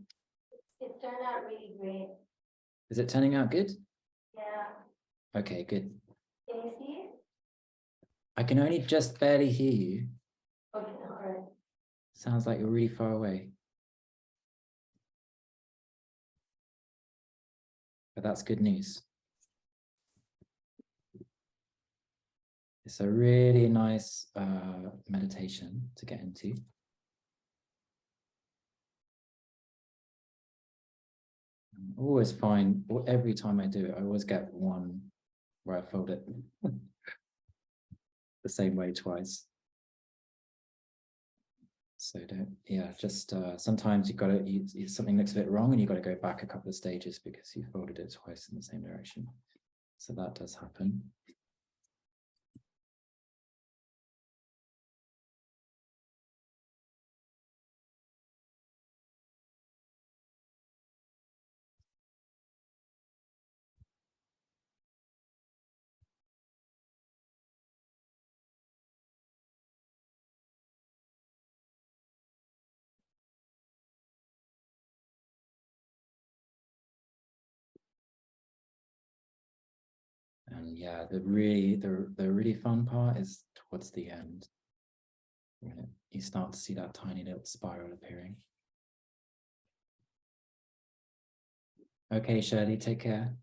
It turned out really great. Is it turning out good? Yeah. Okay, good. Can you see it? I can only just barely hear you. Okay, all right. Sounds like you're really far away. But that's good news. It's a really nice meditation to get into. I always find, every time I do it, I always get one where I fold it the same way twice. So just sometimes you've got to, something looks a bit wrong and you've got to go back a couple of stages because you folded it twice in the same direction. So that does happen. And yeah, the really fun part is towards the end. You start to see that tiny little spiral appearing. Okay, Shirley, take care.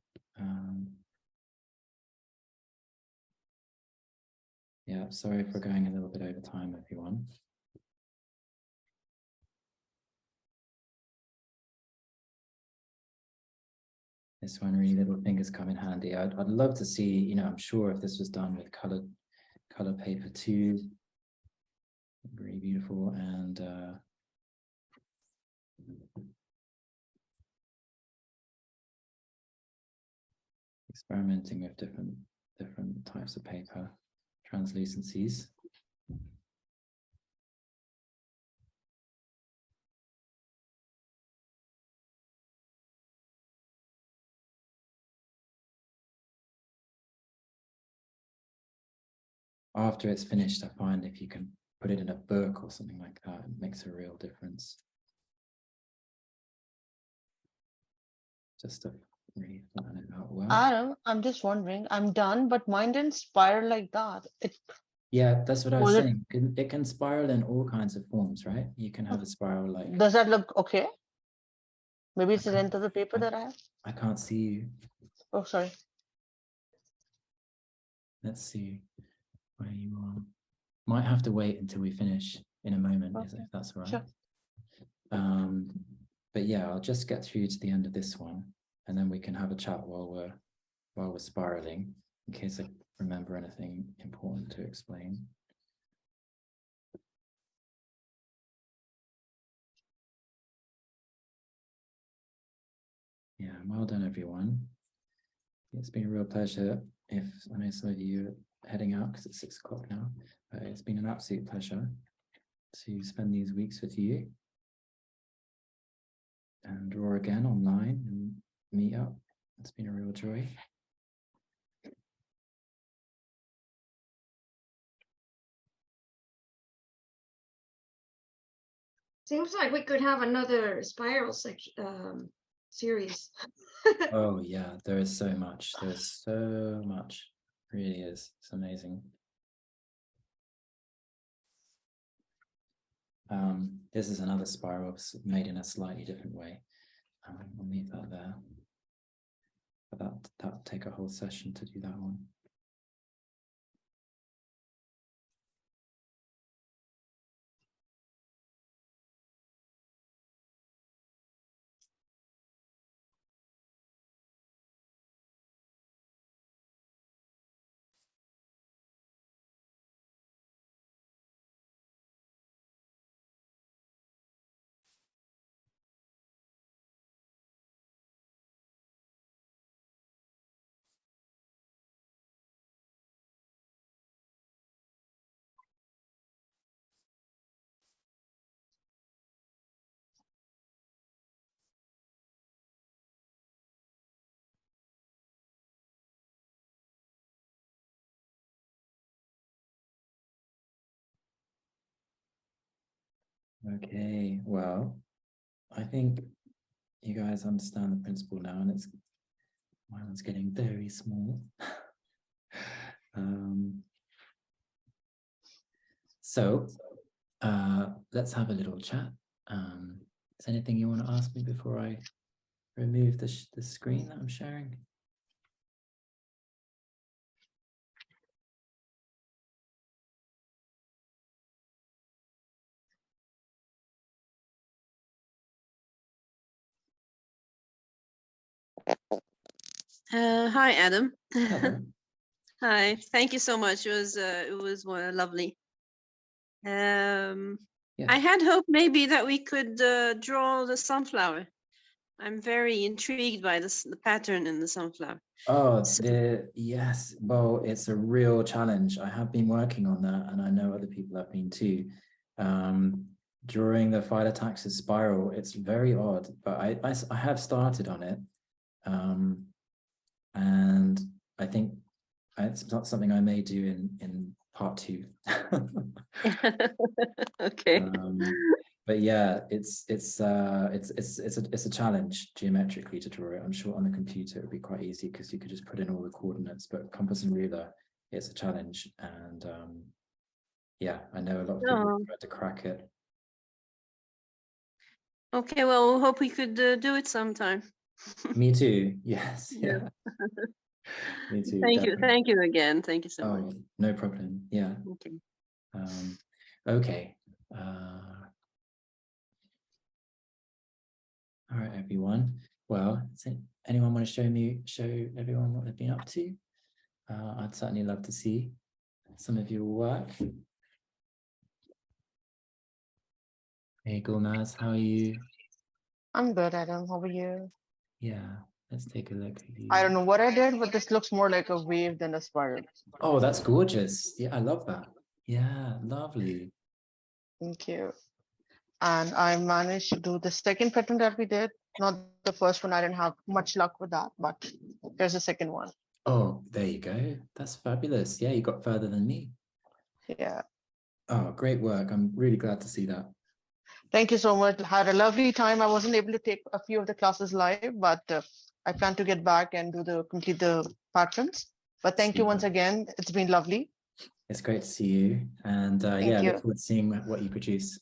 Yeah, sorry for going a little bit over time, everyone. This one, really little fingers come in handy. I'd love to see, you know, I'm sure if this was done with color paper too, really beautiful. And experimenting with different types of paper, translucencies. After it's finished, I find if you can put it in a book or something like that, it makes a real difference. Just to really plan it out well. Adam, I'm just wondering, I'm done, but mine didn't spiral like that. Yeah, that's what I Was was it- saying. It can spiral in all kinds of forms, right? You can have a spiral like, Does that look okay? Maybe it's the length of the paper that I have. I can't see you. Oh, sorry. Let's see where you are. Might have to wait until we finish in a moment, if that's all right. Sure. But yeah, I'll just get through to the end of this one, and then we can have a chat while we're spiraling, in case I remember anything important to explain. Yeah, well done, everyone. It's been a real pleasure. If I know some of you are heading out because it's 6 o'clock now, but it's been an absolute pleasure to spend these weeks with you and draw again online and meet up. It's been a real joy. Seems like we could have another spiral section series. Oh yeah, there is so much. There's so much. It really is. It's amazing. This is another spiral made in a slightly different way. I'll leave that there. But that'll take a whole session to do that one. Okay, well, I think you guys understand the principle now, and my one's getting very small. So let's have a little chat. Is there anything you want to ask me before I remove the screen that I'm sharing? Hi, Adam. Hello. Hi. Thank you so much. It was lovely. I had hoped maybe that we could draw the sunflower. I'm very intrigued by the pattern in the sunflower. Oh, yes. Well, it's a real challenge. I have been working on that, and I know other people have been too. Drawing the Phyllotaxis spiral, it's very odd, but I have started on it. And I think it's not something I may do in part 2. Okay. But yeah, it's a challenge geometrically to draw it. I'm sure on the computer it would be quite easy because you could just put in all the coordinates, but compass and ruler, it's a challenge. And yeah, I know a lot of people have tried to crack it. Okay, well, we hope we could do it sometime. Me too. Yes. Yeah. Me too. Thank definitely. you. Thank you again. Thank you so Oh, much. no problem. Yeah. Okay. Okay. All right, everyone. Well, anyone want to show everyone what they've been up to? I'd certainly love to see some of your work. Hey, Gulnaz, how are you? I'm good, Adam. How are you? Yeah, let's take a look at you. I don't know what I did, but this looks more like a wave than a spiral. Oh, that's gorgeous. Yeah, I love that. Yeah, lovely. Thank you. And I managed to do the second pattern that we did. Not the first one. I didn't have much luck with that, but there's a second one. Oh, there you go. That's fabulous. Yeah, you got further than me. Yeah. Oh, great work. I'm really glad to see that. Thank you so much. Had a lovely time. I wasn't able to take a few of the classes live, but I plan to get back and complete the patterns. But thank you once again. It's been lovely. It's great to see you. And yeah, I you. look forward to seeing what you produce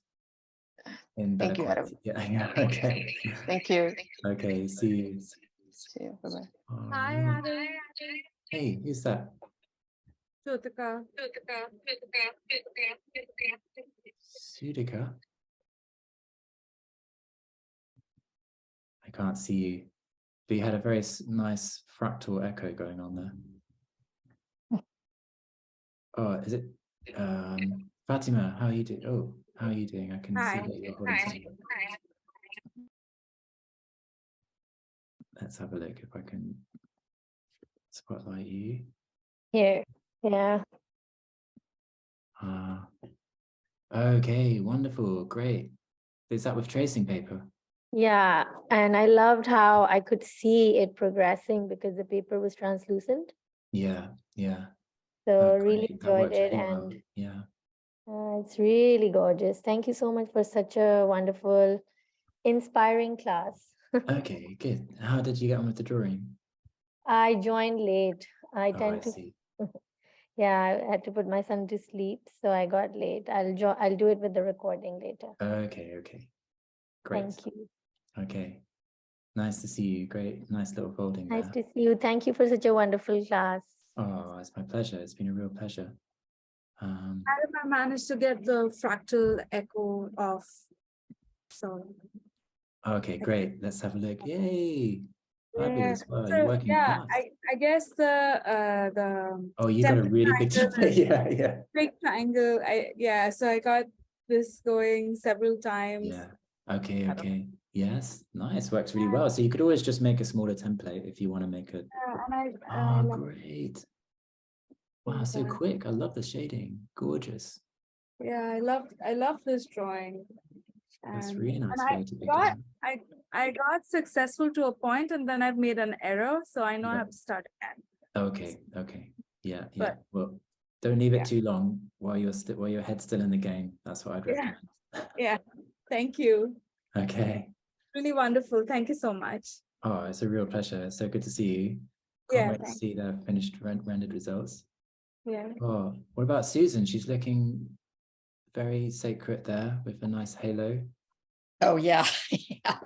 in better Thank you, Adam. quality. Yeah, okay. Thank you. Okay, see you. See you. Bye-bye. Oh, Hi, yeah. Adam. Hey, who's that? Jyotika. Sudika? I can't see you, but you had a very nice fractal echo going on there. Oh, is it Fatima? How are you doing? Oh, how are you doing? I can see that you're holding something. Let's have a look if I can spotlight you. Here, yeah. Okay, wonderful, great. Is that with tracing paper? Yeah, and I loved how I could see it progressing because the paper was translucent. Yeah, yeah. So Oh, really great. That enjoyed works it, really well. and Yeah. it's really gorgeous. Thank you so much for such a wonderful, inspiring class. Okay, good. How did you get on with the drawing? I joined late. I Oh, I tend to, see. yeah, I had to put my son to sleep, so I got late. I'll do it with the recording later. Okay, okay. Great. Thank you. Okay. Nice to see you. Great. Nice little folding Nice there. to see you. Thank you for such a wonderful class. Oh, it's my pleasure. It's been a real pleasure. Adam, I managed to get the fractal echo off. So Okay, great. Let's have a look. Yay. Yeah. Fabulous. Well, So, you're working yeah, fast. I guess the Oh, you got a template really big triangle template. Yeah, yeah. big triangle. So I got this going several times. Yeah. Okay, okay. Yes. Nice. Works really well. So you could always just make a smaller template if you want to make a. And Oh, love great. Wow, so that. quick. I love the shading. Gorgeous. Yeah, I love this drawing. That's And, really nice and way to begin. I got successful to a point and then I've made an error, so I know I Yeah. have to start again. Okay, okay. Yeah, yeah. But- Well, don't leave it Yeah. too long while your head's still in the game. That's what I'd Yeah. recommend. Yeah, thank you. Okay. Really wonderful. Thank you so much. Oh, it's a real pleasure. It's so good to see you. Can't Yeah, wait to thank see the finished rendered results. Yeah. Oh, what about Susan? She's looking very sacred there with a nice halo. Oh, yeah. Yeah.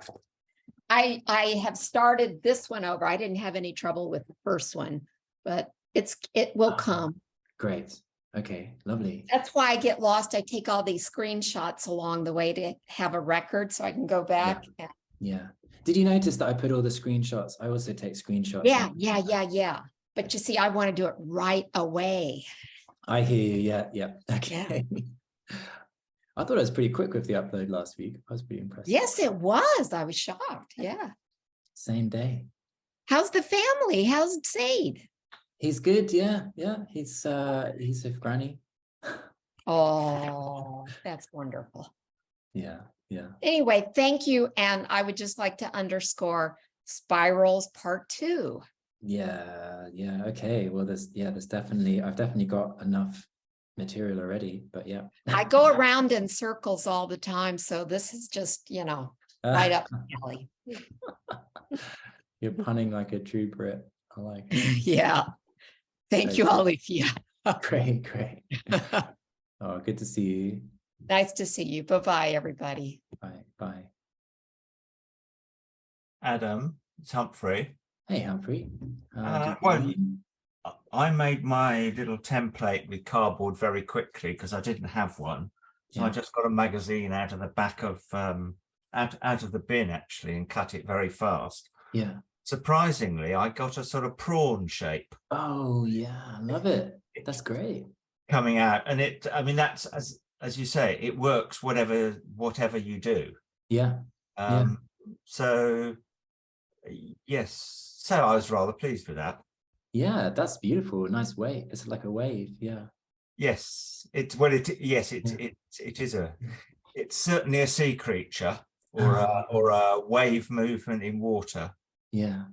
I have started this one over. I didn't have any trouble with the first one, but it will come. Great. Okay, lovely. That's why I get lost. I take all these screenshots along the way to have a record so I can go back. and- Yeah. Did you notice that I put all the screenshots? I also take screenshots. Yeah. But you see, I want to do it right away. I hear you. Yeah, yeah. Okay. I thought I was pretty quick with the upload last week. I was pretty impressed. Yes, it was. I was shocked. Yeah. Same day. How's the family? How's Sade? He's good. Yeah, yeah. He's with Granny. Oh, that's wonderful. Yeah, yeah. Anyway, thank you. And I would just like to underscore Spirals Part 2. Yeah, yeah. Okay. Well, I've definitely got enough material already, but yeah. I go around in circles all the time. So this is just, right up my alley. You're punning like a true Brit. I like it. Yeah. Thank you, Olivia. Great. Oh, good to see you. Nice to see you. Bye-bye, everybody. Bye. Adam, it's Humphrey. Hey, Humphrey. I made my little template with cardboard very quickly because I didn't have one. So I just got a magazine out of the back of out of the bin actually and cut it very fast. Yeah. surprisingly, I got a sort of prawn shape. Oh yeah, I love it. That's great. Coming out, and I mean, that's as you say, it works whatever you do. Yeah. So yes, so I was rather pleased with that. Yeah, that's beautiful. Nice wave. It's like a wave. Yeah. Yes, it's certainly a sea creature or a wave movement in water. Yeah,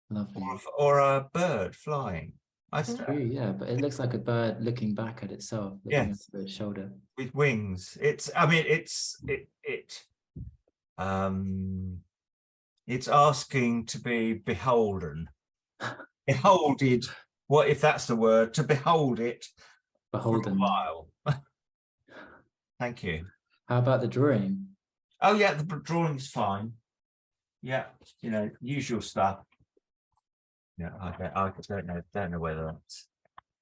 lovely. Or a bird flying. That's true, yeah, but it looks like a bird looking back at itself, looking over its shoulder. With wings. It's asking to be beholden. Beholded, what if that's the word, to behold it beholden for a while. Thank you. How about the drawing? Oh yeah, the drawing's fine. Yeah, you know, usual stuff. Yeah, I don't know whether that's.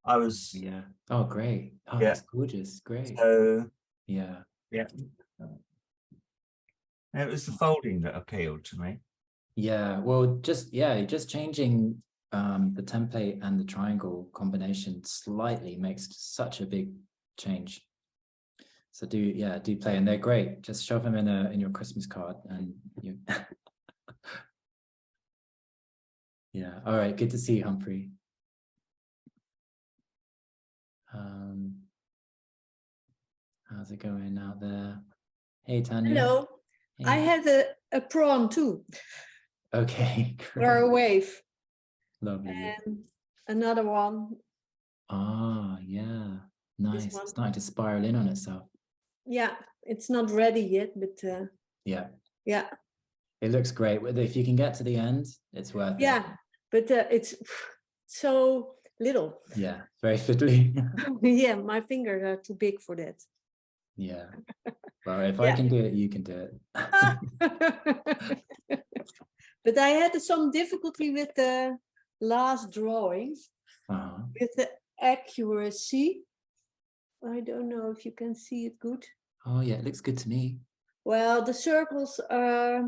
I was. Yeah. Oh, great. Oh, yeah. That's gorgeous. Great. So. Yeah. Yeah. It was the folding that appealed to me. Yeah. Well, just changing the template and the triangle combination slightly makes such a big change. So do play, and they're great. Just shove them in your Christmas card, and you. Yeah. All right. Good to see you, Humphrey. How's it going out there? Hey, Tanya. Hello. Hey. I had a prawn too. Okay. Or a wave. Lovely. And another one. Ah, yeah. Nice. It's starting to spiral in on itself. Yeah, it's not ready yet, but yeah. Yeah. It looks great. If you can get to the end, it's worth it. Yeah, but it's so little. Yeah, very fiddly. Yeah, my fingers are too big for that. Yeah. Well, if I can do it, you can do it. But I had some difficulty with the last drawing, with the accuracy. I don't know if you can see it good. Oh yeah, it looks good to me. Well, the circles are,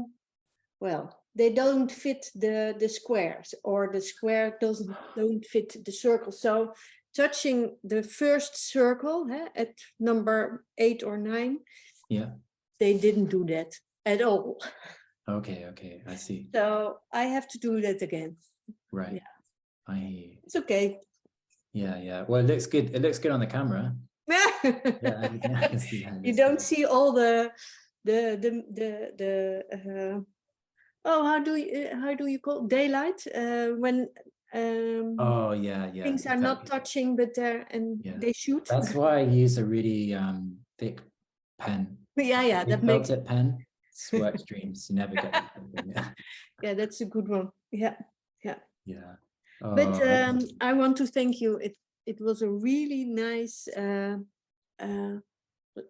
well, they don't fit the squares, or the square don't fit the circle. So touching the first circle at number 8 or 9, they didn't do that at all. Okay, I see. So I have to do that again. Right. Yeah. I hear you. It's okay. Yeah. Well, it looks good. It looks good on the camera. You don't see all the how do you call it? Daylight when oh yeah things are not touching, but they shoot. That's why I use a really thick pen. Yeah, that makes it pen. Sweat streams. You never get that. Yeah, that's a good one. Yeah. Oh, but I want to thank you. It was a really nice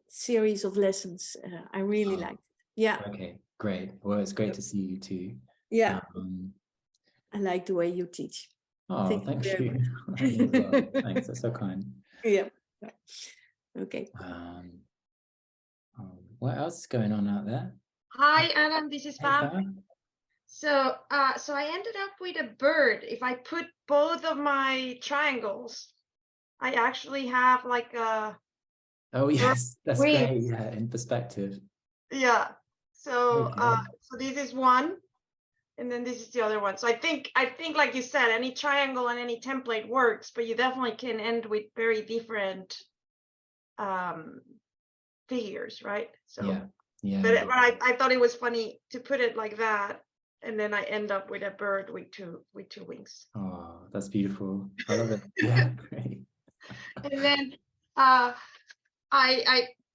series of lessons. I really liked it. Yeah. Okay, great. Well, it's great to see you too. Yeah. I like the way you teach. Oh, thank you. Thanks, that's so kind. Yeah. Okay. What else is going on out there? Hi, Adam. This is Pam. Pam. So I ended up with a bird. If I put both of my triangles, I actually have like a. Oh yes, that's great. Yeah, in perspective. Yeah. So so this is one, and then this is the other one. So I think like you said, any triangle and any template works, but you definitely can end with very different figures, right? So yeah. But I thought it was funny to put it like that, and then I end up with a bird with two wings. Oh, that's beautiful. I love it. Yeah, great. And then I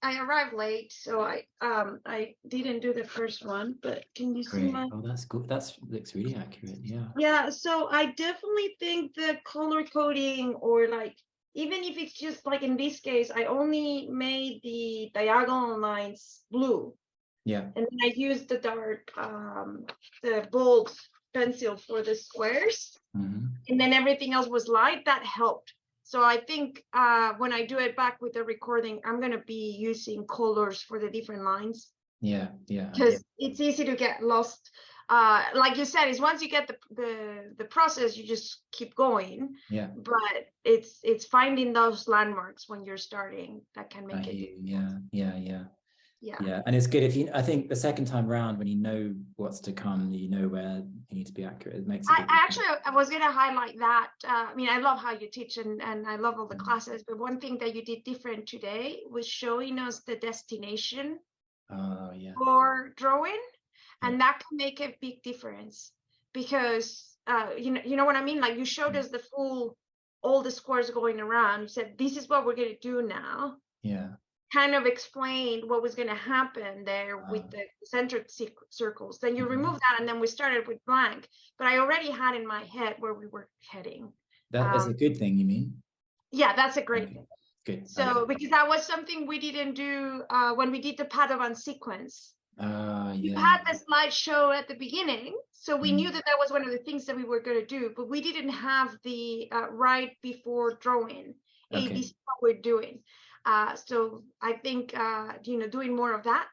arrived late, so I didn't do the first one, but can you see my? Oh, that's good. That looks really accurate. Yeah. Yeah, so I definitely think the color coding, or like even if it's just like in this case, I only made the diagonal lines blue. Yeah. And then I used the dark, the bold pencil for the squares, and then everything else was light. That helped. So I think when I do it back with the recording, I'm going to be using colors for the different lines. Yeah. Because it's easy to get lost. like you said, is once you get the process, you just keep going. Yeah. But it's finding those landmarks when you're starting that can I make it. hear you. Yeah. Yeah. And it's good if I think the second time round, when you know what's to come, you know where you need to be accurate. It makes a big difference. I was going to highlight that. I mean, I love how you teach and I love all the classes, but one thing that you did different today was showing us the destination for drawing, and that can make a big difference because you know what I mean? Like you showed us the all the squares going around. You said, this is what we're going to do now. Yeah. Kind of explained what was going to happen there with the centered circles. Then you remove that, and then we started with blank. But I already had in my head where we were heading. That is a good thing, you mean? Yeah, that's a great thing. Good. So because that was something we didn't do when we did the Padawan sequence. You had the slideshow at the beginning, so we knew that was one of the things that we were going to do, but we didn't have the right before drawing. Hey, this is what we're doing. So I think doing more of that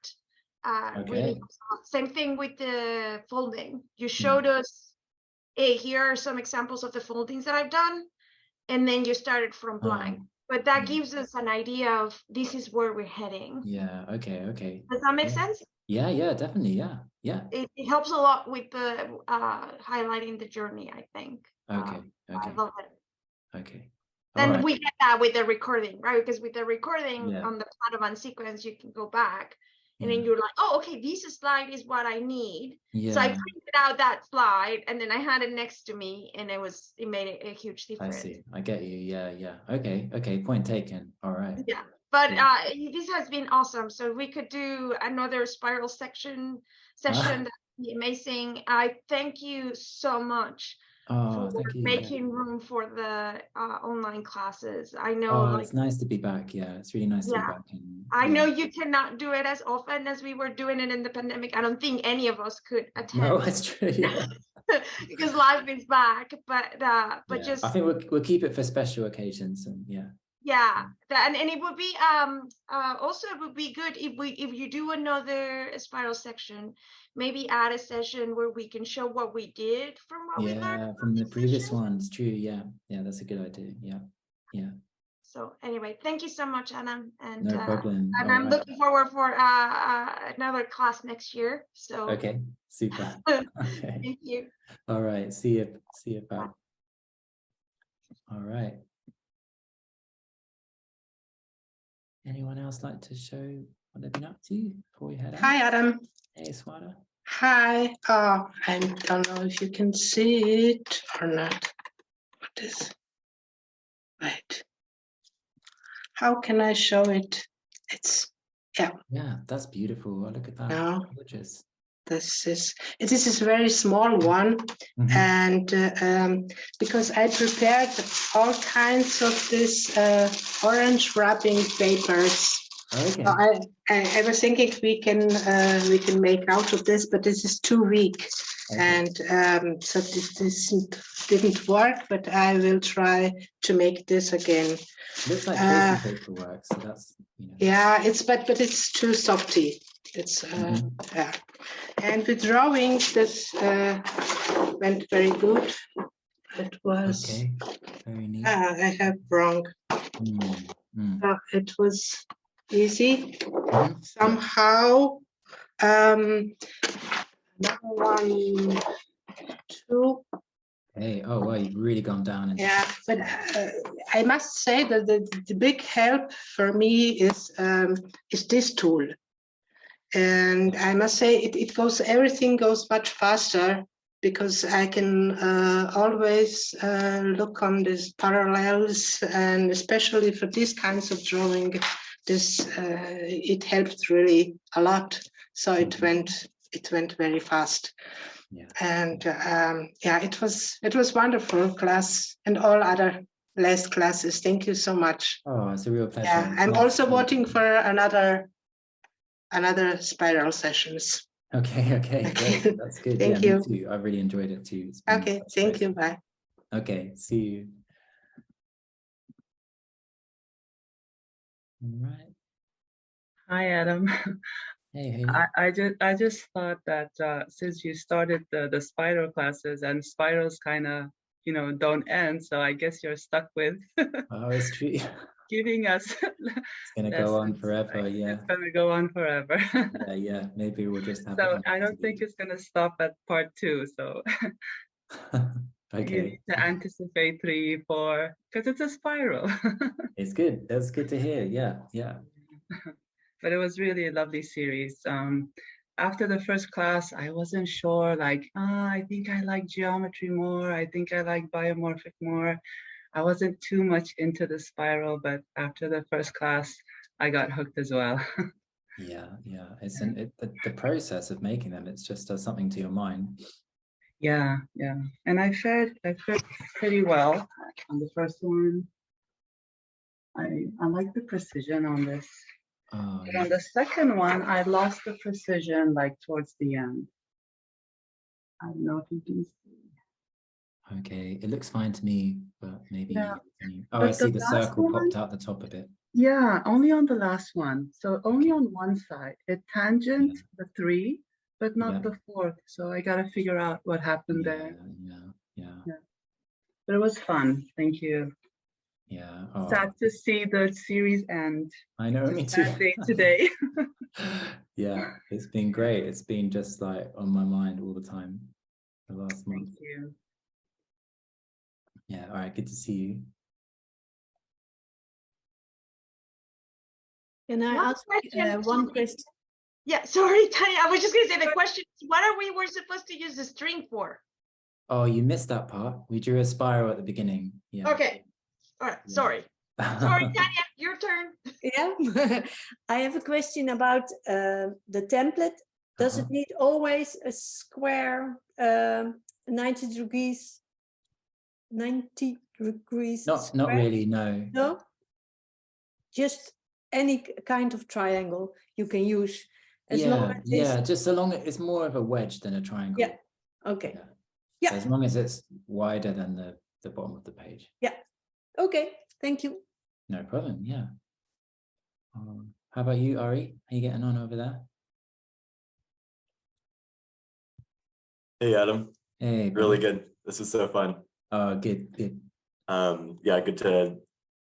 really helps a lot. Same thing with the folding. You showed us, hey, here are some examples of the foldings that I've done, and then you started from blank. But that gives us an idea of this is where we're heading. Yeah. Okay. Does that make sense? Yeah. Definitely. Yeah. It helps a lot with the highlighting the journey, I think. Okay. I love it. Okay. Then we get that with the recording, right? Because with the recording on the Padawan sequence, you can go back and then you're like, oh, okay, this slide is what I need. Yeah. So I printed out that slide and then I had it next to me, and it made a huge difference. I see. I get you. Yeah. Okay. Point taken. All right. Yeah. But this has been awesome. So we could do another spiral session. That'd be amazing. I thank you so much for making room for the online classes. I know it's nice to be back. Yeah, it's really nice to be back. I know you cannot do it as often as we were doing it in the pandemic. I don't think any of us could attend. No, it's true. Yeah. Because life is back. But just I think we'll keep it for special occasions and and it would be also it would be good if you do another spiral section, maybe add a session where we can show what we did from what we learned from the previous ones. True. Yeah, that's a good idea. Yeah. So anyway, thank you so much, Anna, and no problem. And I'm looking forward for another class next year. So okay, super. Okay. Thank you. All right, see you back. All right. Anyone else like to show what they've been up to before we head out? Hi, Adam. Hey, Swada. Hi. I don't know if you can see it or not. What is? Right. How can I show it? Yeah, that's beautiful. Oh, look at that. No. Gorgeous. This is a very small one, and because I prepared all kinds of this orange wrapping papers. Okay. So I was thinking we can make out of this, but this is too weak, and so this didn't work. But I will try to make this again. Looks like tracing paper work, so that's yeah. But it's too softy. It's and with drawing this went very good. It was very neat. I have wrong. It was easy somehow. Another one, two. Hey, oh well, you've really gone down. But I must say that the big help for me is this tool. And I must say everything goes much faster because I can always look on these parallels, and especially for these kinds of drawing, it helped really a lot. So it went very fast. And it was wonderful class, and all other last classes. Thank you so much. Oh, it's a real pleasure. Yeah, I'm also voting for another spiral sessions. Okay. Great. That's good. Thank you. Me too. I really enjoyed it too. Okay, thank you. Bye. Okay, see you. All right. Hi, Adam. Hey. I just thought that since you started the spiral classes and spirals kind of, you know, don't end, so I guess you're stuck with Oh, it's true. giving us It's gonna go on forever. Yeah. It's gonna go on forever. Yeah. Maybe we'll just have. So I don't think it's gonna stop at part 2. So you Okay. need to anticipate 3, 4, because it's a spiral. It's good. That's good to hear. Yeah. But it was really a lovely series. After the first class, I wasn't sure, like, I think I like geometry more. I think I like biomorphic more. I wasn't too much into the spiral, but after the first class, I got hooked as well. Yeah. It's the process of making them. It's just does something to your mind. Yeah. And I fared pretty well on the first one. I like the precision on this. Oh, But yeah. on the second one, I lost the precision like towards the end. I don't know if you can see. Okay, it looks fine to me, but maybe. Yeah. Oh, I But see the the last circle one- popped out the top a bit. Yeah, only on the last one. So only on one side. It tangent the 3, but not Yeah. the 4th. So I gotta figure out what happened there. Yeah. But it was fun. Thank you. Yeah. Oh, Sad to see the series end. I know, me It's too. that day today. Yeah, it's been great. It's been just like on my mind all the time the last month. Thank you. Yeah, all right, good to see you. Can I One ask question, one sorry. question? Yeah, sorry, Tanya. I was just gonna say the question is, what are we supposed to use the string for? Oh, you missed that part. We drew a spiral at the beginning. Yeah. Okay. All right. Sorry. Sorry, Tanya, your turn. Yeah, I have a question about the template. Does it need always a square 90 degrees? 90 degrees. Not square? really, no. No? Just any kind of triangle you can use as long as it's just so long it's more of a wedge than a triangle. Yeah. Okay. So as long as it's wider than the bottom of the page. Yeah. Okay. Thank you. No problem. Yeah. How about you, Ari? How you getting on over there? Hey, Adam. Hey. Really good. This was so fun. Oh, good. Yeah, good to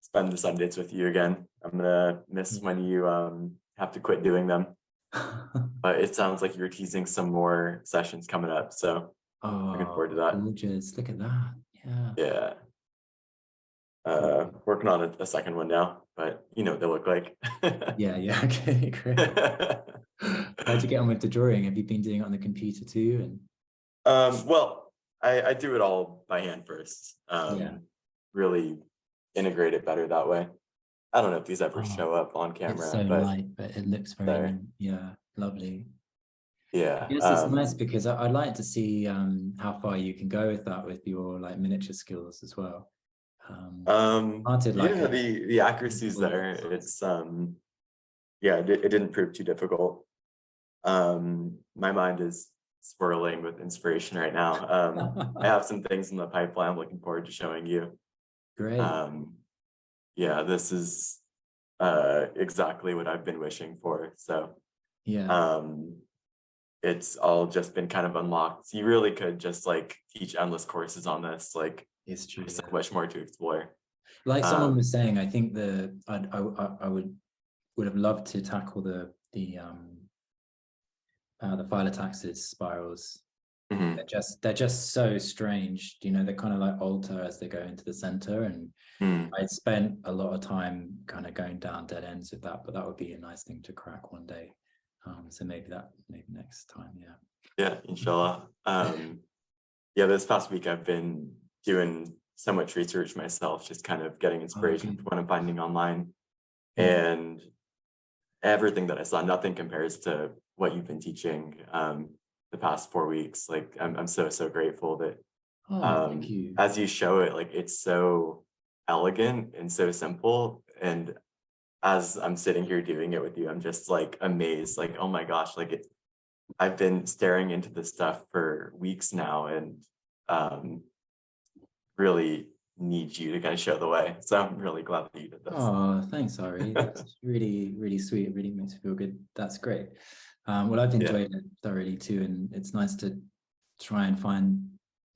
spend the Sundays with you again. I'm gonna miss when you have to quit doing them. But it sounds like you're teasing some more sessions coming up. So looking forward to that. Gorgeous. Look at that. Yeah. Yeah. Working on a second one now, but you know what they look like. Yeah. Okay, great. How'd you get on with the drawing? Have you been doing it on the computer too? And Well, I do it all by hand first. Really integrate it better that way. I don't know if these ever show up on camera, it's so but light, but it looks very lovely. yeah. Yes, it's nice because I'd like to see how far you can go with that with your like miniature skills as well. Started like Yeah, the accuracy's there. It's it didn't prove too difficult. My mind is swirling with inspiration right now. I have some things in the pipeline I'm looking forward to showing you. Great. Yeah, this is exactly what I've been wishing for. So it's all just been kind of unlocked. You really could just like teach endless courses on this. Like it's true. There's so much more to explore. Like someone was saying, I think I would have loved to tackle the phyllotaxis spirals. They're just so strange. You know, they kind of like alter as they go into the center, and I spent a lot of time kind of going down dead ends with that. But that would be a nice thing to crack one day. So maybe next time. Yeah, inshallah. This past week I've been doing so much research myself, just kind of getting inspiration from what I'm finding online, and everything that I saw, nothing compares to what you've been teaching the past 4 weeks. Like I'm so grateful that thank you. As you show it, like it's so elegant and so simple, and as I'm sitting here doing it with you, I'm just like amazed, like, oh my gosh, like I've been staring into this stuff for weeks now, and really need you to kind of show the way. So I'm really glad that you did this. Oh, thanks, Ari. That's really, really sweet. It really makes me feel good. That's great. Well, I've enjoyed it thoroughly too, and it's nice to try and find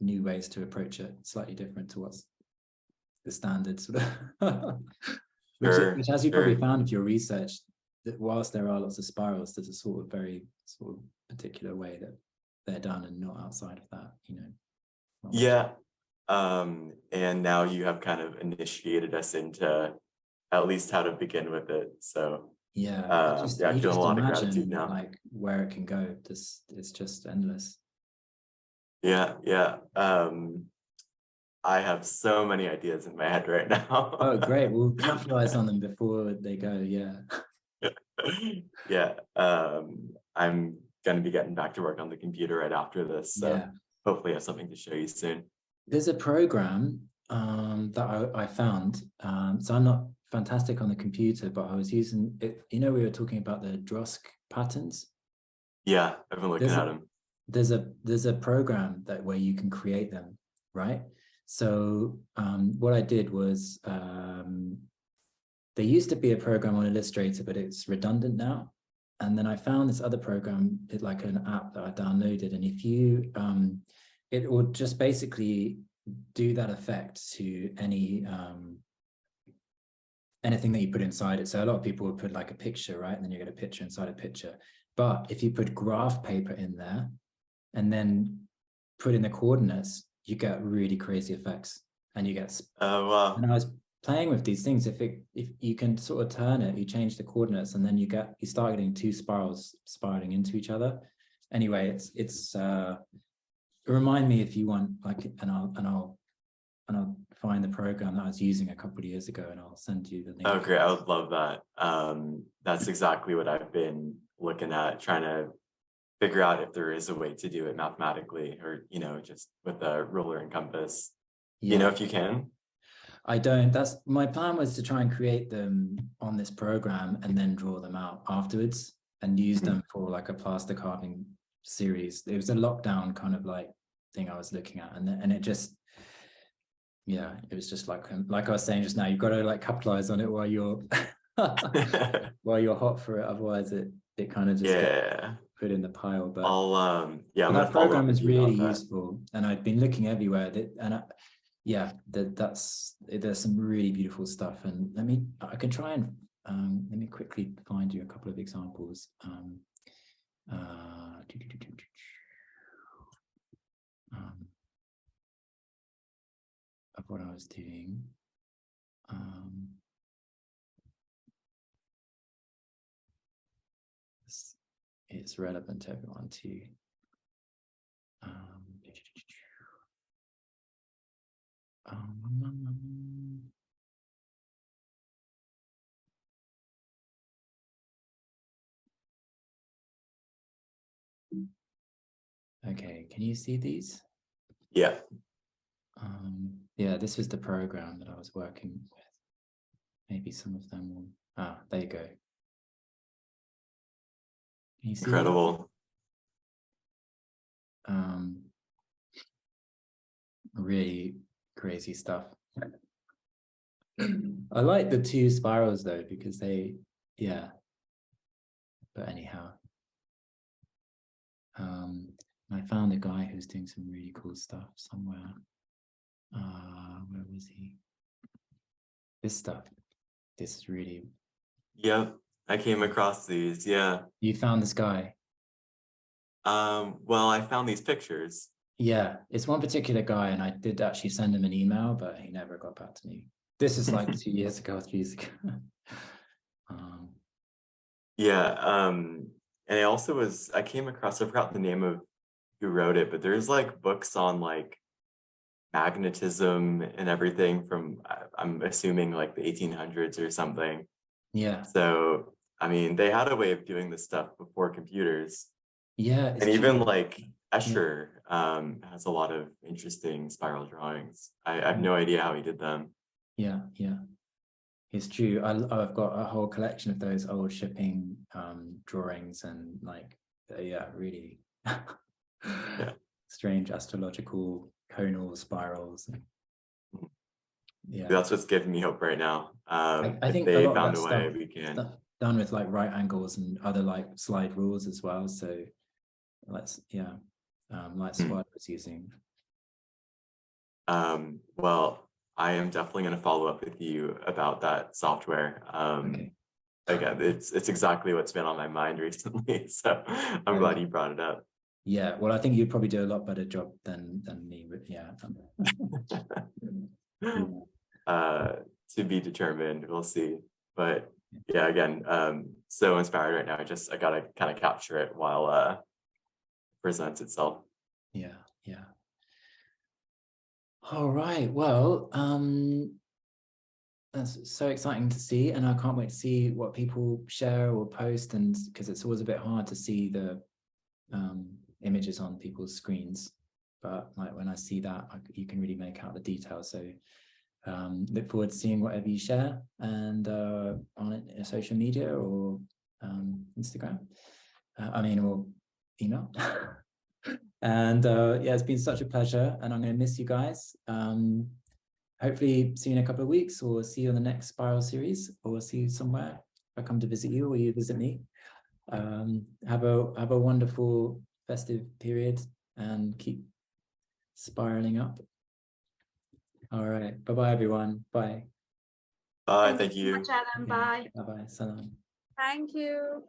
new ways to approach it, slightly different to what's the standard sort of. Which, as you probably found with your research, that whilst there are lots of spirals, there's a sort of very sort of particular way that they're done, and not outside of that, you know. Yeah. And now you have kind of initiated us into at least how to begin with it. So yeah, I feel a lot of gratitude now. Like where it can go. It's just endless. Yeah. I have so many ideas in my head right now. Oh, great. We'll capitalize on them before they go. Yeah. Yeah. I'm going to be getting back to work on the computer right after this. So hopefully I have something to show you soon. There's a program that I found. So I'm not fantastic on the computer, but I was using it. You know, we were talking about the Drosk patterns. Yeah, I've been looking at them. There's a program where you can create them, right? So what I did was there used to be a program on Illustrator, but it's redundant now. And then I found this other program, like an app that I downloaded, and if you it will just basically do that effect to any anything that you put inside it. So a lot of people would put like a picture, right? And then you get a picture inside a picture. But if you put graph paper in there and then put in the coordinates, you get really crazy effects, and you get. Oh wow! And I was playing with these things. If you can sort of turn it, you change the coordinates, and then you start getting two spirals spiraling into each other. Anyway, it's remind me if you want, like, and I'll find the program that I was using a couple of years ago, and I'll send you the link. Oh, great! I would love that. That's exactly what I've been looking at, trying to figure out if there is a way to do it mathematically, or just with a ruler and compass. You know if you can? I don't. That's my plan, was to try and create them on this program and then draw them out afterwards and use them for like a plaster carving series. It was a lockdown kind of like thing I was looking at, and it just, it was just like I was saying just now, you've got to like capitalize on it while you're while you're hot for it, otherwise it kind of just gets put in the pile. But that program is really useful, and I've been looking everywhere there's some really beautiful stuff. And I can try and let me quickly find you a couple of examples of what I was doing. It's relevant to everyone too. Okay, can you see these? Yeah. This was the program that I was working with. Maybe some of them will. There you go. Can you see Incredible. Really crazy stuff. I like the two spirals though, because they, but anyhow, I found a guy who's doing some really cool stuff somewhere. Where was he? This stuff. This is really. Yep, I came across these. Yeah. You found this guy? Well, I found these pictures. Yeah, it's one particular guy, and I did actually send him an email, but he never got back to me. This is like 2 years ago, 3 years ago. And I came across, I forgot the name of who wrote it, but there's like books on like magnetism and everything from, I'm assuming like the 1800s or something. Yeah. So, I mean, they had a way of doing this stuff before computers. Yeah. And even like Escher has a lot of interesting spiral drawings. I have no idea how he did them. Yeah. It's true. I've got a whole collection of those old shipping drawings, and like, really strange astrological conal spirals. That's what's giving me hope right now. I think they a lot found of a that way, stuff, we can. done with like right angles and other like slide rules as well. So let's, yeah, like Swad was using. Well, I am definitely going to follow up with you about that software. Again, it's exactly what's been on my mind recently. So I'm glad you brought it up. Yeah, well, I think you'd probably do a lot better job than me, but yeah. To be determined, we'll see. But yeah, again, so inspired right now. I gotta kind of capture it while it presents itself. Yeah, yeah. All right, well, that's so exciting to see, and I can't wait to see what people share or post, and because it's always a bit hard to see the images on people's screens, but like when I see that, you can really make out the details. So look forward to seeing whatever you share, and on social media or Instagram, or email. And yeah, it's been such a pleasure, and I'm going to miss you guys. Hopefully see you in a couple of weeks, or see you in the next Spiral series, or see you somewhere. If I come to visit you or you visit me. Have a wonderful festive period and keep spiraling up. All right, bye-bye everyone. Bye. Bye, thank you. So much, Adam. Bye. Bye-bye. Salam. Thank you.